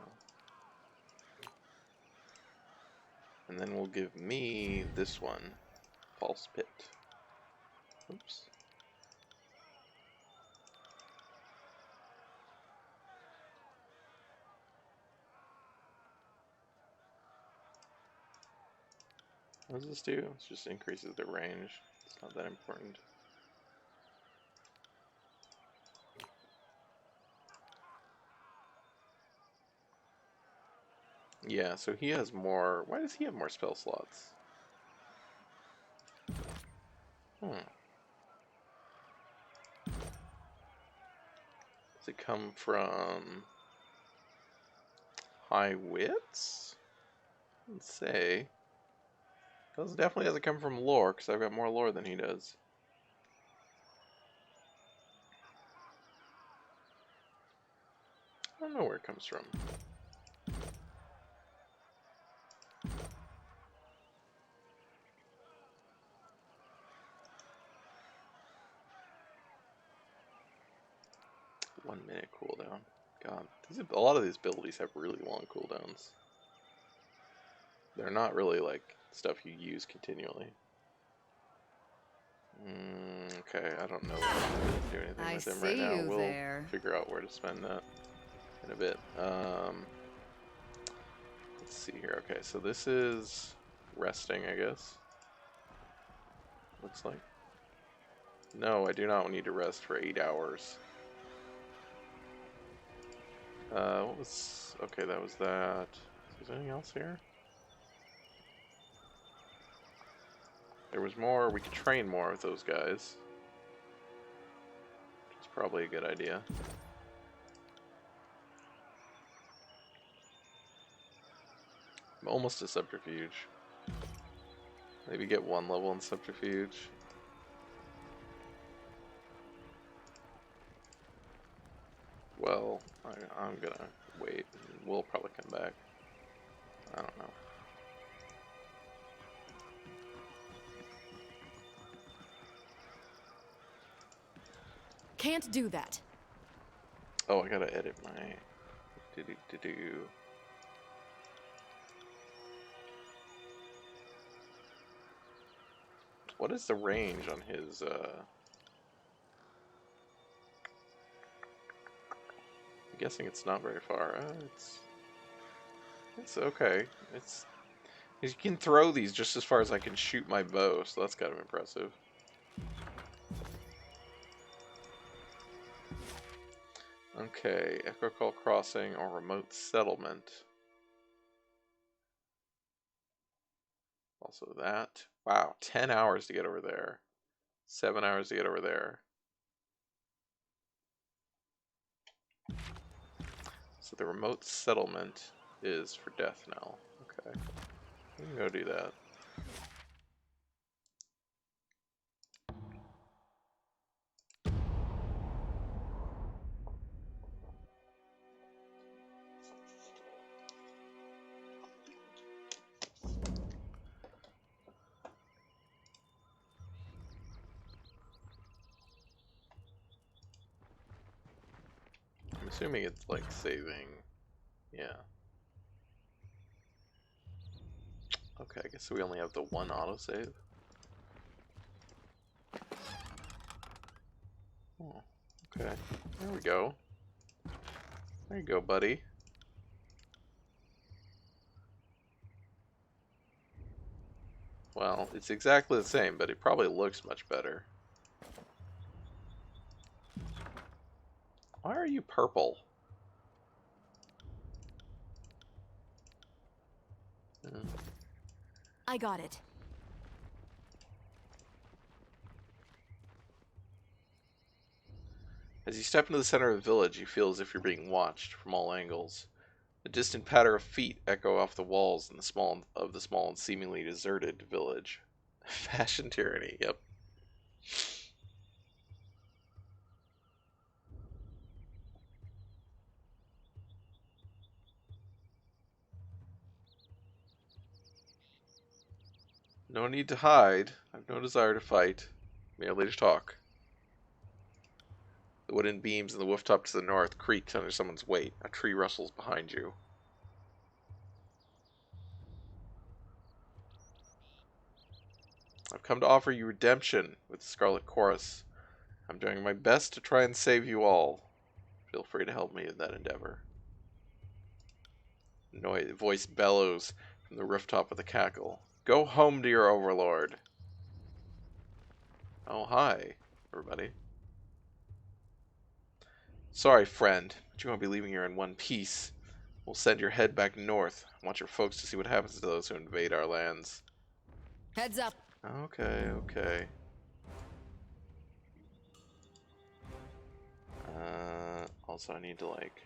And then we'll give me this one, False Pit. Oops. What does this do? It just increases the range. It's not that important. Yeah, so he has more... Why does he have more spell slots? Does it come from high wits? Let's say. It definitely doesn't come from lore, because I've got more lore than he does. I don't know where it comes from. One minute cooldown. God, a lot of these abilities have really long cooldowns. They're not really like stuff you use continually. Okay, I don't know if I can do anything with him right now. We'll figure out where to spend that in a bit. Let's see here. Okay, so this is resting, I guess. Looks like. No, I do not need to rest for 8 hours. What was... Okay, that was that. Is there anything else here? There was more. We could train more with those guys. Which is probably a good idea. I'm almost a Subterfuge. Maybe get 1 level in Subterfuge. Well, I'm gonna wait. We'll probably come back. I don't know. Can't do that. Oh, I gotta edit my... Do-do-do-do. What is the range on his, I'm guessing it's not very far. It's okay. You can throw these just as far as I can shoot my bow, so that's kind of impressive. Okay, Echo Call Crossing or Remote Settlement. Also that. Wow, 10 hours to get over there. 7 hours to get over there. So the Remote Settlement is for Death Knell. Okay. We can go do that. assuming it's like saving. Yeah. Okay, I guess we only have the one autosave. Oh, okay. There we go. There you go, buddy. Well, it's exactly the same, but it probably looks much better. Why are you purple? I got it. As you step into the center of the village, you feel as if you're being watched from all angles. A distant patter of feet echo off the walls in the small and seemingly deserted village. Fashion tyranny, yep. No need to hide. I've no desire to fight, merely to talk. The wooden beams in the rooftop to the north creak under someone's weight. A tree rustles behind you. I've come to offer you redemption with the Scarlet Chorus. I'm doing my best to try and save you all. Feel free to help me in that endeavor. Voice bellows from the rooftop with a cackle. Go home to your overlord. Oh, hi, everybody. Sorry, friend, but you won't be leaving here in one piece. We'll send your head back north. I want your folks to see what happens to those who invade our lands. Heads up. Okay, okay. Also I need to like...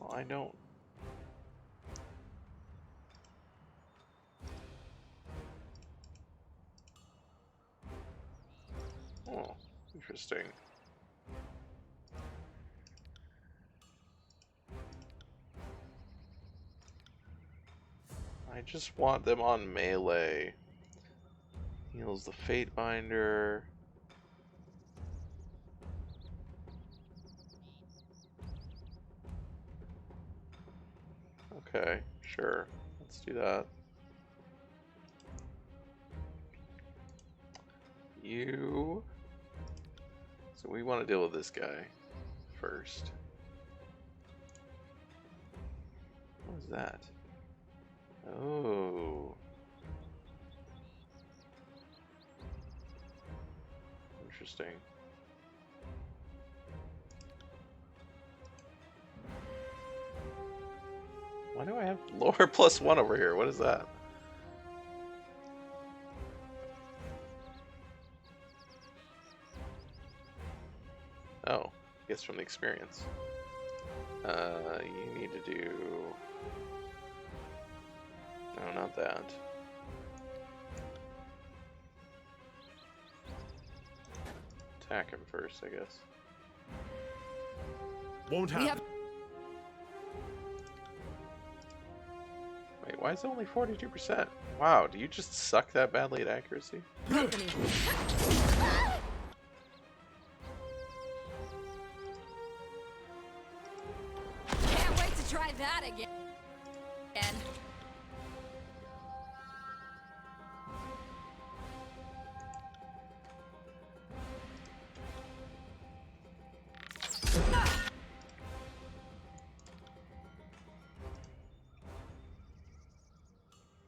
Well, I don't... Oh, interesting. I just want them on melee. Heals the Fate Binder. Okay, sure. Let's do that. You... So we want to deal with this guy first. What is that? Oh. Interesting. Why do I have lore +1 over here? What is that? Oh, I guess from the experience. You need to do... No, not that. Attack him first, I guess. Won't happen. Wait, why is it only 42%? Wow, do you just suck that badly at accuracy? Company. Can't wait to try that again.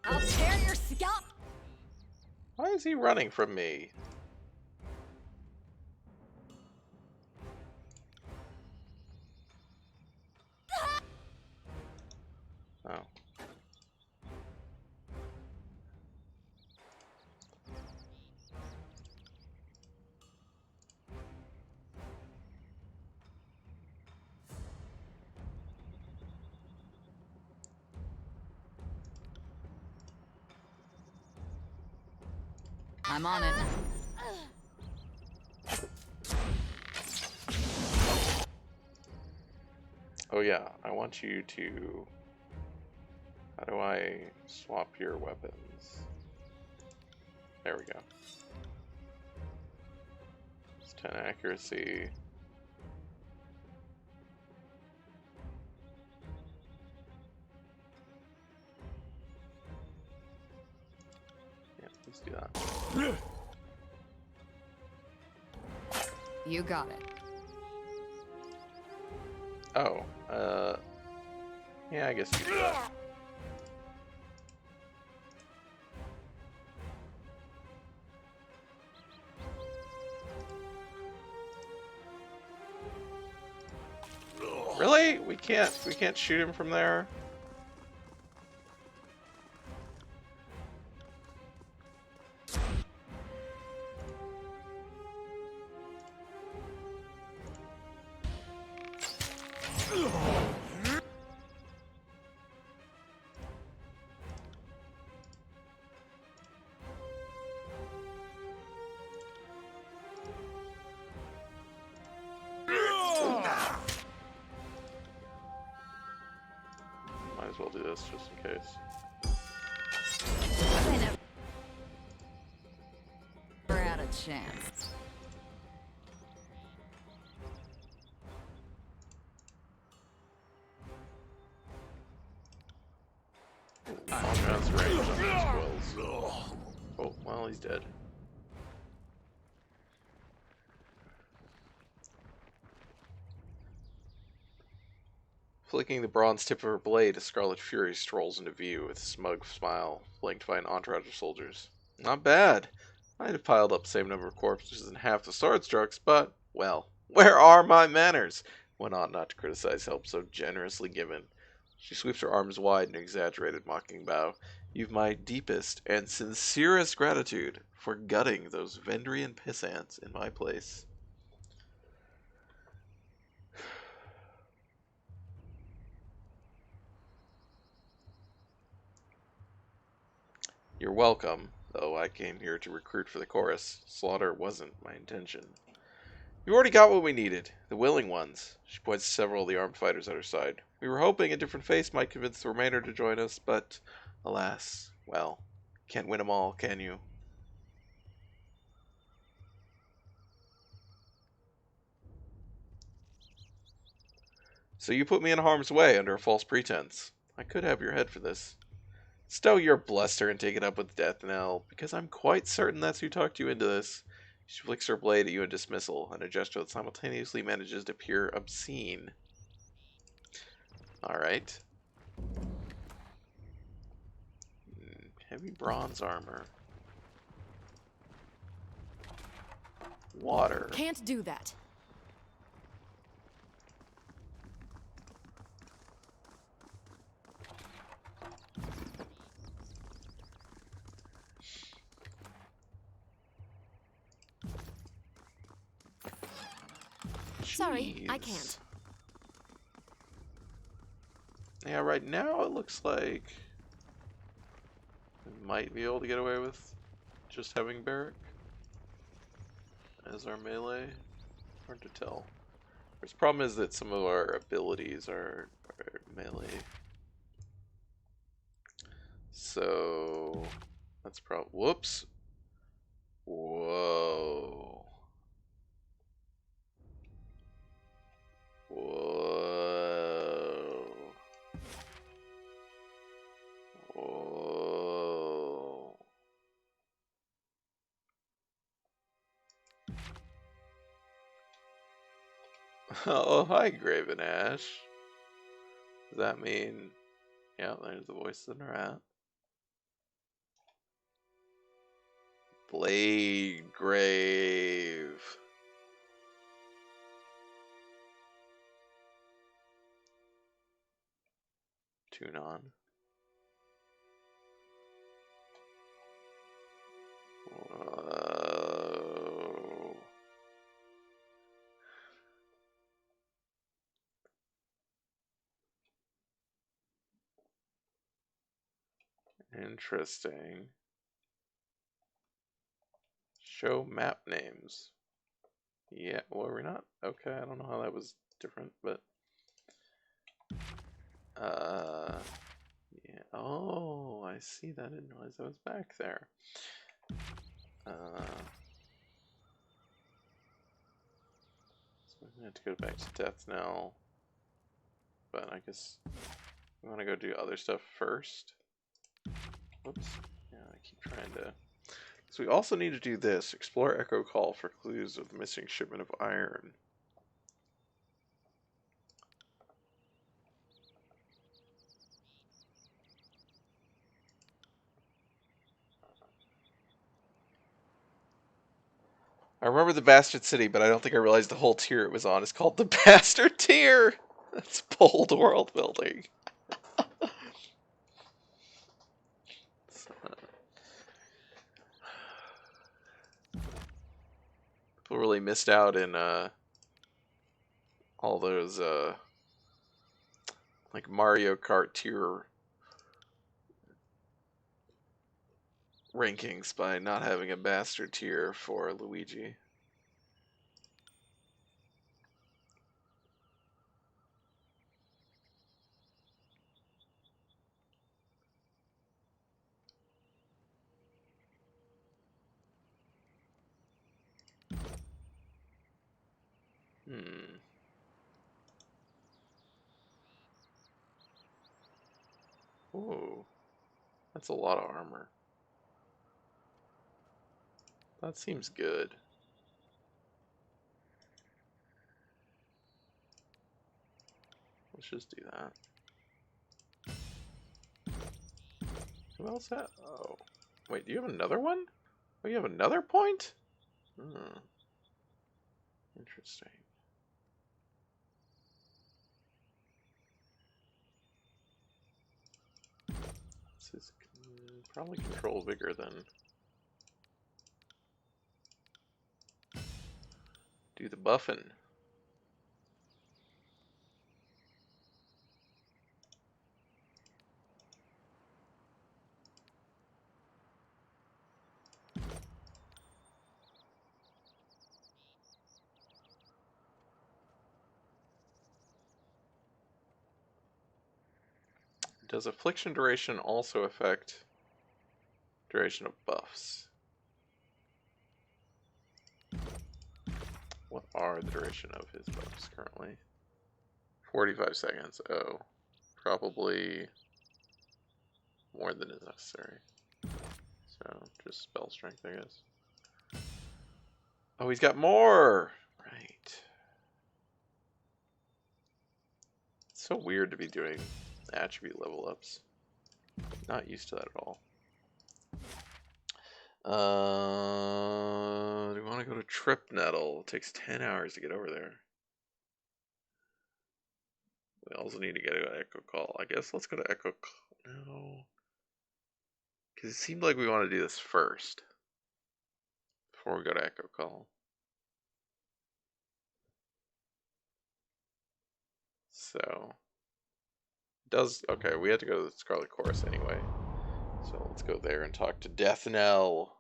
I'll tear your scalp. Why is he running from me? Oh. I'm on it. Oh yeah, I want you to... How do I swap your weapons? There we go. It's 10 accuracy. Let's do that. You got it. Oh, yeah, I guess you do that. Really? We can't shoot him from there? Might as well do this just in case. They never had a chance. That's range on these quills. Oh, well, he's dead. Flicking the bronze tip of her blade, a Scarlet Fury strolls into view with a smug smile, flanked by an entourage of soldiers. Not bad. I'd have piled up the same number of corpses and half the sword strokes, but, well, where are my manners? One ought not to criticize help so generously given. She sweeps her arms wide in an exaggerated mocking bow. You've my deepest and sincerest gratitude for gutting those Vendrian piss ants in my place. You're welcome, though I came here to recruit for the chorus. Slaughter wasn't my intention. You already got what we needed, the willing ones. She points to several of the armed fighters at her side. We were hoping a different face might convince the remainder to join us, but alas, well, can't win 'em all, can you? So you put me in harm's way under a false pretense. I could have your head for this. Stow your bluster and take it up with Death Knell, because I'm quite certain that's who talked you into this. She flicks her blade at you in dismissal, in a gesture that simultaneously manages to appear obscene. Alright. Heavy bronze armor. Water. Can't do that. Sorry, I can't. Yeah, right now it looks like we might be able to get away with just having Barrack as our melee. Hard to tell. The problem is that some of our abilities are melee. So that's probably. Whoops. Whoa. Whoa. Whoa. Oh, hi, Graven Ash. Does that mean... Yeah, there's the voice in her hat. Blade Grave. Tune on. Whoa. Interesting. Show map names. Yeah, well, we're not. Okay, I don't know how that was different, but. Yeah. Oh, I see that. I didn't realize I was back there. So I'm gonna have to go back to Death Knell. But I guess we want to go do other stuff first. Whoops. Yeah, I keep trying to So we also need to do this. Explore Echo Call for clues of the missing shipment of iron. I remember the Bastard City, but I don't think I realized the whole tier it was on is called the Bastard Tier. That's bold world building. People really missed out in all those like Mario Kart tier rankings by not having a Bastard tier for Luigi. Ooh, that's a lot of armor. That seems good. Let's just do that. Who else had? Oh, wait, do you have another one? Oh, you have another point? Hmm. Interesting. This is probably control vigor then. Do the buffing. Does affliction duration also affect duration of buffs? What are the duration of his buffs currently? 45 seconds. Oh, probably more than is necessary. So, just spell strength, I guess. Oh, he's got more! Right. It's so weird to be doing attribute level ups. Not used to that at all. Do we want to go to Trip Nettle? It takes 10 hours to get over there. We also need to get to Echo Call. I guess let's go to Echo Call. No. Because it seemed like we want to do this first. Before we go to Echo Call. So. Okay, we had to go to the Scarlet Chorus anyway. So let's go there and talk to Death Knell.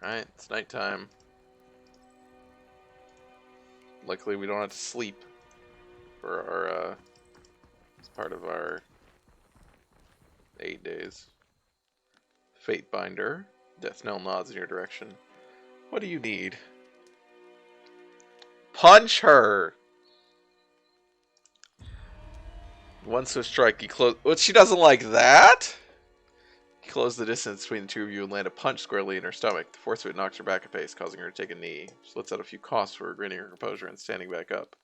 Alright, it's nighttime. Luckily we don't have to sleep for our, it's part of our 8 days. Fate Binder. Death Knell nods in your direction. What do you need? Punch her! Once a strike, he close. What, she doesn't like that? You close the distance between the two of you and land a punch squarely in her stomach. The force of it knocks her back a pace, causing her to take a knee. She lets out a few coughs for regaining her composure and standing back up.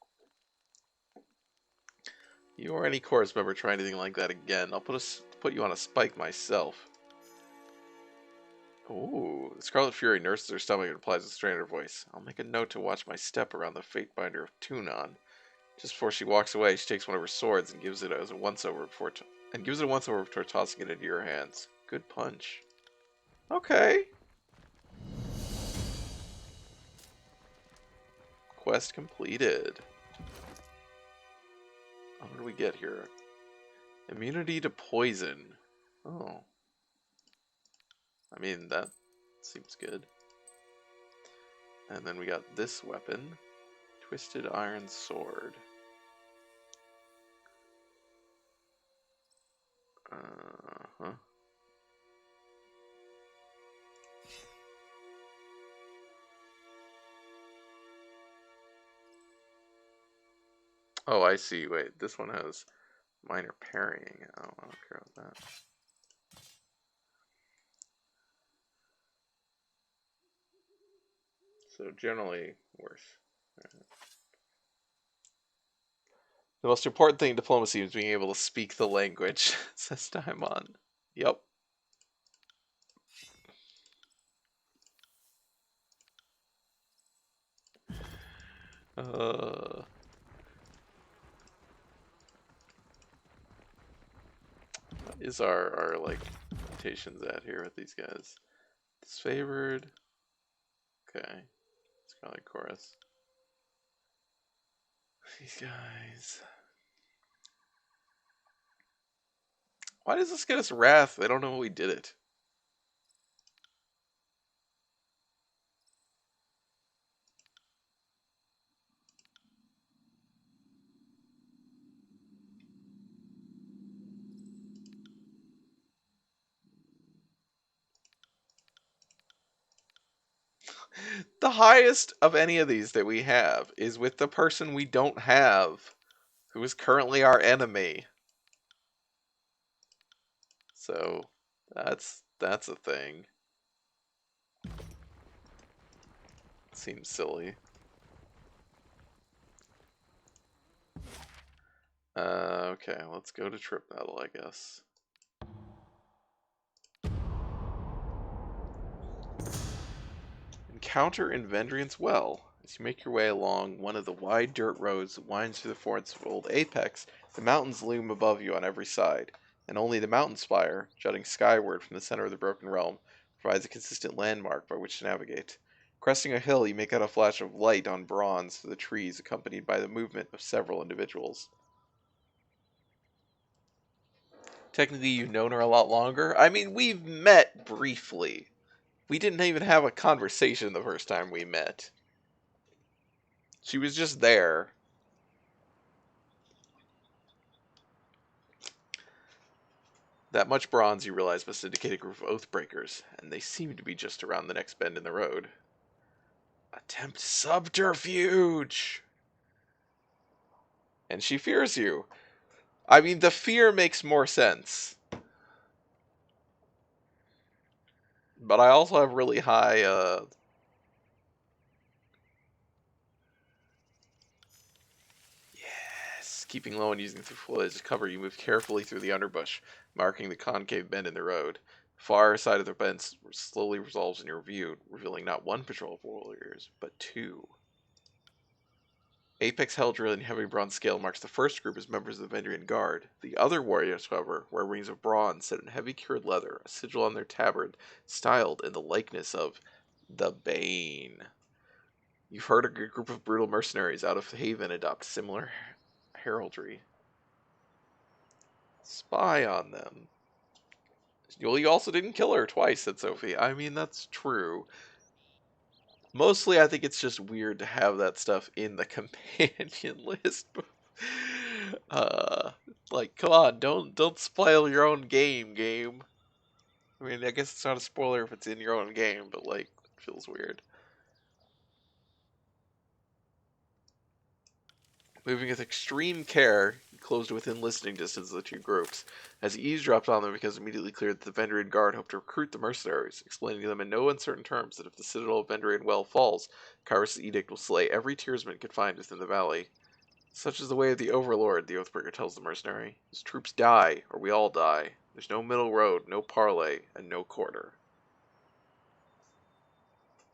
You or any chorus member try anything like that again, I'll put you on a spike myself. Ooh, the Scarlet Fury nurses her stomach and replies with a strained voice. I'll make a note to watch my step around the Fate Binder of Tunon. Just before she walks away, she takes one of her swords and gives it as a once-over before tossing it into your hands. Good punch. Okay. Quest completed. What do we get here? Immunity to poison. Oh. I mean, that seems good. And then we got this weapon. Twisted Iron Sword. Uh-huh. Oh, I see. Wait, this one has minor parrying. Oh, I don't care about that. So generally worse. The most important thing in diplomacy is being able to speak the language, says Daimon. Yep. What is our like limitations at here with these guys? Disfavored. Okay. It's kind of like chorus. These guys. Why does this get us wrath? They don't know we did it. The highest of any of these that we have is with the person we don't have, who is currently our enemy. So that's a thing. Seems silly. Okay, let's go to trip battle, I guess. Encounter in Vendrian's Well. As you make your way along one of the wide dirt roads that winds through the forests of Old Apex, the mountains loom above you on every side, and only the mountain spire, jutting skyward from the center of the Broken Realm, provides a consistent landmark by which to navigate. Cresting a hill, you make out a flash of light on bronze through the trees, accompanied by the movement of several individuals. Technically, you've known her a lot longer. I mean, we've met briefly. We didn't even have a conversation the first time we met. She was just there. That much bronze, you realize, must indicate a group of Oathbreakers, and they seem to be just around the next bend in the road. Attempt subterfuge! And she fears you. I mean, the fear makes more sense. But I also have really high, Yes! Keeping low and using the foliage as cover, you move carefully through the underbush, marking the concave bend in the road. The far side of the bend slowly resolves in your view, revealing not one patrol of warriors, but two. Apex Heldra in heavy bronze scale marks the first group as members of the Vendrian Guard. The other warriors, however, wear rings of bronze set in heavy cured leather, a sigil on their tabard, styled in the likeness of the Bane. You've heard a group of brutal mercenaries out of Haven adopt similar heraldry. Spy on them. Well, you also didn't kill her twice, said Sophie. I mean, that's true. Mostly, I think it's just weird to have that stuff in the companion list. uh, like, come on, don't spoil your own game. I mean, I guess it's not a spoiler if it's in your own game, but like, it feels weird. Moving with extreme care, he closed within listening distance of the two groups. As he eavesdropped on them, it becomes immediately clear that the Vendrian Guard hoped to recruit the mercenaries, explaining to them in no uncertain terms that if the citadel of Vendrian Well falls, Kyrus' edict will slay every tiersman confined within the valley. Such is the way of the Overlord, the Oathbreaker tells the mercenary. His troops die, or we all die. There's no middle road, no parley, and no quarter.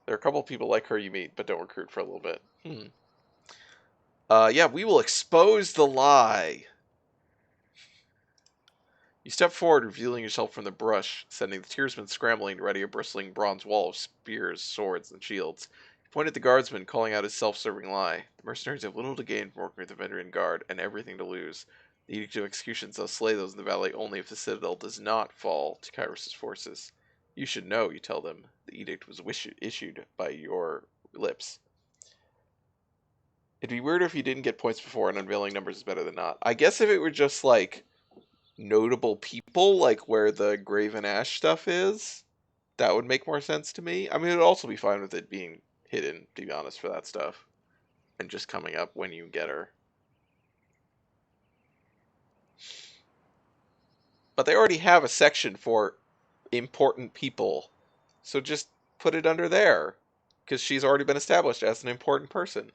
There are a couple of people like her you meet, but don't recruit for a little bit. Yeah, we will expose the lie. You step forward, revealing yourself from the brush, sending the tiersmen scrambling to ready a bristling bronze wall of spears, swords, and shields. You point at the guardsman, calling out his self-serving lie. The mercenaries have little to gain from working with the Vendrian Guard, and everything to lose. The Edict of Executions thus slay those in the valley only if the citadel does not fall to Kyrus' forces. You should know, you tell them. The edict was issued by your lips. It'd be weirder if you didn't get points before, and unveiling numbers is better than not. I guess if it were just, like, notable people, like where the Graven Ash stuff is, that would make more sense to me. I mean, it would also be fine with it being hidden, to be honest, for that stuff. And just coming up when you get her. But they already have a section for important people. So just put it under there. Because she's already been established as an important person.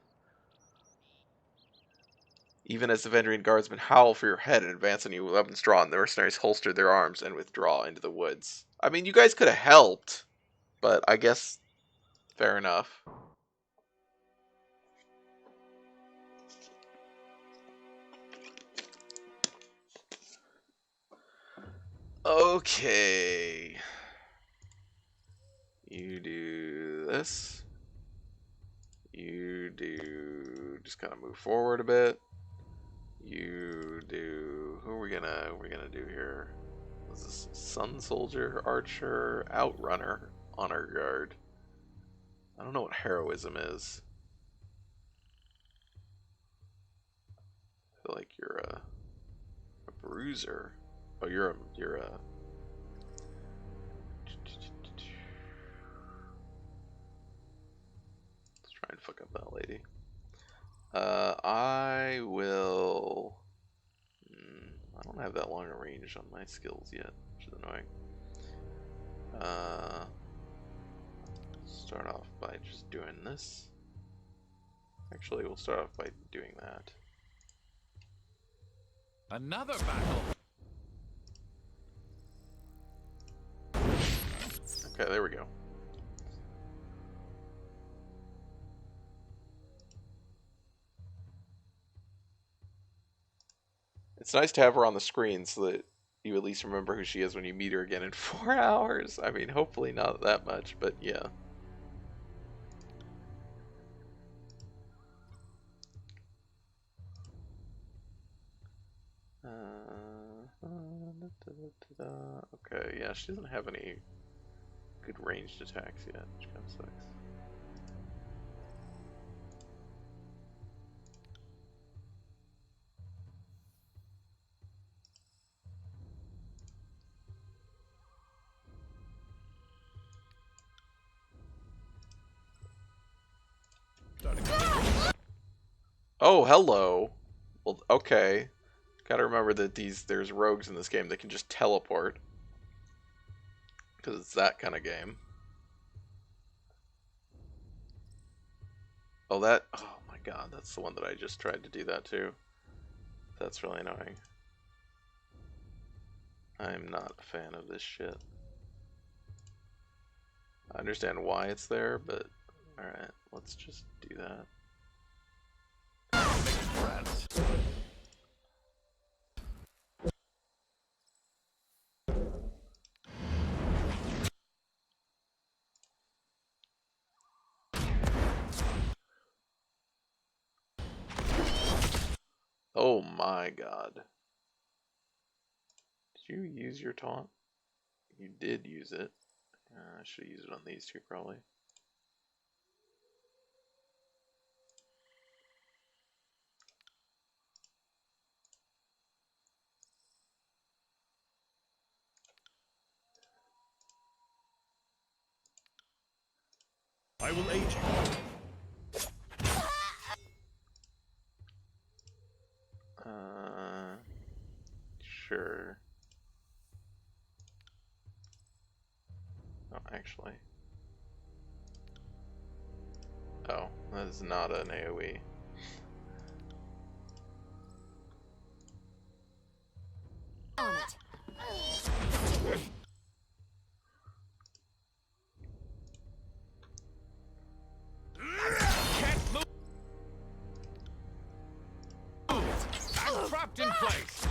Even as the Vendrian guardsmen howl for your head and advance on you with weapons drawn, the mercenaries holster their arms and withdraw into the woods. I mean, you guys could have helped, but I guess fair enough. Okay. You do this. You do just kind of move forward a bit. You do who are we gonna do here? This is Sun Soldier, Archer, Outrunner, Honor Guard. I don't know what heroism is. I feel like you're a bruiser. Oh, you're a let's try and fuck up that lady. I will. I don't have that long a range on my skills yet, which is annoying. Start off by just doing this. Actually, we'll start off by doing that. Another battle. Okay, there we go. It's nice to have her on the screen so that you at least remember who she is when you meet her again in 4 hours. I mean, hopefully not that much, but yeah. Okay, yeah, she doesn't have any good ranged attacks yet, which kind of sucks. Oh, hello. Well, okay. Gotta remember that there's rogues in this game that can just teleport. Because it's that kind of game. Oh, oh my god, that's the one that I just tried to do that to. That's really annoying. I'm not a fan of this shit. I understand why it's there, but alright, let's just do that. Oh my god. Did you use your taunt? You did use it. I should use it on these two probably. I will aid you. Sure. Oh, actually. Oh, that is not an AoE. On it. Can't move. I'm trapped in place.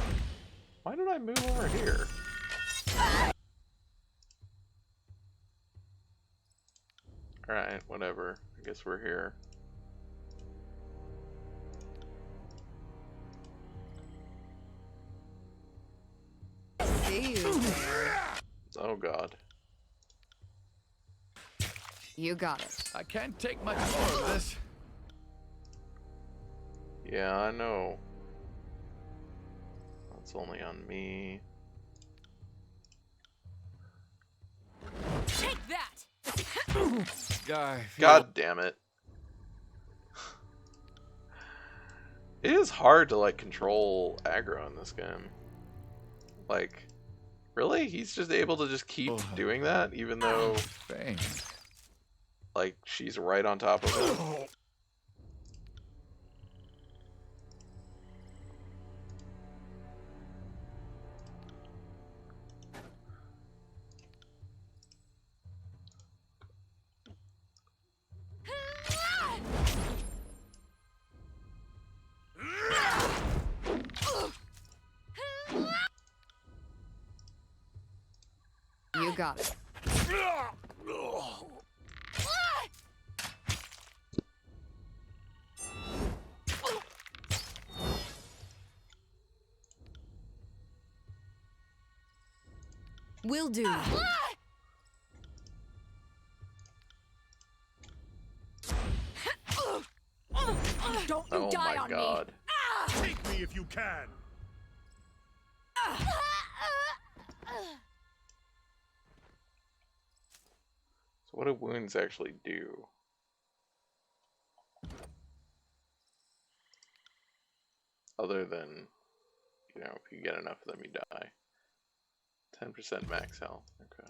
Why did I move over here? Alright, whatever. I guess we're here. See you there. Oh god. You got it. I can't take much more of this. Yeah, I know. That's only on me. Take that! God damn it. It is hard to like control aggro in this game. Like, Really? He's just able to just keep doing that, even though, Thanks. like, she's right on top of him? You got it. Will do. Don't you Oh die my on god. Take me if you can. So what do wounds actually do? Other than, you know, if you get enough of them, you die. 10% max health. Okay.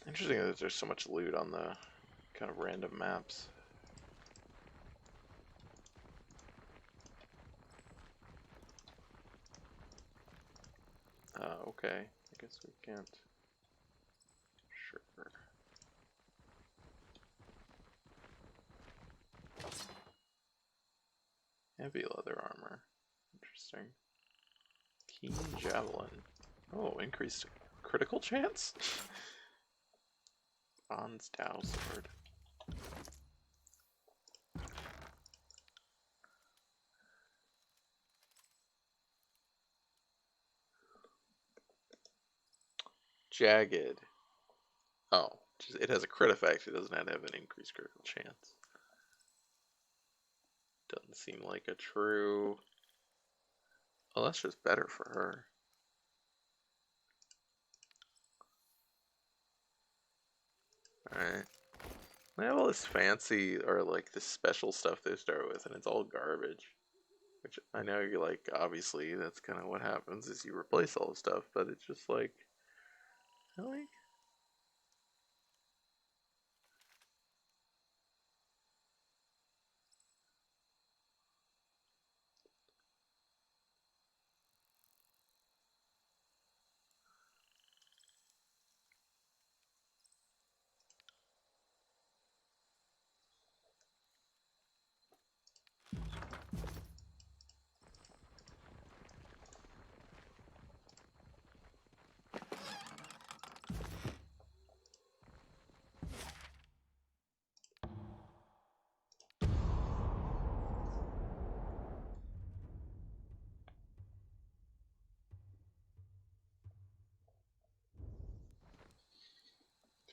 Interesting that there's so much loot on the kind of random maps. Okay. I guess we can't. Sure. Heavy leather armor. Interesting. Keen javelin. Oh, increased critical chance? Bronze Dow sword. Jagged. Oh, it has a crit effect. It doesn't have to have an increased critical chance. Doesn't seem like a true... Oh, that's just better for her. Alright. They have all this fancy, or like this special stuff they start with, and it's all garbage. Which I know you're like, obviously, that's kind of what happens, is you replace all the stuff, but it's just like... Really?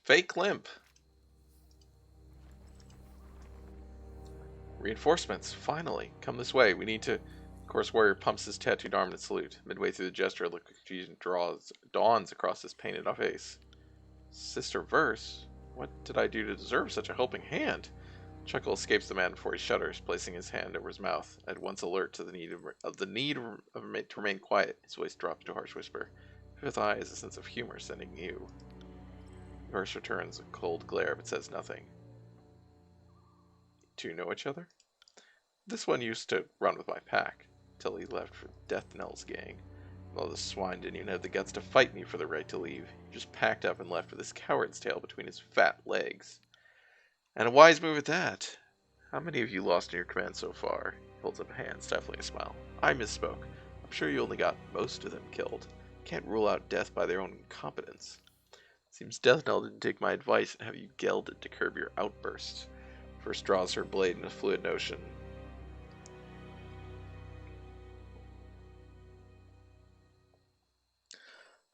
Fake limp. Reinforcements, finally. Come this way. We need to... Of course, Warrior pumps his tattooed arm in salute. Midway through the gesture, a look of confusion dawns across his painted face. Sister Verse? What did I do to deserve such a helping hand? Chuckle escapes the man before he shudders, placing his hand over his mouth. At once alert to the need to remain quiet, his voice drops to a harsh whisper. Fifth Eye is a sense of humor sending you. Verse returns a cold glare but says nothing. Do you know each other? This one used to run with my pack, till he left for Death Knell's gang. Well, this swine didn't even have the guts to fight me for the right to leave. He just packed up and left with his coward's tail between his fat legs. And a wise move at that. How many of you lost in your command so far? He holds up a hand, stifling a smile. I misspoke. I'm sure you only got most of them killed. Can't rule out death by their own incompetence. Seems Death Knell didn't take my advice and have you gelded to curb your outbursts. First draws her blade in a fluid motion.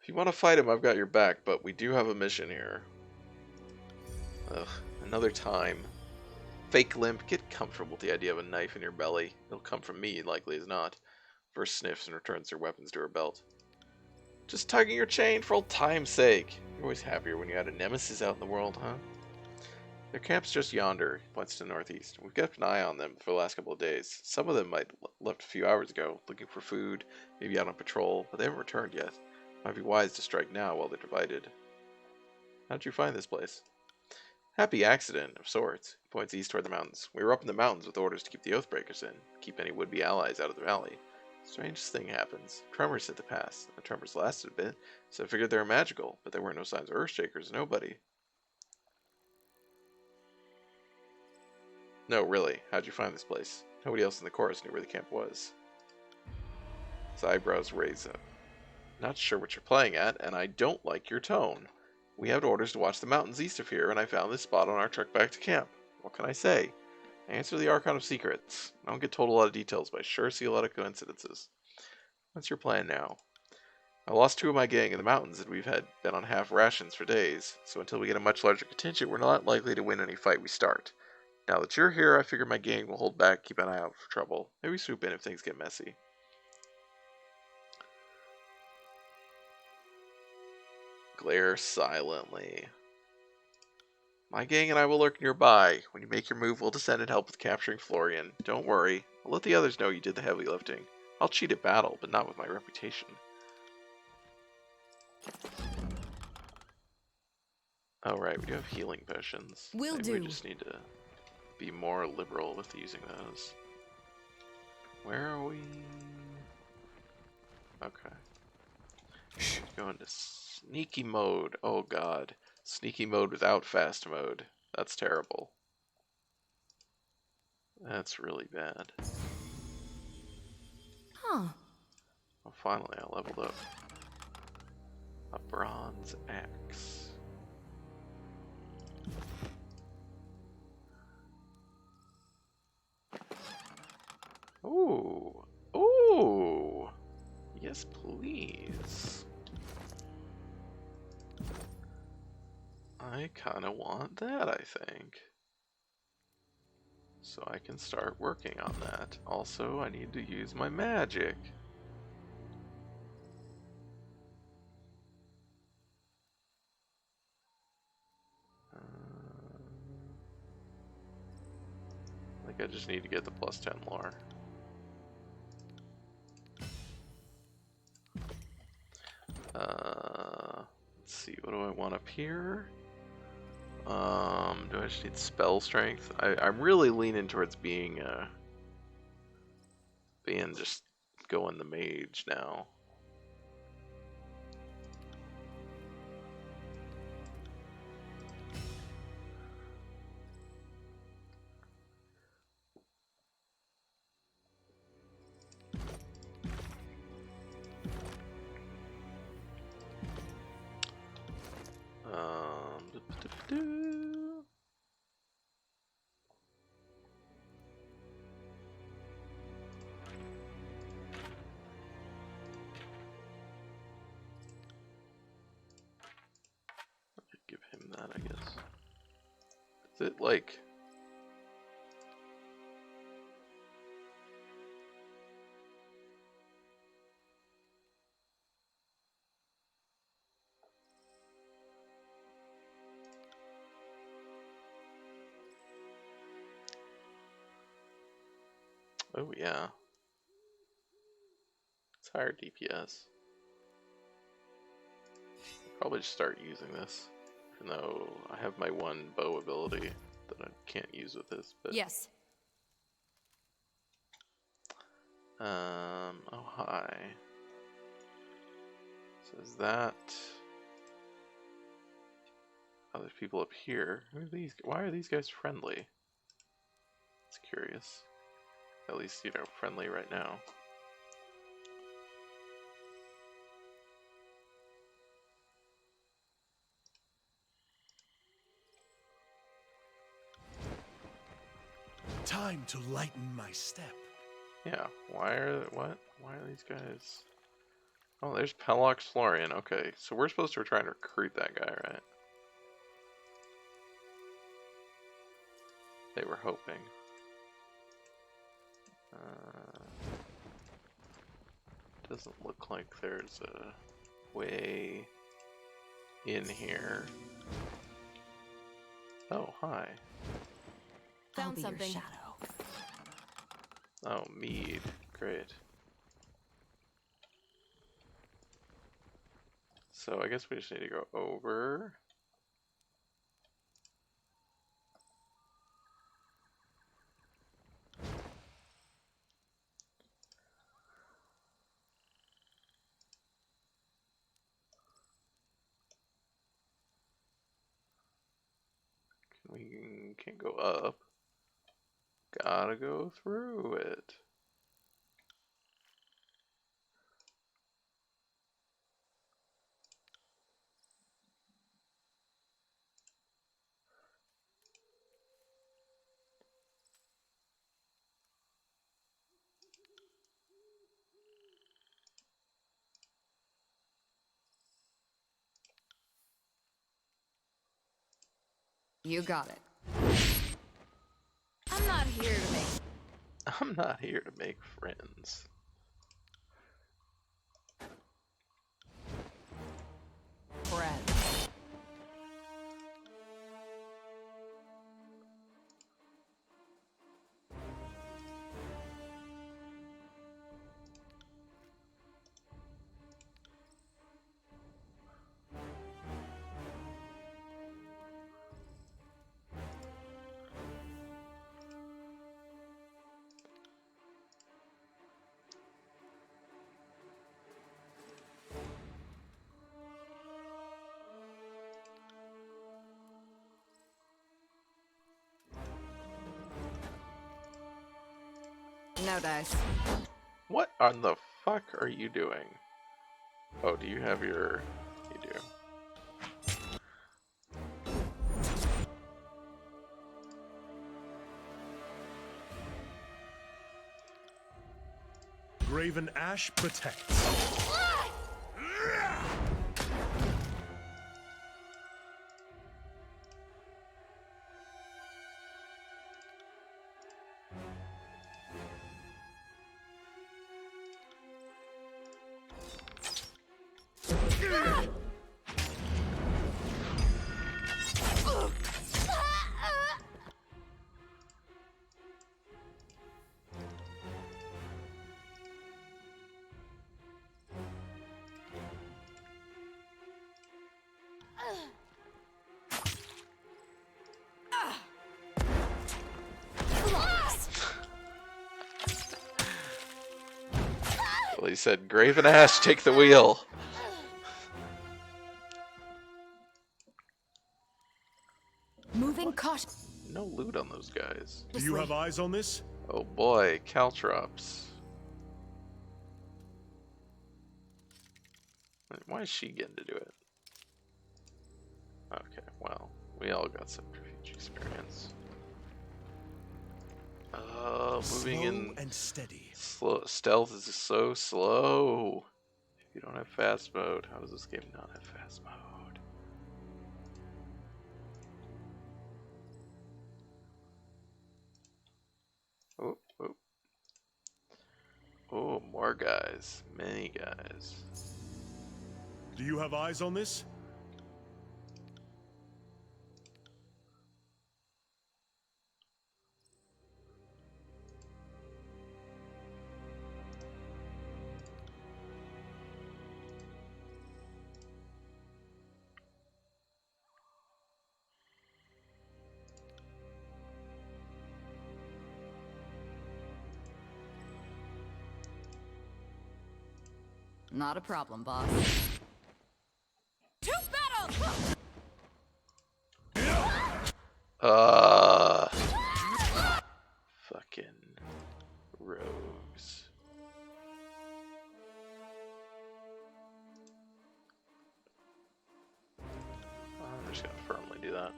If you want to fight him, I've got your back, but we do have a mission here. Ugh, another time. Fake limp, get comfortable with the idea of a knife in your belly. It'll come from me, likely as not. First sniffs and returns her weapons to her belt. Just tugging your chain for old time's sake. You're always happier when you had a nemesis out in the world, huh? Their camp's just yonder, points to the northeast. We've kept an eye on them for the last couple of days. Some of them might have left a few hours ago, looking for food, maybe out on patrol, but they haven't returned yet. Might be wise to strike now while they're divided. How'd you find this place? Happy accident, of sorts. He points east toward the mountains. We were up in the mountains with orders to keep the Oathbreakers in, keep any would-be allies out of the valley. Strangest thing happens. Tremors hit the pass. The tremors lasted a bit, so I figured they were magical, but there were no signs of Earthshakers, nobody. No, really, how'd you find this place? Nobody else in the chorus knew where the camp was. His eyebrows raise up. Not sure what you're playing at, and I don't like your tone. We had orders to watch the mountains east of here, and I found this spot on our trek back to camp. What can I say? I answer the Archon of Secrets. I don't get told a lot of details, but I sure see a lot of coincidences. What's your plan now? I lost 2 of my gang in the mountains, and we've been on half rations for days, so until we get a much larger contingent, we're not likely to win any fight we start. Now that you're here, I figure my gang will hold back, keep an eye out for trouble. Maybe swoop in if things get messy. Glare silently. My gang and I will lurk nearby. When you make your move, we'll descend and help with capturing Florian. Don't worry. I'll let the others know you did the heavy lifting. I'll cheat at battle, but not with my reputation. Oh right, we do have healing potions. Will Maybe do. we just need to be more liberal with using those. Where are we? Okay. Go into sneaky mode. Oh god. Sneaky mode without fast mode. That's terrible. That's really bad. Huh. Well, finally I leveled up. A bronze axe. Ooh. Ooh. Yes, please. I kind of want that, I think. So I can start working on that. Also, I need to use my magic. I think I just need to get the +10 lore. Let's see, what do I want up here? Do I just need spell strength? I'm really leaning towards being just going the mage now. Do-do-do. Give him that, I guess. Is it like... Oh yeah. It's higher DPS. Probably just start using this. Even though I have my one bow ability that I can't use with this, but... Yes. Oh hi. So is that... Oh, there's people up here. Who are these? Why are these guys friendly? It's curious. At least, you know, friendly right now. Time to lighten my step. Yeah, why are these guys? Oh, there's Pelox Florian. Okay, so we're supposed to try and recruit that guy, right? They were hoping. Doesn't look like there's a way in here. Oh, hi. Found something. Oh, mead. Great. So I guess we just need to go over. We can't go up. Gotta go through it. You got it. I'm not here to make... I'm not here to make friends. Friends. No dice. What on the fuck are you doing? Oh, do you have your... You do. Graven Ash protects. Well, he said, Graven Ash, take the wheel. Moving caution. No loot on those guys. Do you have eyes on this? Oh boy, Caltrops. Why is she getting to do it? Okay, well, we all got some refuge experience. Moving Slow in and steady. slow. Stealth is so slow. If you don't have fast mode, how does this game not have fast mode? Oh, oh. Oh, more guys. Many guys. Do you have eyes on this? Not a problem, boss. To battle! Fucking rogues. I'm just gonna firmly do that.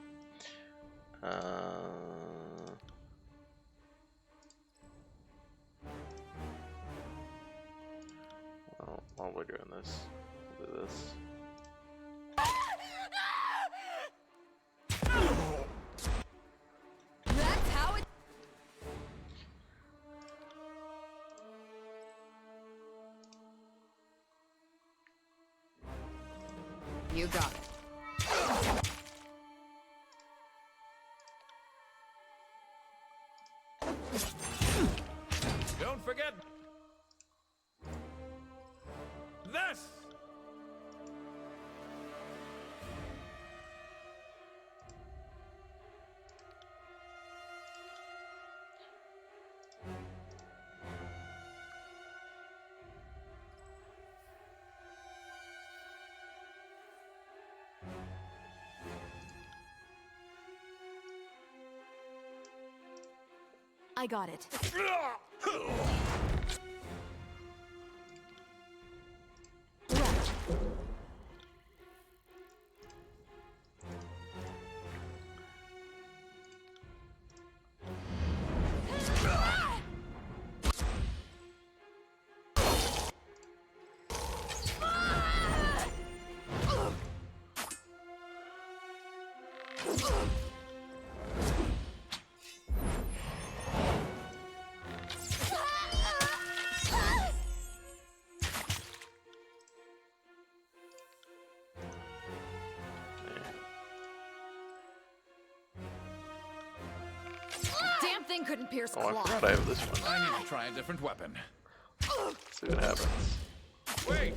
Well, while we're doing this, we'll do this. That's how it... You got it. I got it. Damn thing couldn't pierce Oh, I cloth. forgot I have this one. I need to try a different weapon. See what happens. Wait!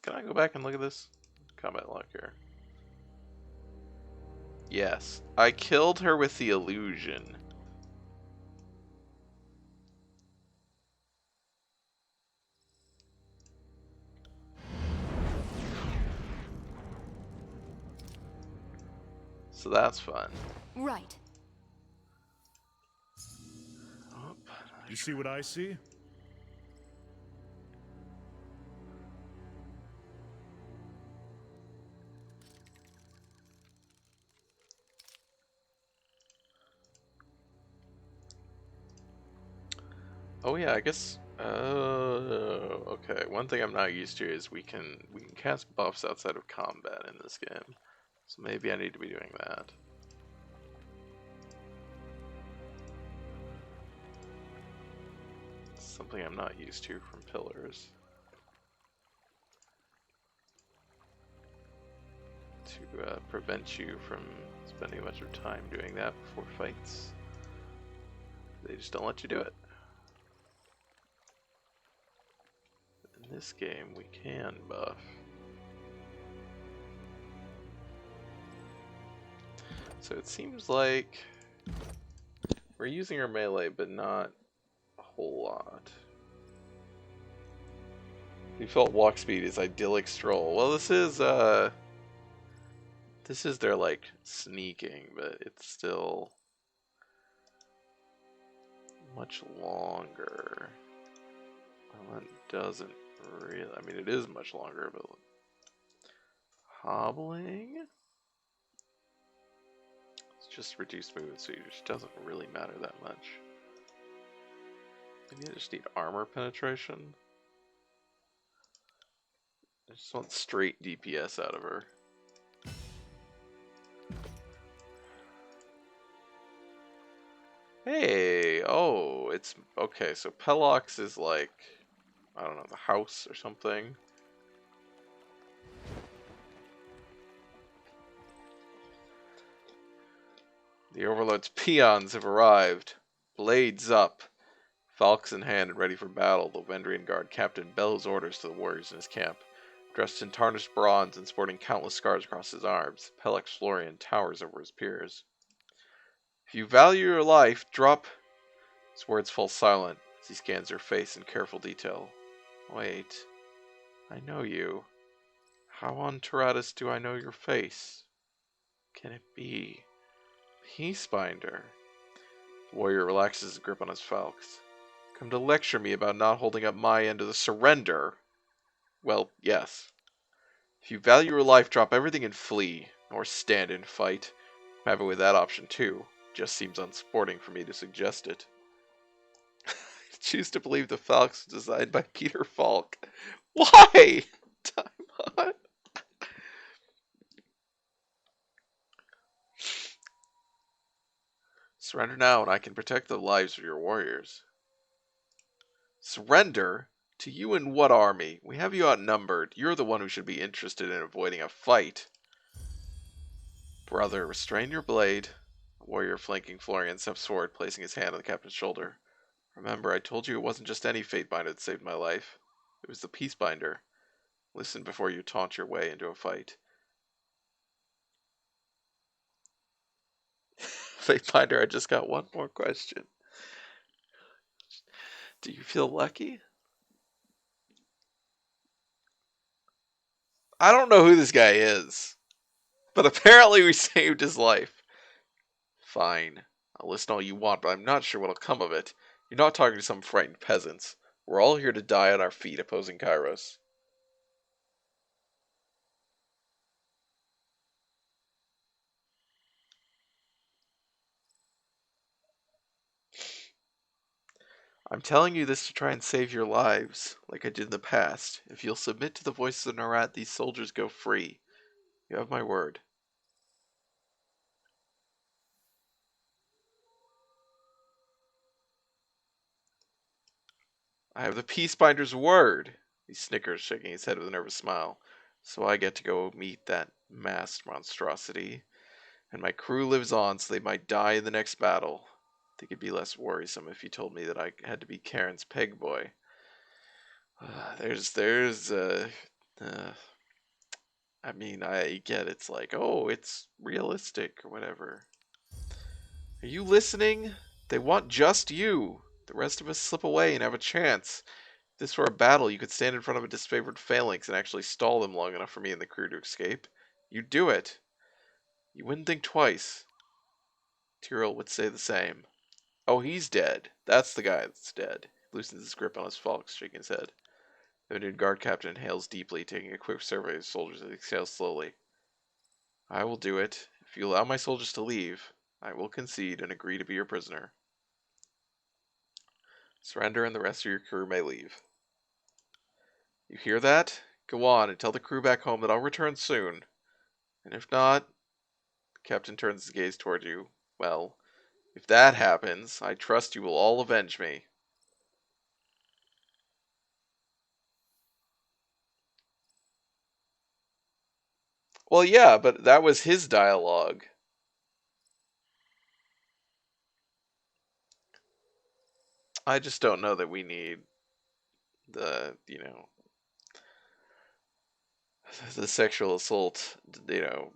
Can I go back and look at this? Combat log here. Yes. I killed her with the illusion. So that's fun. Right. Oh, You see what I see? oh yeah, I guess. Okay. One thing I'm not used to is we can cast buffs outside of combat in this game. So maybe I need to be doing that. Something I'm not used to from pillars. To prevent you from spending a bunch of time doing that before fights. They just don't let you do it. In this game, we can buff. So it seems like we're using our melee, but not a whole lot. Default walk speed is idyllic stroll. Well, this is their like sneaking, but it's still much longer. Well, it doesn't really. I mean, it is much longer, but hobbling. It's just reduced movement speed, which doesn't really matter that much. Maybe I just need armor penetration. I just want straight DPS out of her. Hey, oh, it's okay. So Pelox is like, I don't know, the house or something. The Overlord's peons have arrived. Blades up. Falcons in hand and ready for battle, the Vendrian Guard captain bellows orders to the warriors in his camp. Dressed in tarnished bronze and sporting countless scars across his arms, Pelex Florian towers over his peers. If you value your life, drop... His words fall silent as he scans her face in careful detail. Wait, I know you. How on Taratus do I know your face? Can it be? Peacebinder. The warrior relaxes his grip on his falx. Come to lecture me about not holding up my end of the surrender? Well, yes. If you value your life, drop everything and flee, or stand and fight. I'm happy with that option too. Just seems unsporting for me to suggest it. I choose to believe the Falx was designed by Peter Falk. Why? Time on. Surrender now and I can protect the lives of your warriors. Surrender? To you and what army? We have you outnumbered. You're the one who should be interested in avoiding a fight. Brother, restrain your blade. A warrior flanking Florian steps forward, placing his hand on the captain's shoulder. Remember, I told you it wasn't just any Fatebinder that saved my life. It was the Peacebinder. Listen before you taunt your way into a fight. Fatebinder, I just got one more question. Do you feel lucky? I don't know who this guy is, But apparently we saved his life. Fine. I'll listen all you want, but I'm not sure what'll come of it. You're not talking to some frightened peasants. We're all here to die on our feet opposing Kairos. I'm telling you this to try and save your lives, like I did in the past. If you'll submit to the voices of Narat, these soldiers go free. You have my word. I have the Peacebinder's word. He snickers, shaking his head with a nervous smile. So I get to go meet that masked monstrosity. And my crew lives on, so they might die in the next battle. I think it'd be less worrisome if you told me that I had to be Karen's peg boy. Uh, I mean, I get it's like, oh, it's realistic or whatever. Are you listening? They want just you. The rest of us slip away and have a chance. If this were a battle, you could stand in front of a disfavored phalanx and actually stall them long enough for me and the crew to escape. You'd do it. You wouldn't think twice. Tyrell would say the same. Oh, he's dead. That's the guy that's dead. He loosens his grip on his falx, shaking his head. The new guard captain inhales deeply, taking a quick survey of his soldiers and exhales slowly. I will do it. If you allow my soldiers to leave, I will concede and agree to be your prisoner. Surrender and the rest of your crew may leave. You hear that? Go on and tell the crew back home that I'll return soon. And if not, the captain turns his gaze toward you. Well, if that happens, I trust you will all avenge me. Well, yeah, but that was his dialogue. I just don't know that we need the, the sexual assault,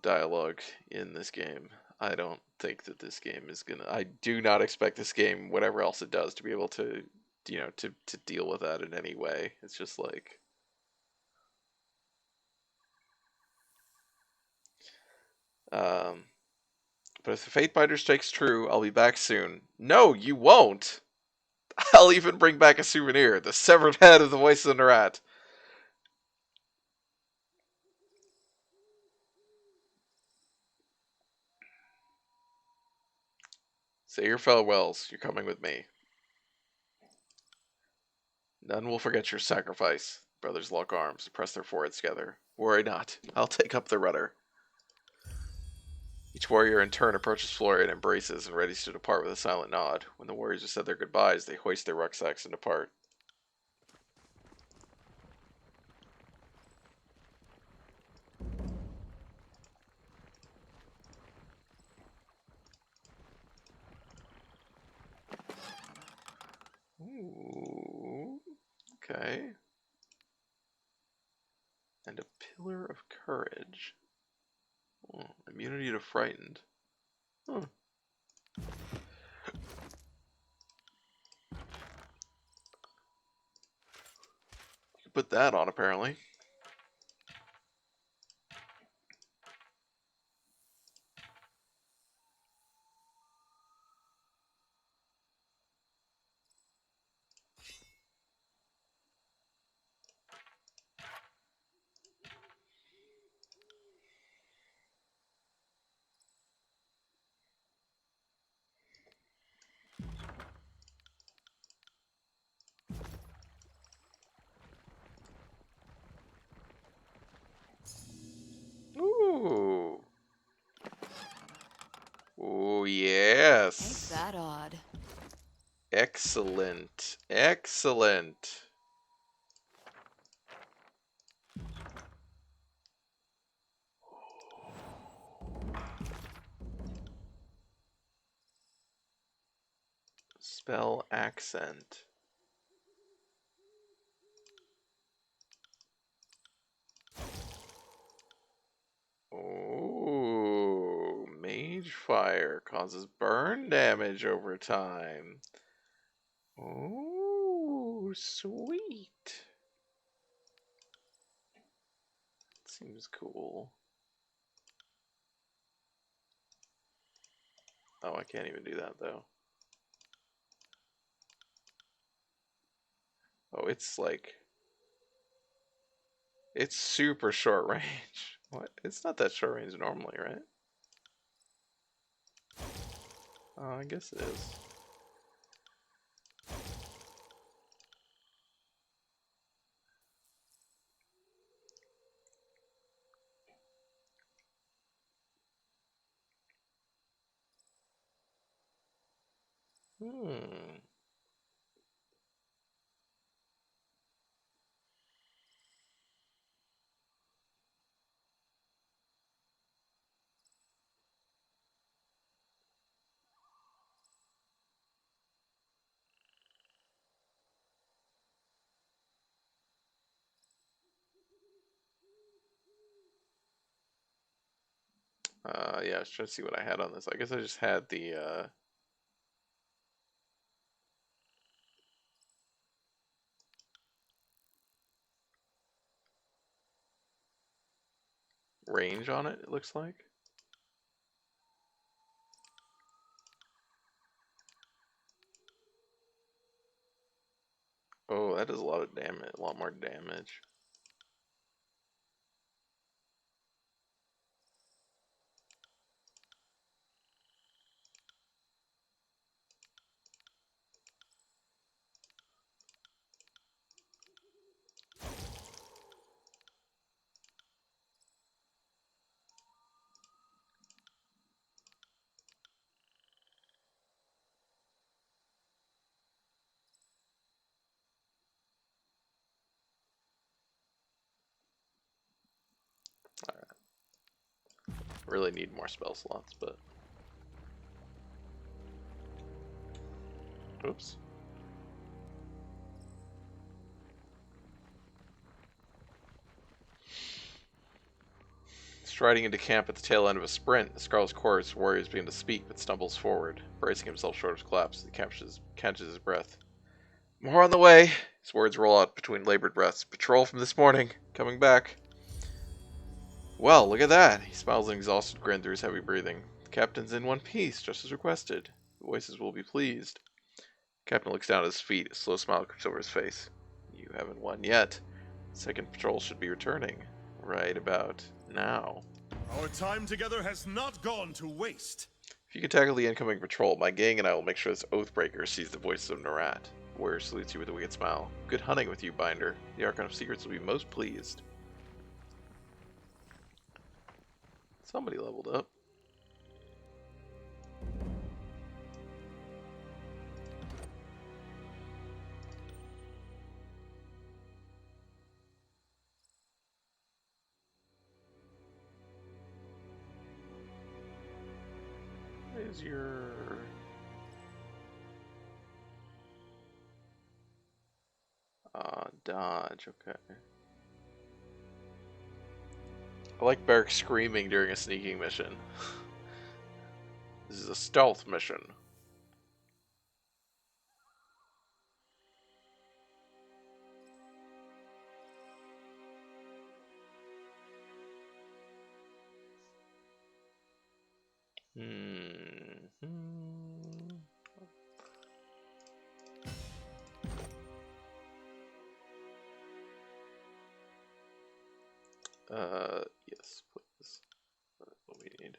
dialogue in this game. I don't think that this game is gonna. I do not expect this game, whatever else it does, to be able to, to deal with that in any way. It's just like, um, but if the Fatebinder strikes true, I'll be back soon. No, you won't. I'll even bring back a souvenir: the severed head of the voice of the rat. Say your farewells. You're coming with me. None will forget your sacrifice. Brothers lock arms and press their foreheads together. Worry not. I'll take up the rudder. Each warrior in turn approaches Florian, embraces, and readies to depart with a silent nod. When the warriors have said their goodbyes, they hoist their rucksacks and depart. Ooh, okay. And a pillar of courage. Oh, immunity to frightened. Huh. You can put that on, apparently. Ooh. Oh, Ain't yes. that odd? Excellent. Excellent. Spell accent. Ooh, mage fire causes burn damage over time. Ooh, sweet. Seems cool. Oh, I can't even do that though. Oh, it's like it's super short range. What? It's not that short range normally, right? Oh, I guess it is. Hmm. Yeah, I was trying to see what I had on this. I guess I just had the range on it, it looks like. Oh, that does a lot of damage, a lot more damage. Really need more spell slots, but oops. Striding into camp at the tail end of a sprint, the Scarlet's chorus warriors begin to speak, but stumbles forward, bracing himself short of collapse. He catches his breath. More on the way. His words roll out between labored breaths. Patrol from this morning, coming back. Well, look at that. He smiles an exhausted grin through his heavy breathing. The captain's in one piece, just as requested. The voices will be pleased. The captain looks down at his feet. A slow smile creeps over his face. You haven't won yet. Second patrol should be returning right about now. Our time together has not gone to waste. If you can tackle the incoming patrol, my gang and I will make sure this Oathbreaker sees the voices of Narat. The warrior salutes you with a wicked smile. Good hunting with you, Binder. The Archon of Secrets will be most pleased. Somebody leveled up. What is your... dodge, okay. I like Barrick screaming during a sneaking mission. This is a stealth mission. Yes, please. That's what we need.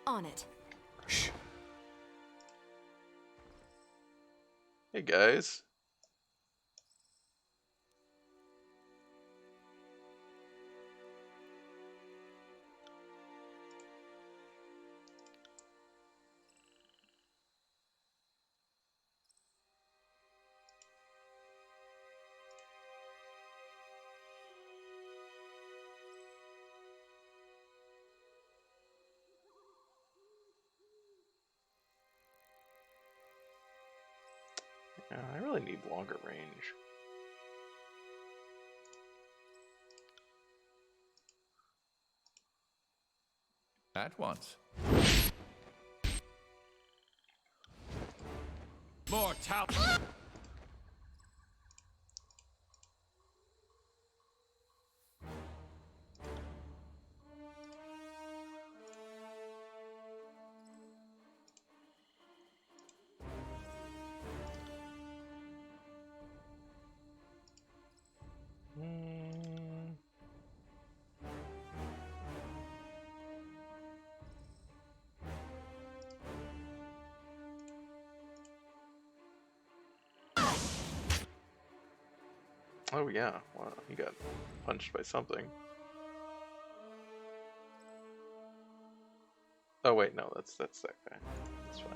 On it. Hey guys. I really need longer range. At once. More talent. Oh yeah, wow, he got punched by something. Oh wait, no, that's that guy. That's fine.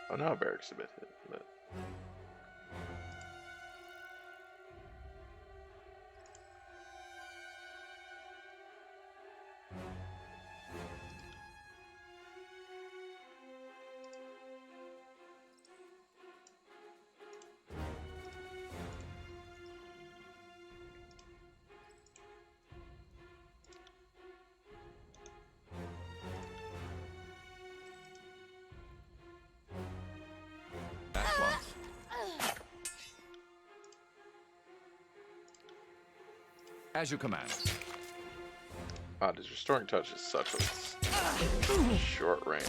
Oh, now Barrick's a bit hit, but... That's one. As you command. God, his restoring touch is such a short range.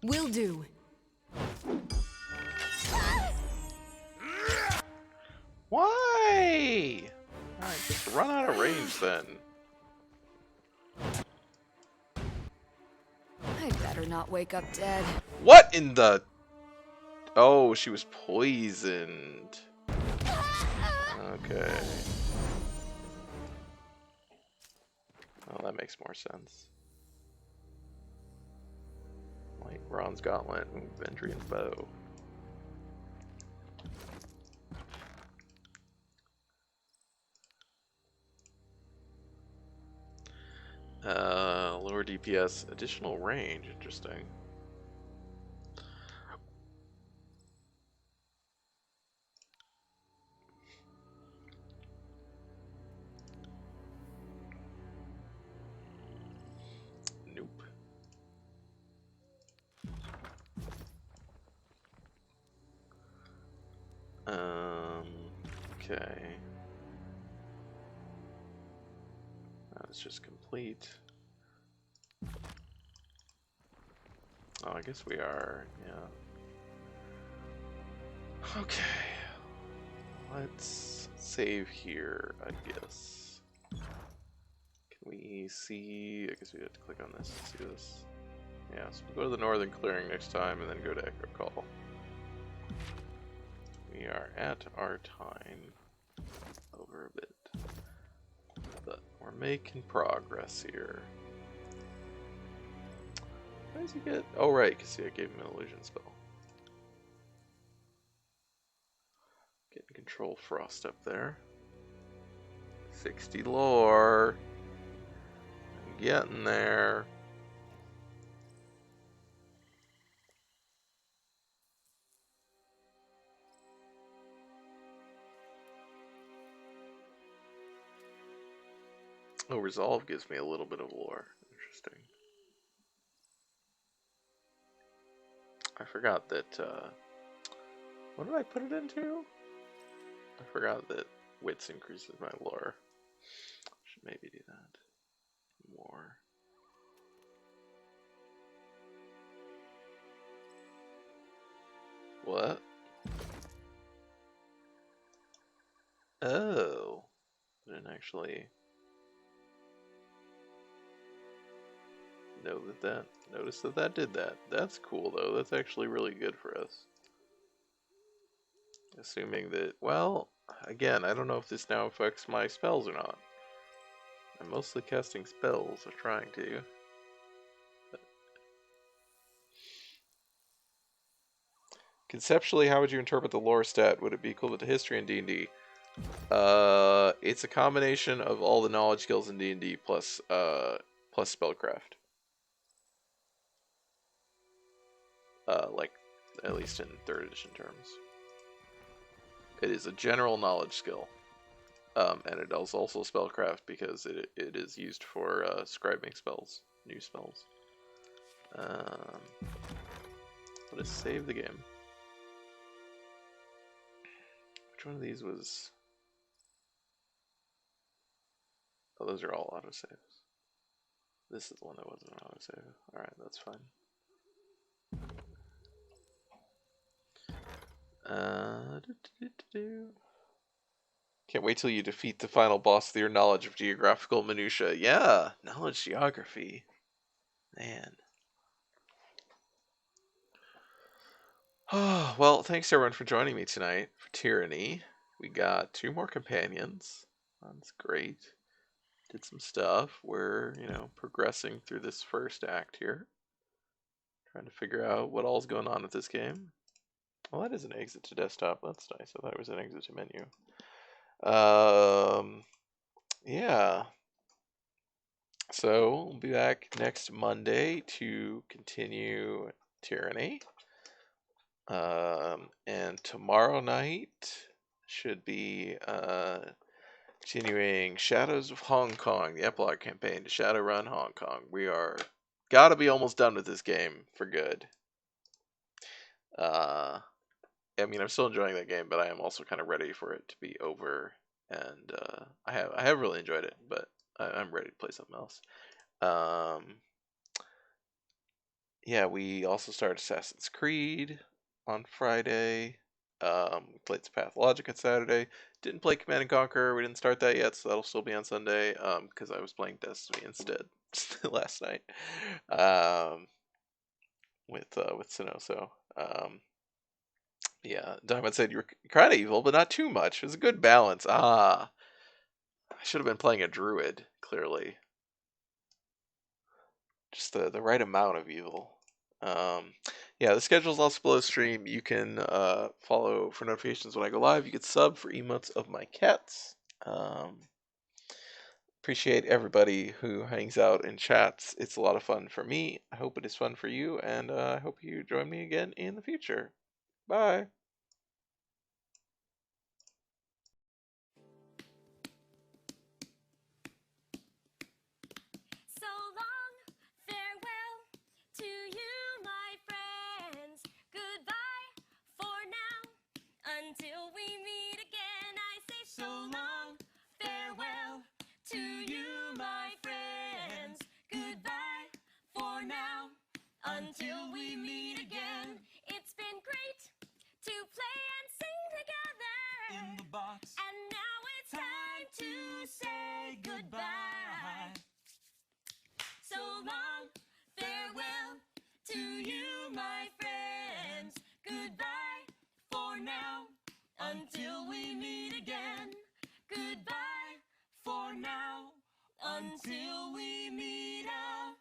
Will do. Why? Alright, just run out of range then. I'd better not wake up dead. What in the... Oh, she was poisoned. Okay. Oh, that makes more sense. Like Ron's Gauntlet and Vendrian's Bow. Lower DPS, additional range, interesting. Nope. Okay. That's just complete. Oh, I guess we are, yeah. Okay. Let's save here, I guess. Can we see? I guess we have to click on this to see this. Yeah, so we'll go to the northern clearing next time and then go to Echo Call. We are at our time. Over a bit. But we're making progress here. What does he get? Oh, right, because see, I gave him an illusion spell. Getting control frost up there. 60 lore. I'm getting there. Oh, resolve gives me a little bit of lore. Interesting. I forgot that, what did I put it into? I forgot that wits increases my lore. Should maybe do that. More. What? Oh. I didn't actually know notice that did that. That's cool though. That's actually really good for us. Assuming that, well, again, I don't know if this now affects my spells or not. I'm mostly casting spells, or trying to. Conceptually, how would you interpret the lore stat? Would it be equivalent to history in D&D? It's a combination of all the knowledge skills in D&D plus spellcraft. Like, at least in 3rd edition terms. It is a general knowledge skill. And it is also spellcraft because it is used for scribing spells, new spells. Let us save the game. Which one of these was... Oh, those are all autosaves. This is the one that wasn't an autosave. Alright, that's fine. Can't wait till you defeat the final boss with your knowledge of geographical minutia. Yeah, knowledge geography. Man. Oh, well, thanks everyone for joining me tonight for Tyranny. We got 2 more companions. That's great. Did some stuff. We're, progressing through this first act here. Trying to figure out what all's going on with this game. Well, that is an exit to desktop. That's nice. I thought it was an exit to menu. Yeah. So, we'll be back next Monday to continue Tyranny. And tomorrow night should be continuing Shadows of Hong Kong, the epilogue campaign to Shadowrun Hong Kong. We are gotta be almost done with this game for good. I mean, I'm still enjoying that game, but I am also kind of ready for it to be over. And I have really enjoyed it, but I'm ready to play something else. Yeah, we also started Assassin's Creed on Friday. We played some Pathologic on Saturday. Didn't play Command and Conquer. We didn't start that yet, so that'll still be on Sunday. Because I was playing Destiny instead last night. With Sinnoh. So yeah, Diamond said you were kind of evil, but not too much. It was a good balance. I should have been playing a druid, clearly. Just the right amount of evil. Yeah, the schedule's also below stream. You can follow for notifications when I go live. You can sub for emotes of my cats. Appreciate everybody who hangs out and chats. It's a lot of fun for me. I hope it is fun for you, and I hope you join me again in the future. Bye. So long, farewell to you, my friends. Goodbye for now. Until we meet again, I say so long, farewell to you, my friends. Goodbye for now. Until we meet again. It's been great to play and sing together in the box. And now it's time to say goodbye. So long, farewell to you, my friends. Goodbye for now, until we meet again. Goodbye for now, until we meet again.